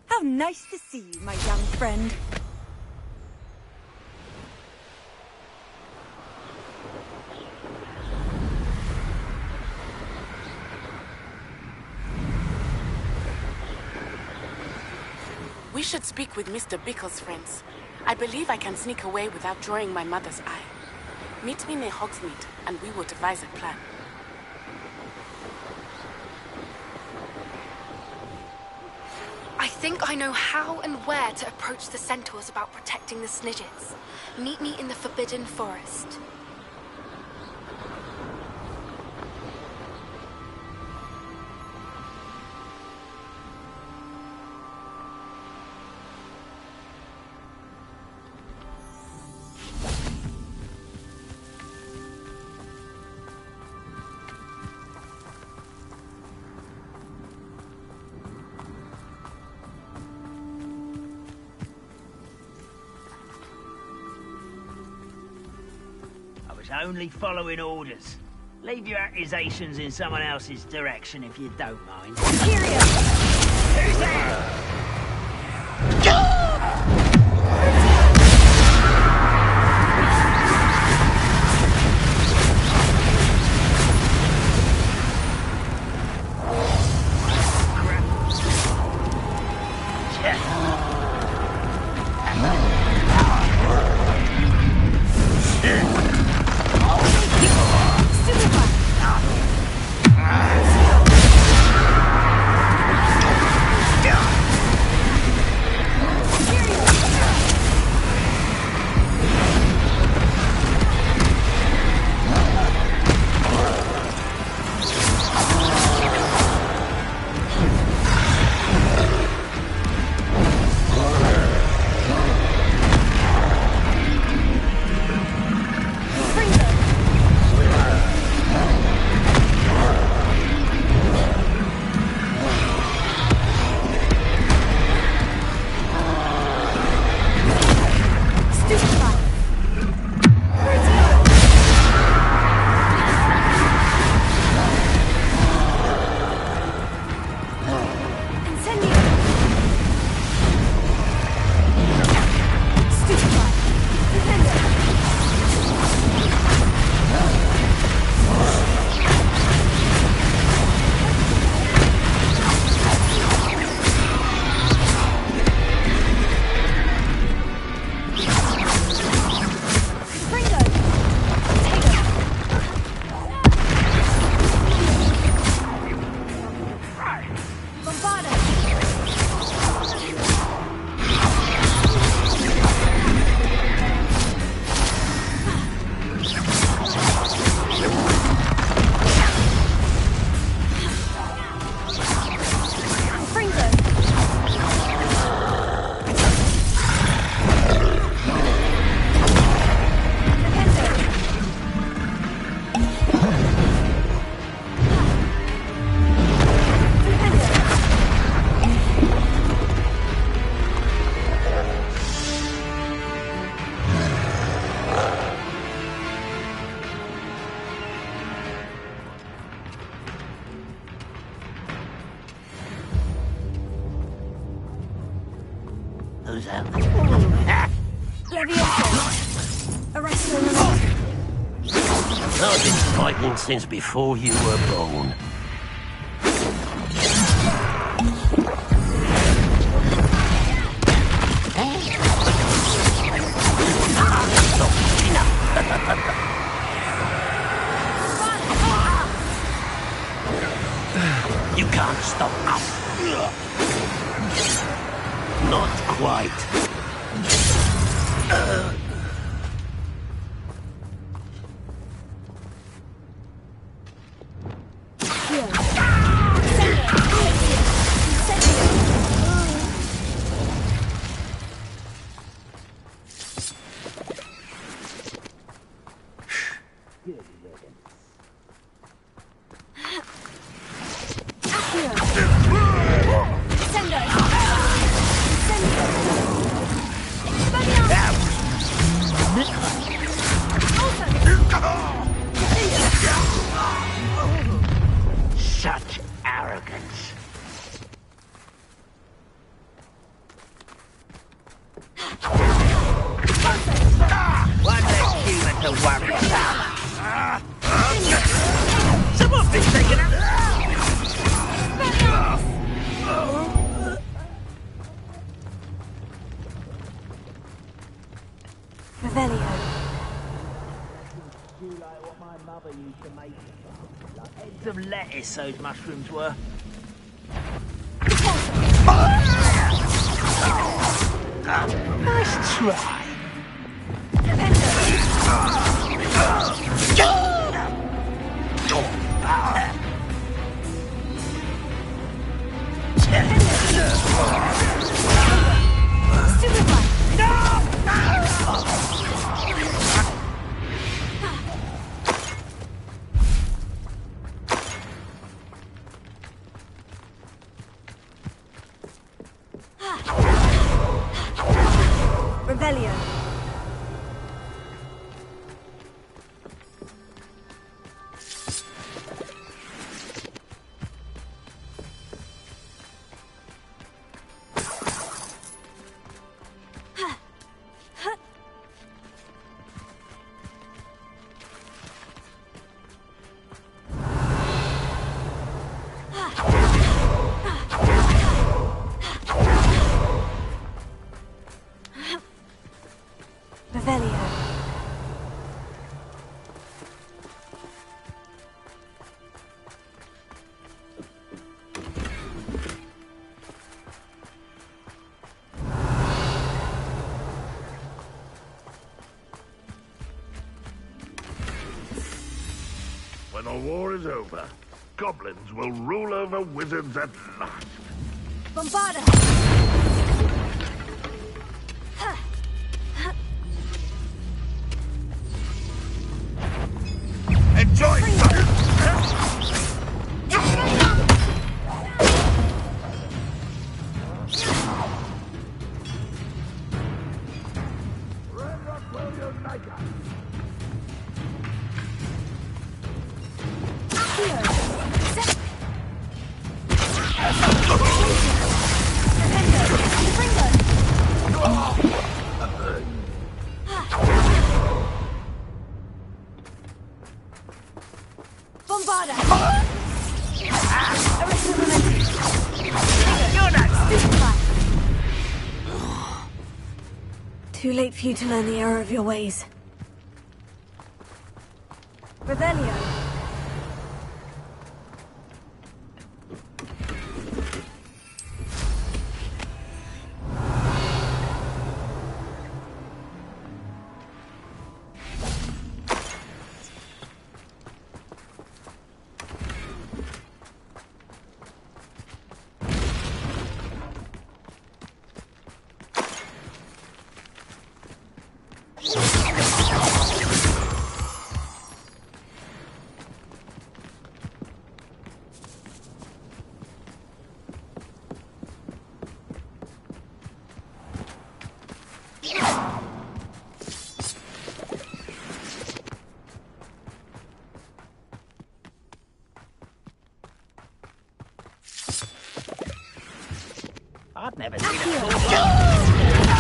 How nice to see you, my young friend. We should speak with Mr. Bickle's friends. I believe I can sneak away without drawing my mother's eye. Meet me near Hogsmeade, and we will devise a plan. I think I know how and where to approach the centaurs about protecting the Snidgets. Meet me in the Forbidden Forest. Only following orders. Leave your accusations in someone else's direction if you don't mind. Who's there? goes out. Arrest him. I've been fighting since before you were born. You can't stop us. Not quite. Such arrogance. One less human to worry about. Someone's been taken out. Revelio. You like what my mother used to make? Like heads of lettuce, those mushrooms were. Nice try. Revelio. Revelio. When the war is over, goblins will rule over wizards at last. Bombarda. Enjoy! Bombarda. Too late for you to learn the error of your ways. Revelio. I've never seen a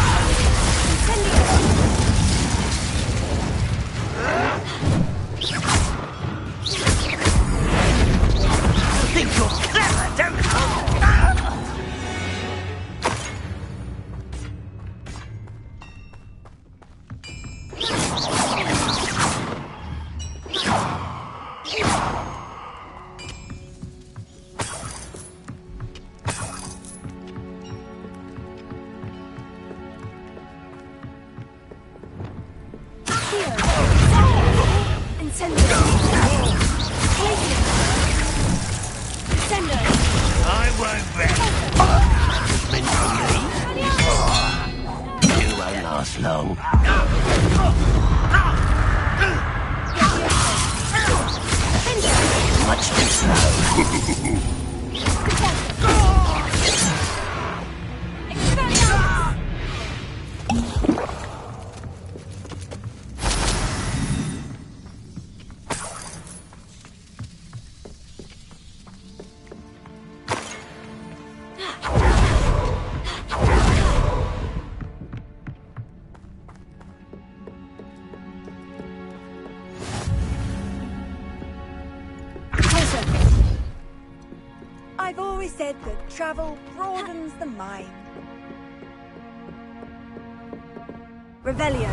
I won't bet. That was meant for me. You won't last long. Much too slow. I've always said that travel broadens the mind. Revelio.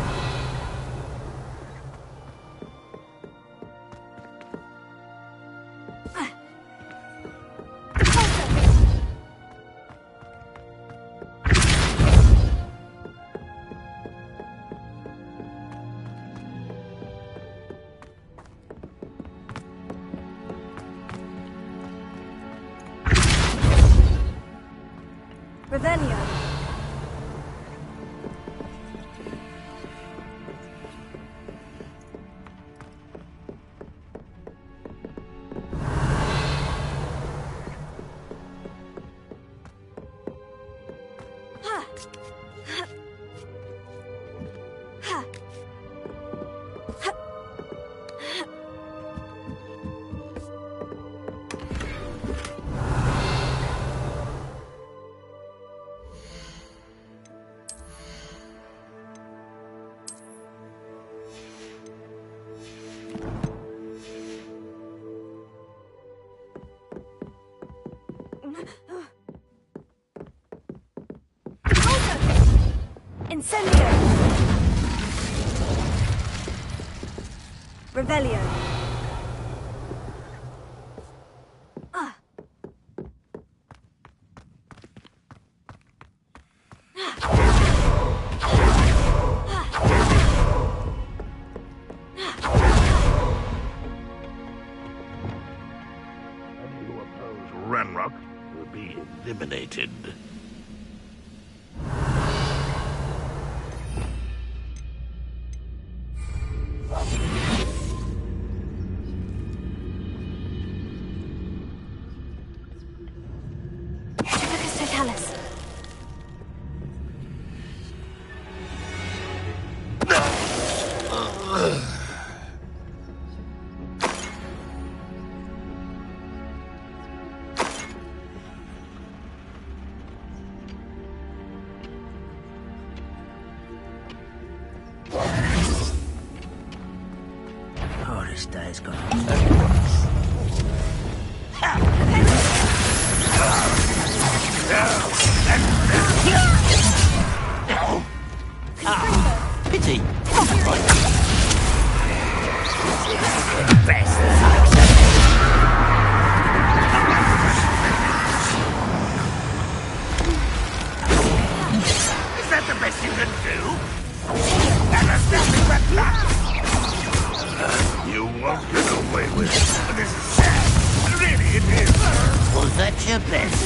Revelio. Incendio! Revelio. Any who oppose Ranrock will be eliminated. Oh, this day's got pity. Best. Is that the best you can do? And there's nothing but luck. You won't get away with it. This is sad. Really, it is. Was that your best?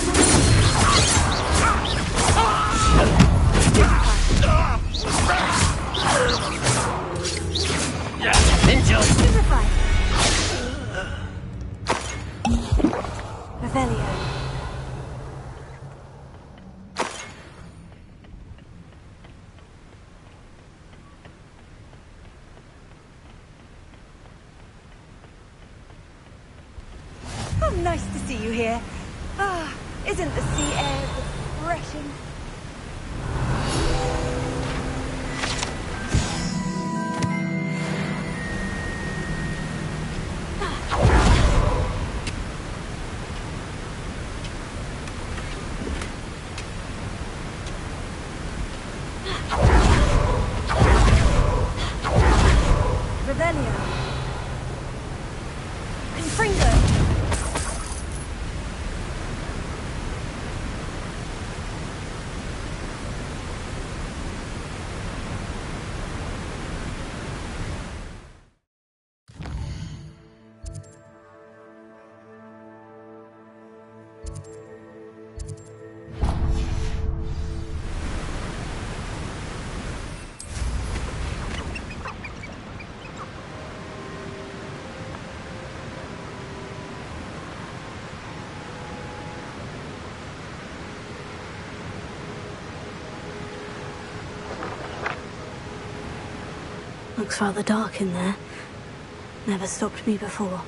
Enjoy. Revelio. Oh, nice to see you here. Ah, isn't the sea air refreshing? Revelio. Confringo. looks rather dark in there. Never stopped me before.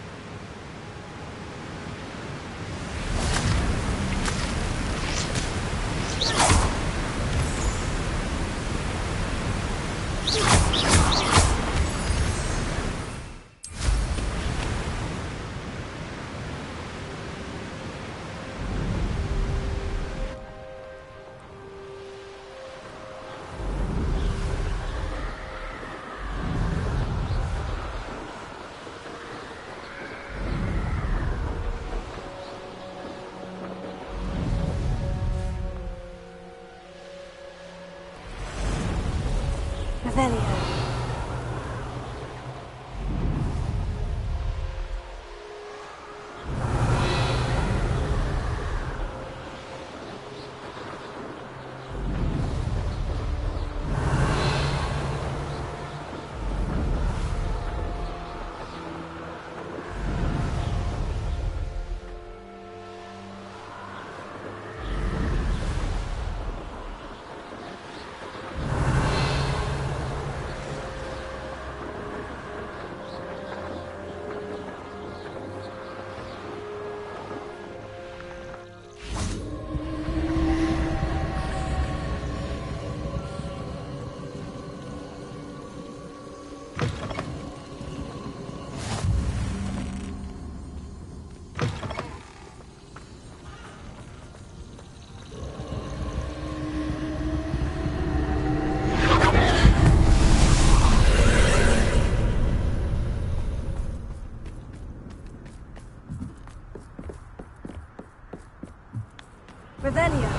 Revelio.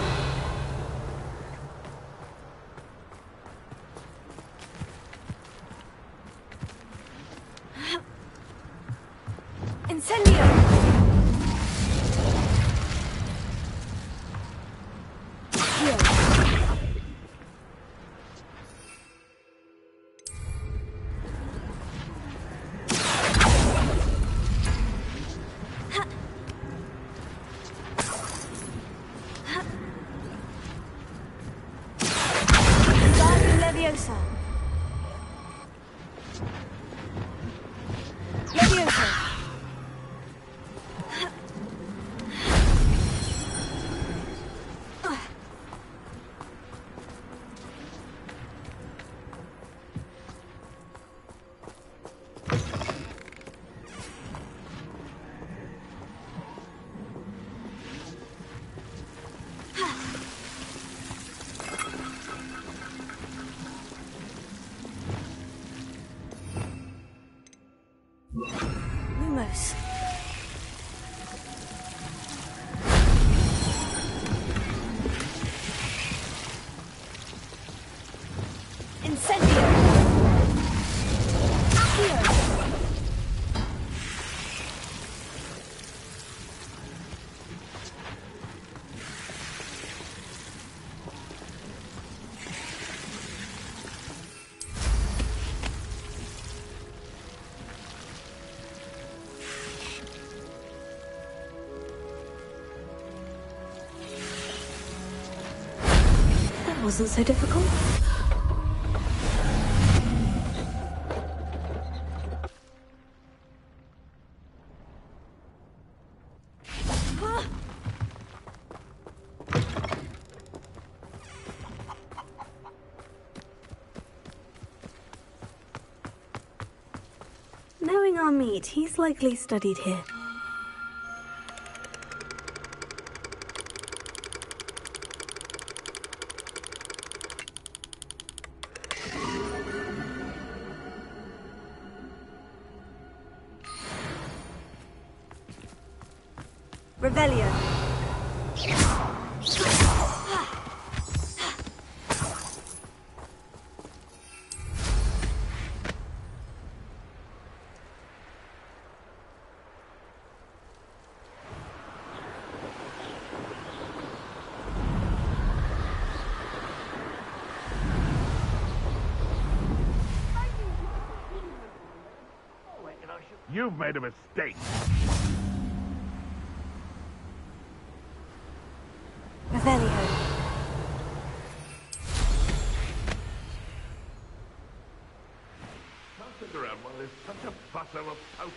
Incendio. Leviosa. Leviosa. Lumos. Incendio. Accio. That wasn't so difficult. Knowing our meat, he's likely studied here. Revelio. You've made a mistake. Revelio. of potion.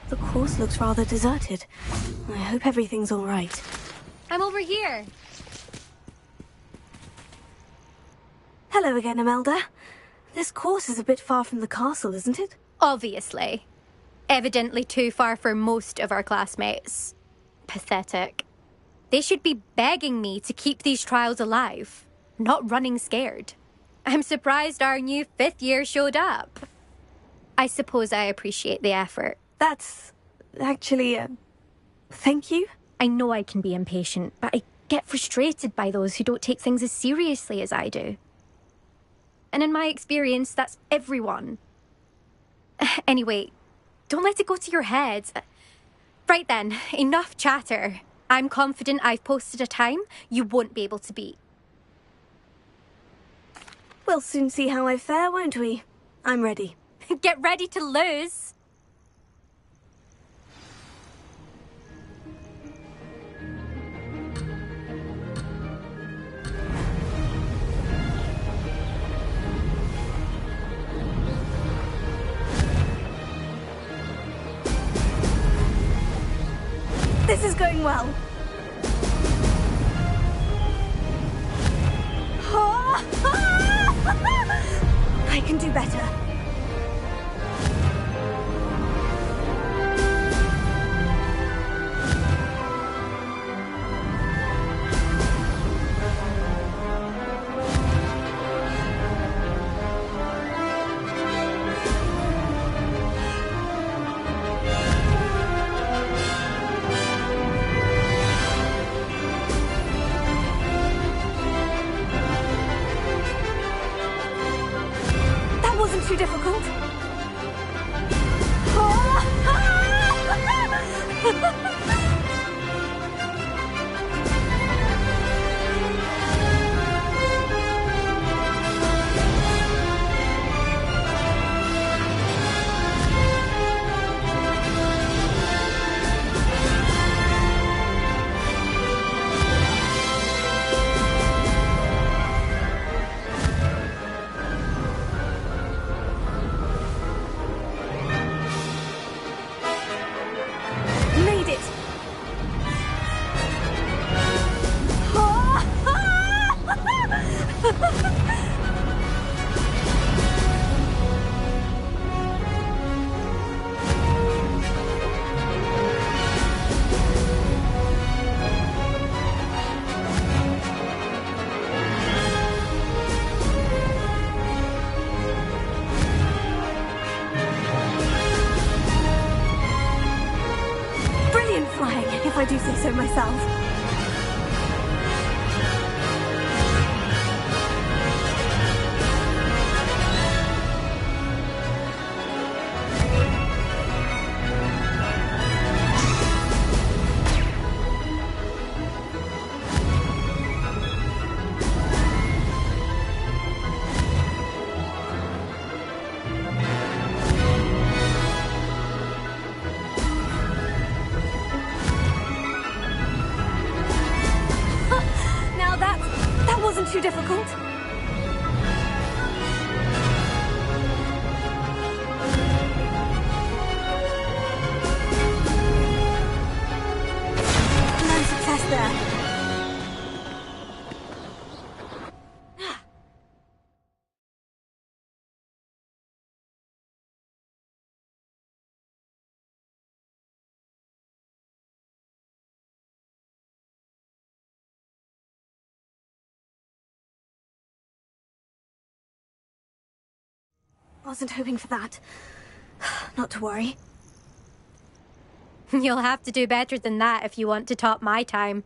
The course looks rather deserted. I hope everything's all right. I'm over here. Hello again, Imelda. This course is a bit far from the castle, isn't it? Obviously. Evidently too far for most of our classmates. Pathetic. They should be begging me to keep these trials alive, not running scared. I'm surprised our new 5th year showed up. I suppose I appreciate the effort. That's actually, thank you. I know I can be impatient, but I get frustrated by those who don't take things as seriously as I do. And in my experience, that's everyone. Anyway, don't let it go to your head. Right then, enough chatter. I'm confident I've posted a time you won't be able to beat. We'll soon see how I fare, won't we? I'm ready. Get ready to lose. This is going well. I can do better. Too difficult. If I do say so myself. too difficult. No success there. Wasn't hoping for that. Not to worry. You'll have to do better than that if you want to top my time.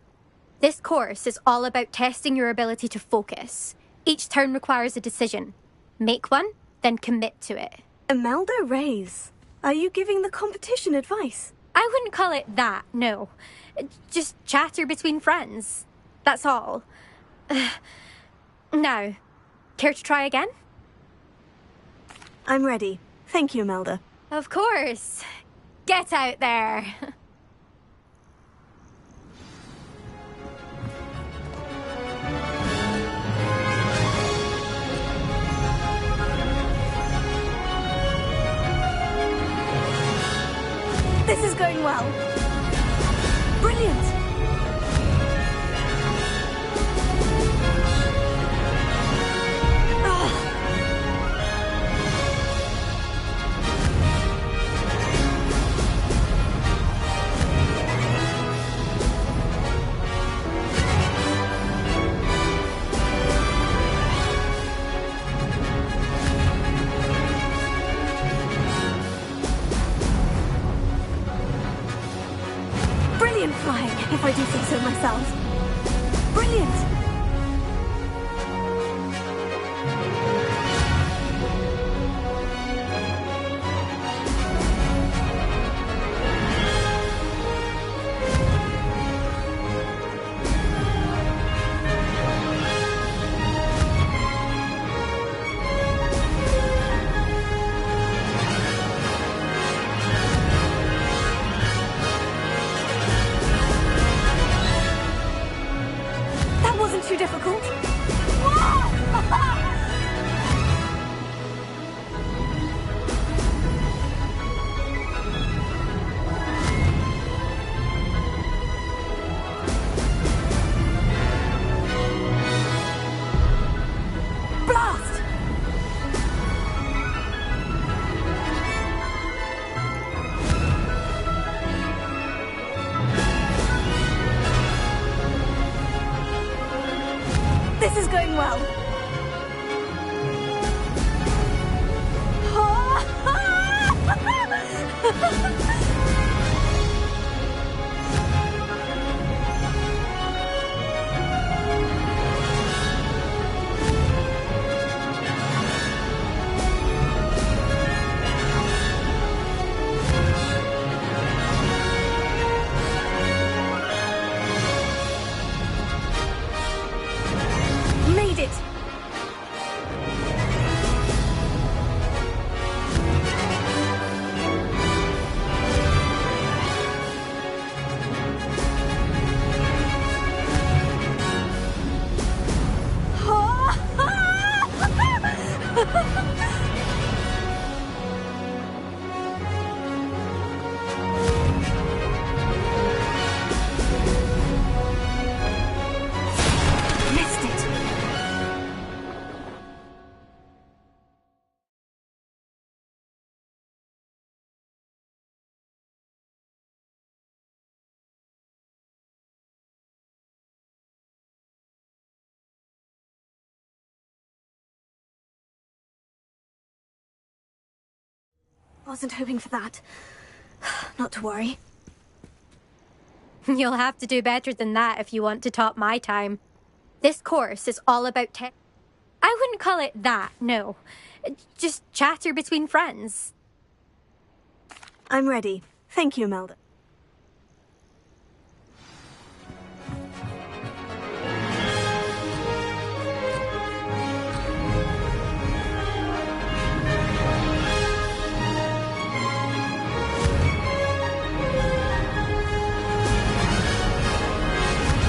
This course is all about testing your ability to focus. Each turn requires a decision. Make one, then commit to it. Imelda Reyes, are you giving the competition advice? I wouldn't call it that, no. Just chatter between friends. That's all. Now, care to try again? I'm ready. Thank you, Imelda. Of course. Get out there. This is going well. Brilliant! Brilliant flying, if I do think so myself. Brilliant! Too difficult. Blast! This is going well. Made it! Missed it! Wasn't hoping for that. Not to worry. You'll have to do better than that if you want to top my time. This course is all about I wouldn't call it that, no. Just chatter between friends. I'm ready. Thank you, Imelda.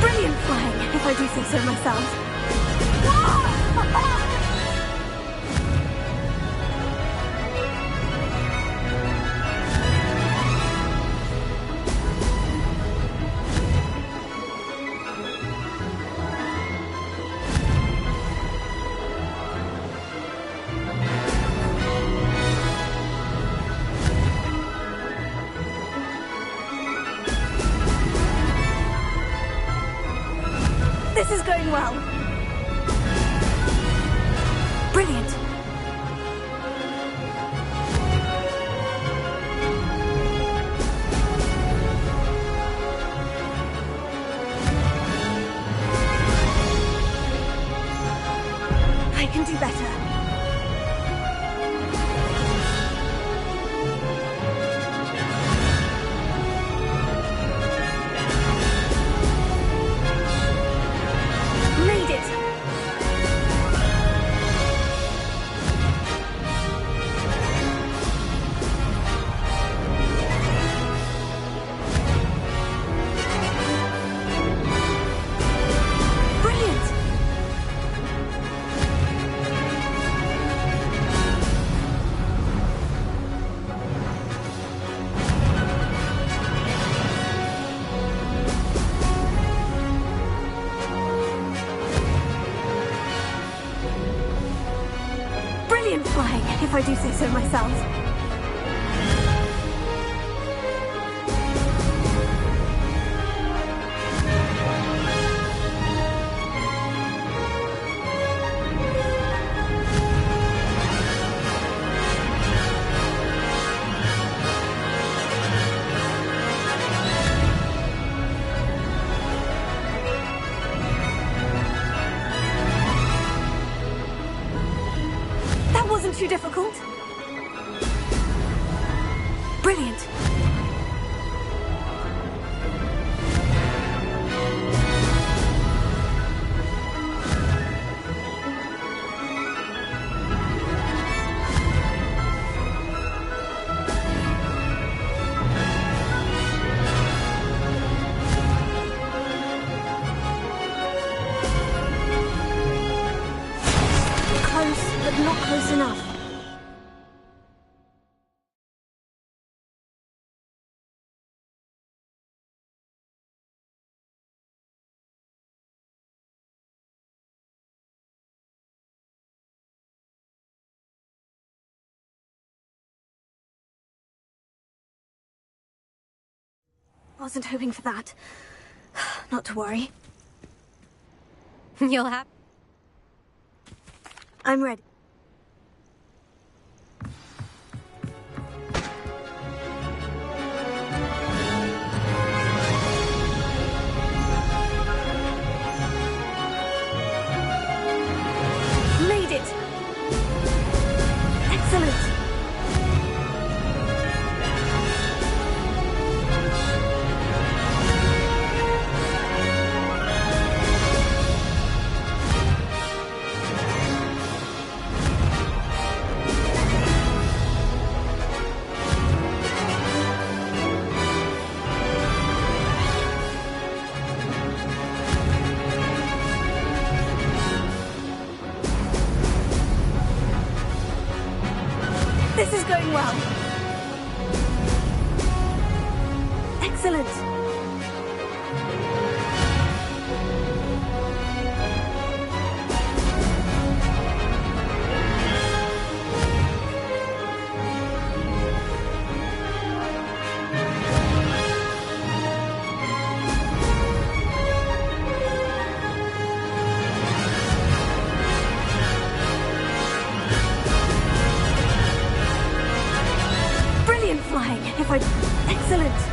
Brilliant flying, if I do say so myself. This is going well. Brilliant. I can do better. Made it! Brilliant! Brilliant flying, if I do say so myself. That wasn't too difficult. Brilliant. Close, but not close enough. Wasn't hoping for that. Not to worry. You'll have. I'm ready. Made it! Excellent! This is going well. Excellent. Brilliant flying. If I... Excellent.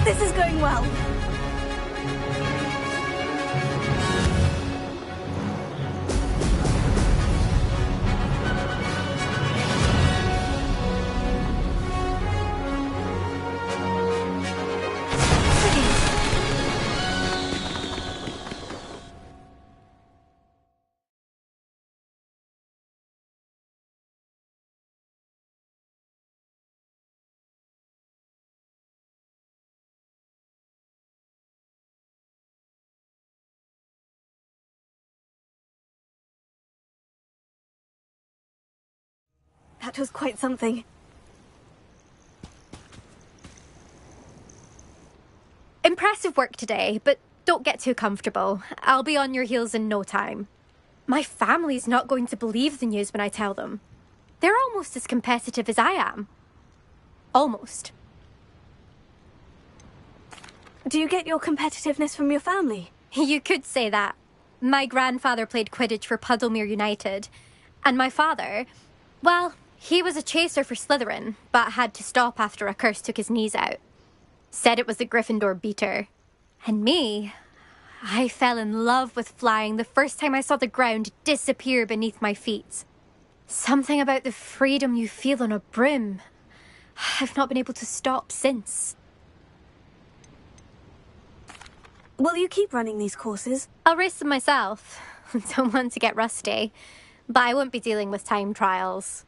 This is going well. That was quite something. Impressive work today, but don't get too comfortable. I'll be on your heels in no time. My family's not going to believe the news when I tell them. They're almost as competitive as I am. Almost. Do you get your competitiveness from your family? You could say that. My grandfather played Quidditch for Puddlemere United. And my father, well, he was a chaser for Slytherin, but had to stop after a curse took his knees out. Said it was the Gryffindor beater. And me, I fell in love with flying the first time I saw the ground disappear beneath my feet. Something about the freedom you feel on a broom. I've not been able to stop since. Will you keep running these courses? I'll race them myself. Don't want to get rusty. But I won't be dealing with time trials.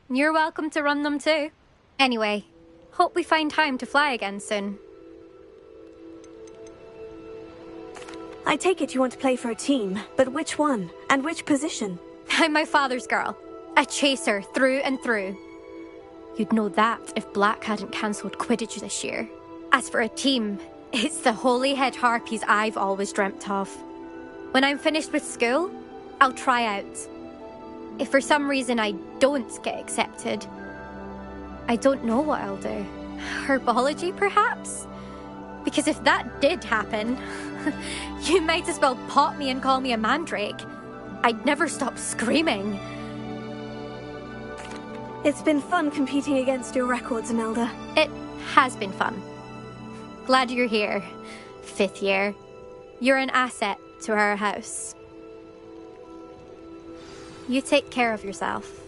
You're welcome to run them too. Anyway, hope we find time to fly again soon. I take it you want to play for a team, but which one? And which position? I'm my father's girl. A chaser through and through. You'd know that if Black hadn't cancelled Quidditch this year. As for a team, it's the Holyhead Harpies I've always dreamt of. When I'm finished with school, I'll try out. If for some reason I don't get accepted, I don't know what I'll do. Herbology, perhaps? Because if that did happen, you might as well pop me and call me a mandrake. I'd never stop screaming. It's been fun competing against your records, Imelda. It has been fun. Glad you're here, 5th year. You're an asset to our house. You take care of yourself.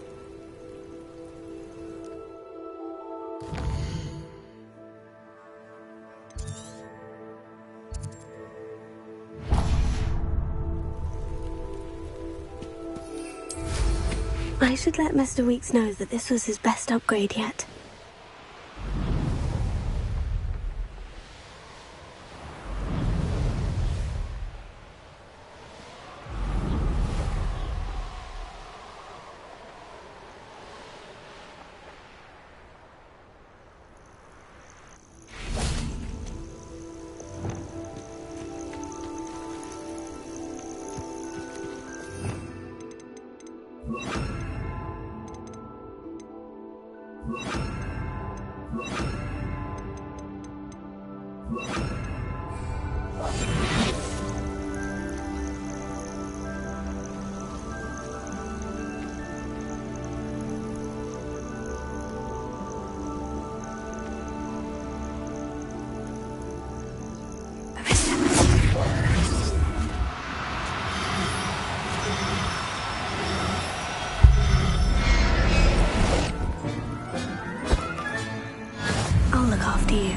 I should let Mr. Weeks know that this was his best upgrade yet. I'll look after you.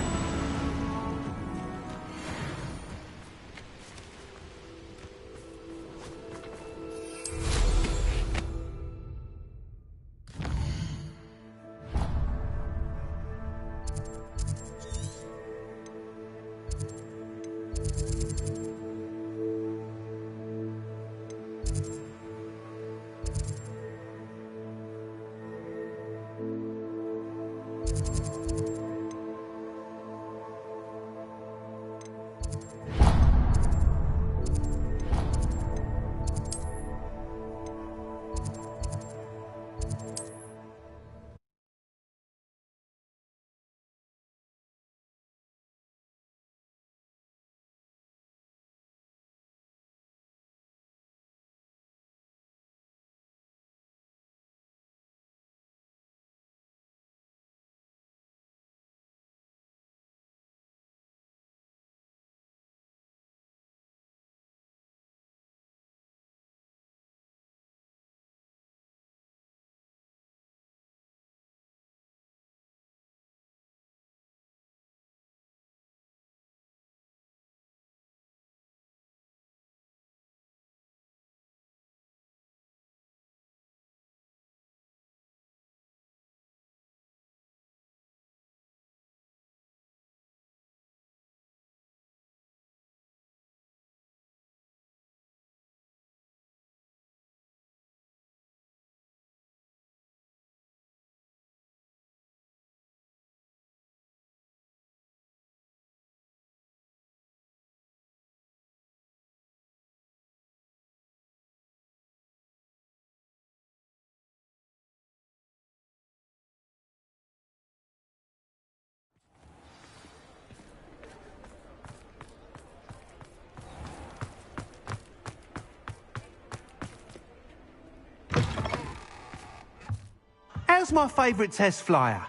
How's my favourite test flyer?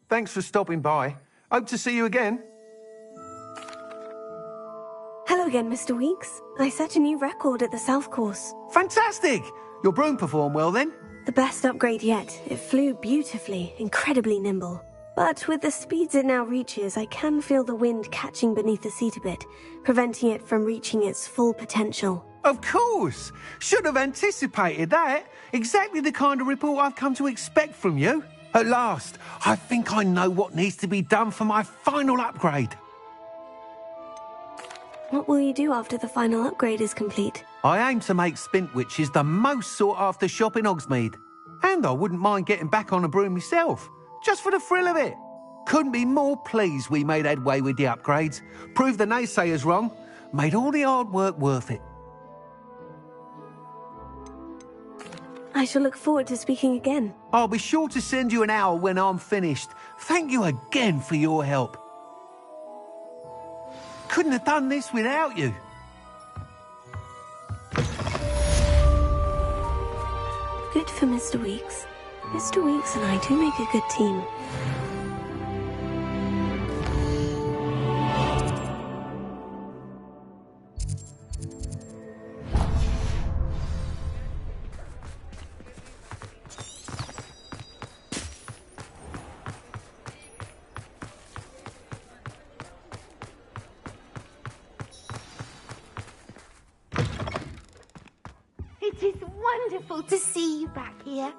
Thanks for stopping by. Hope to see you again. Hello again, Mr. Weeks. I set a new record at the South Course. Fantastic! Your broom performed well then? The best upgrade yet. It flew beautifully, incredibly nimble. But with the speeds it now reaches, I can feel the wind catching beneath the seat a bit, preventing it from reaching its full potential. Of course! Should have anticipated that. Exactly the kind of report I've come to expect from you. At last, I think I know what needs to be done for my final upgrade. What will you do after the final upgrade is complete? I aim to make Spintwitches the most sought-after shop in Hogsmeade. And I wouldn't mind getting back on a broom myself, just for the thrill of it. Couldn't be more pleased we made headway with the upgrades, proved the naysayers wrong, made all the hard work worth it. I shall look forward to speaking again. I'll be sure to send you an hour when I'm finished. Thank you again for your help. Couldn't have done this without you. Good for Mr. Weeks. Mr. Weeks and I do make a good team. It is wonderful to see you back here.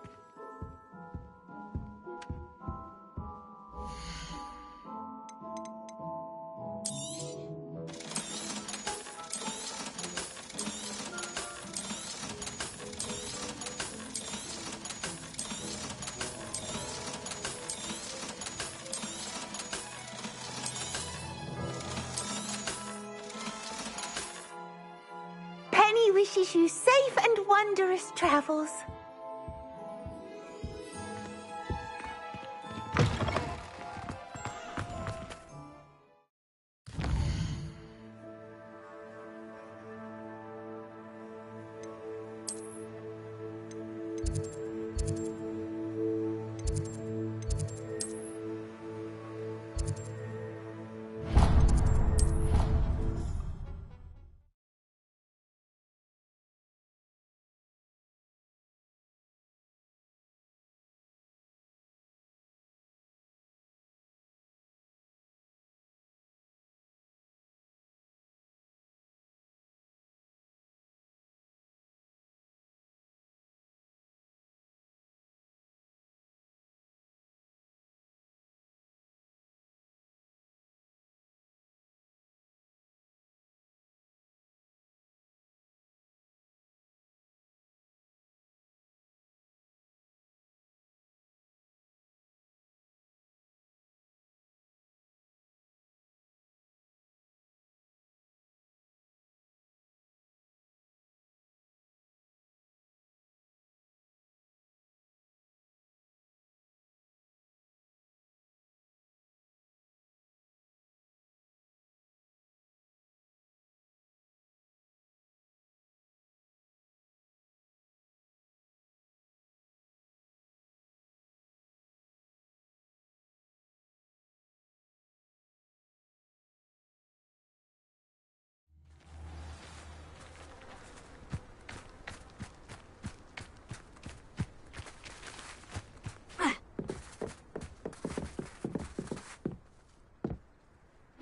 Penny wishes you safe and wondrous travels.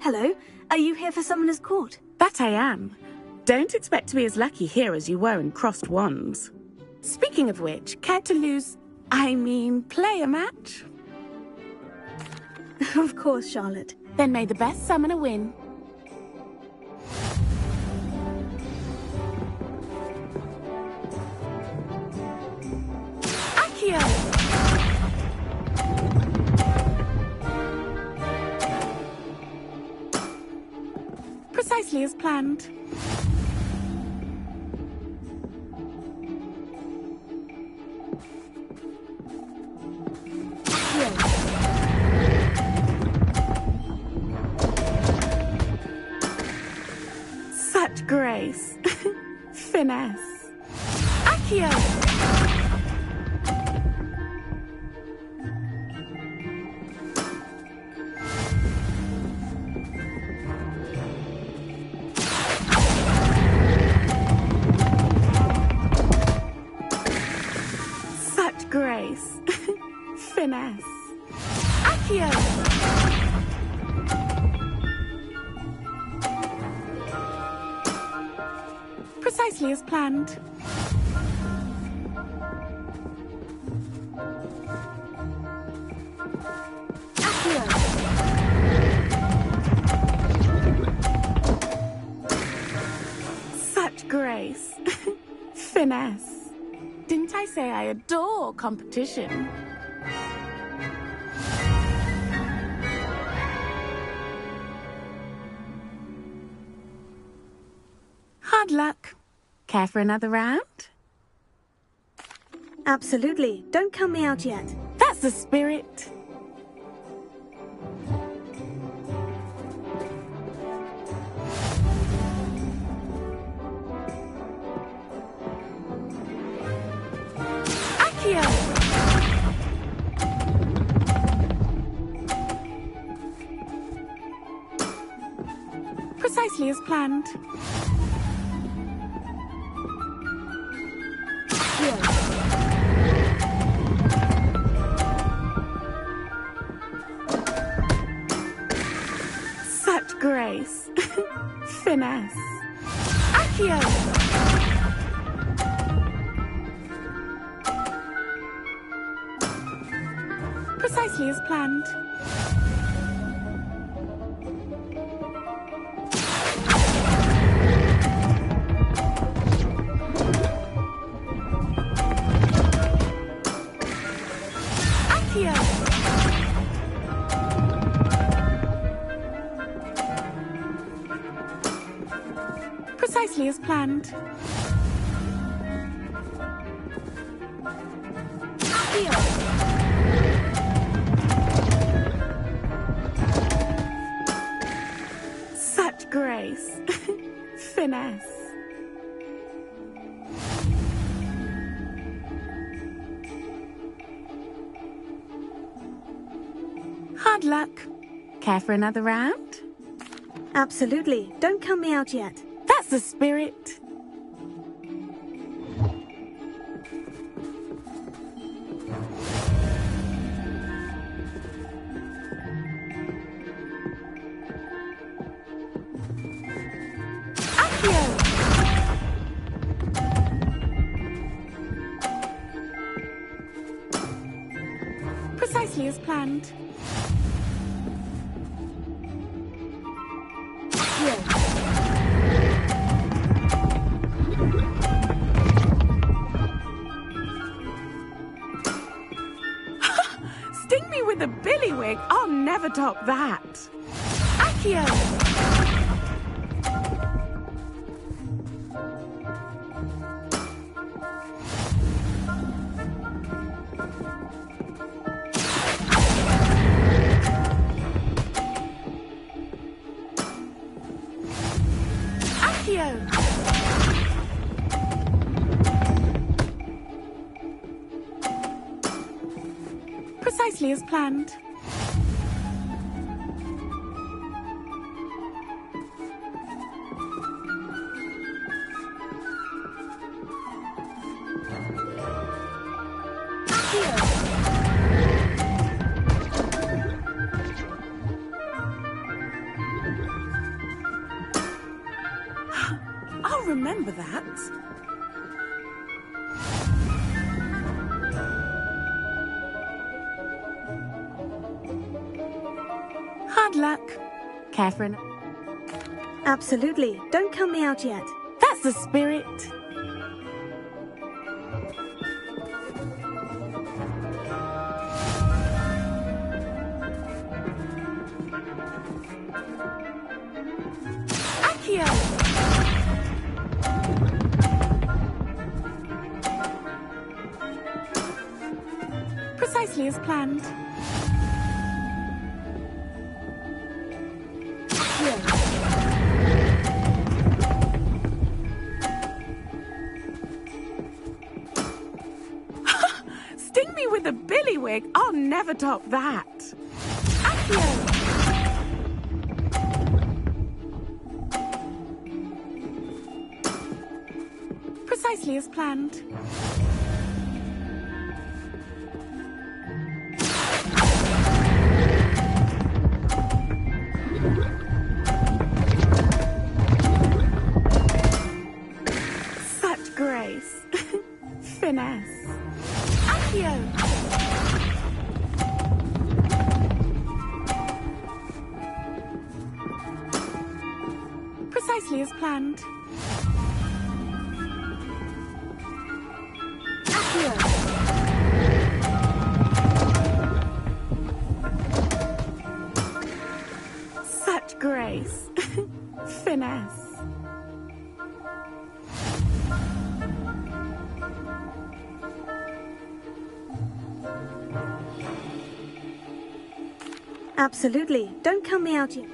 Hello, are you here for Summoner's Court? That I am. Don't expect to be as lucky here as you were in Crossed Wands. Speaking of which, care to play a match? Of course, Charlotte. Then may the best summoner win. Accio! Precisely as planned. Such grace. Finesse. Such grace. Finesse. Accio! Precisely as planned. Such grace. Finesse. Didn't I say I adore competition? Hard luck. Care for another round? Absolutely. Don't count me out yet. That's the spirit. Accio! Precisely as planned. Such grace. Finesse. Accio! Precisely as planned. Accio! Precisely as planned. Such grace. Finesse. Hard luck. Care for another round? Absolutely. Don't count me out yet. That's the spirit. Accio! Precisely as planned. Sting me with a billywig. I'll never top that. Accio! Accio! Precisely as planned. I'll remember that. Hard luck. Care for an... Absolutely. Don't count me out yet. That's the spirit. Accio! Precisely as planned. Sting me with a billywig. I'll never top that. Accio! Precisely as planned. Precisely as planned. Such grace. Finesse. Absolutely. Don't count me out yet.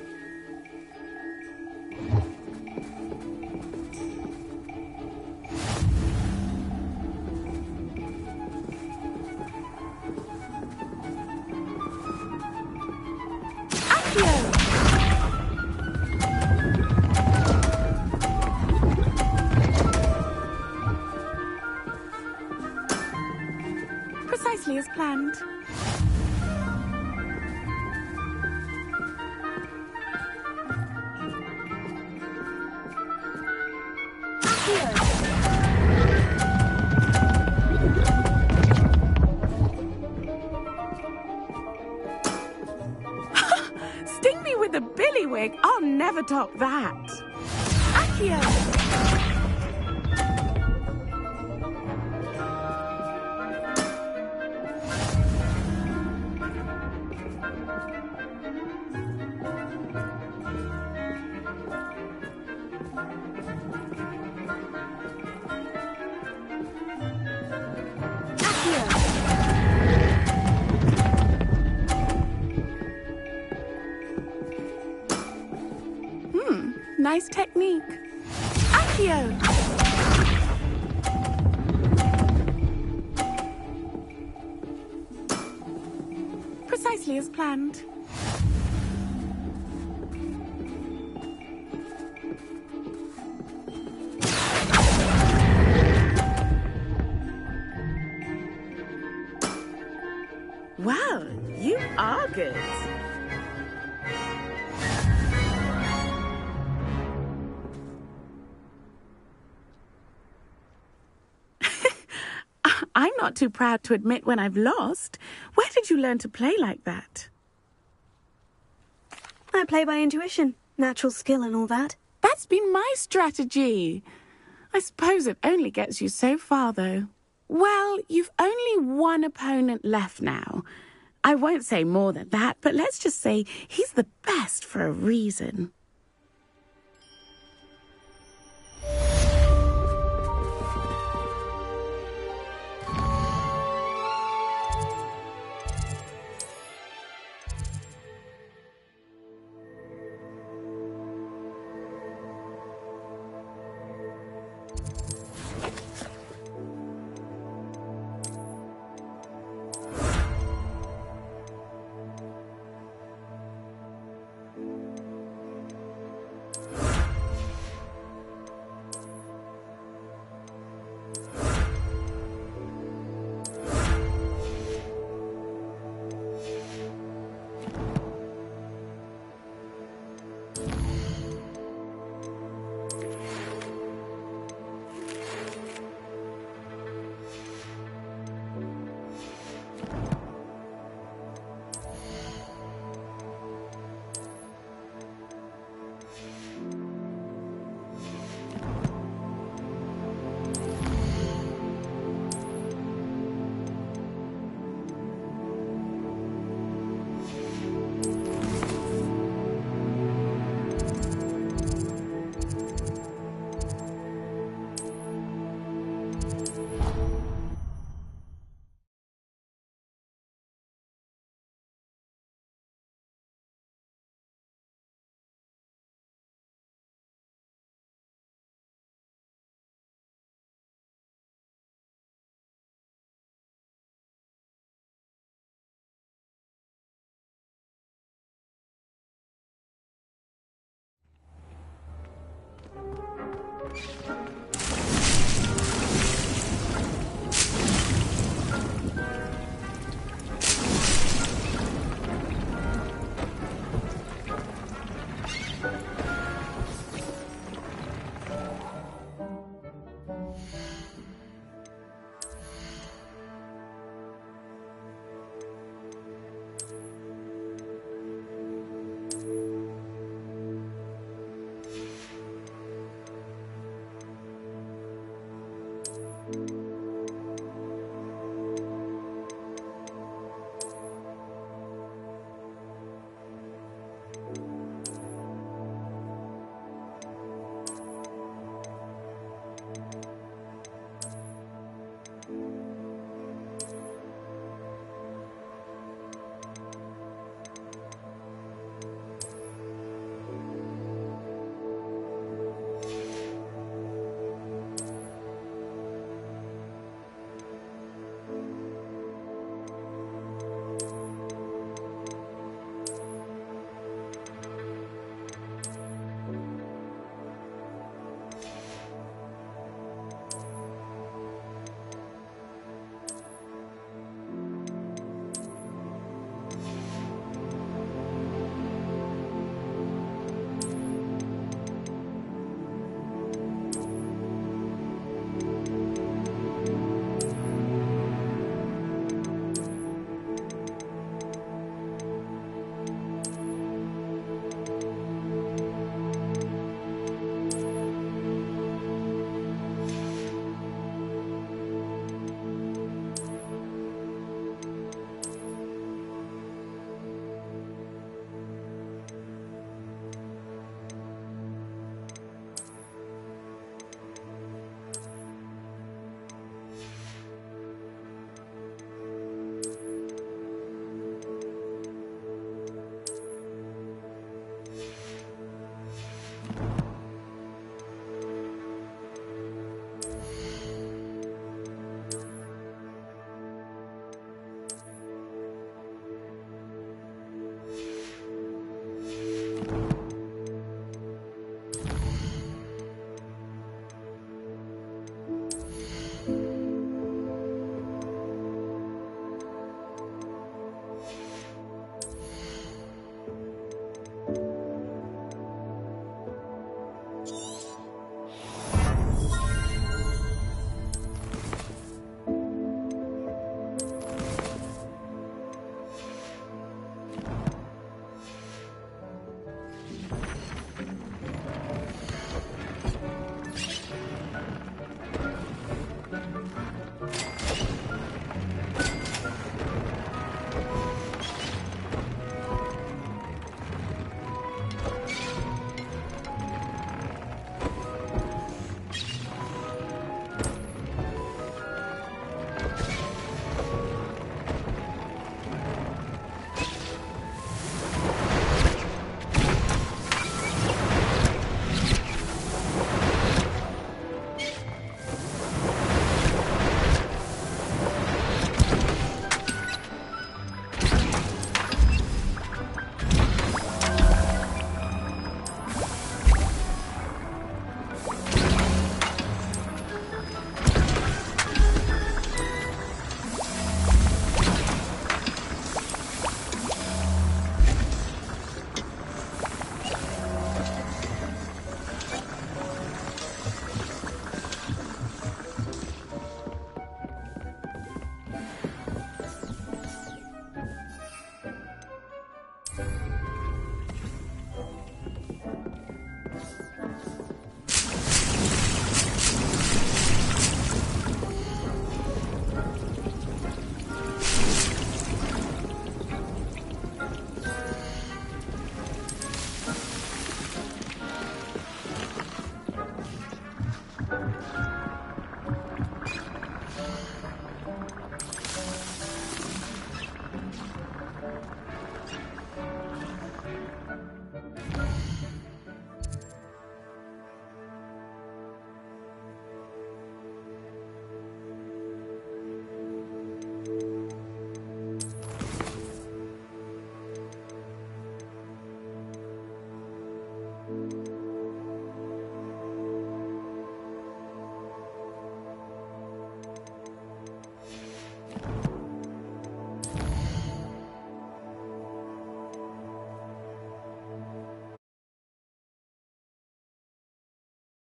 Precisely as planned. Sting me with a billywig. I'll never top that. Accio! Nice technique. Accio! Precisely as planned. Wow, you are good. I'm not too proud to admit when I've lost. Where did you learn to play like that? I play by intuition, natural skill and all that. That's been my strategy. I suppose it only gets you so far, though. Well, you've only one opponent left now. I won't say more than that, but let's just say he's the best for a reason.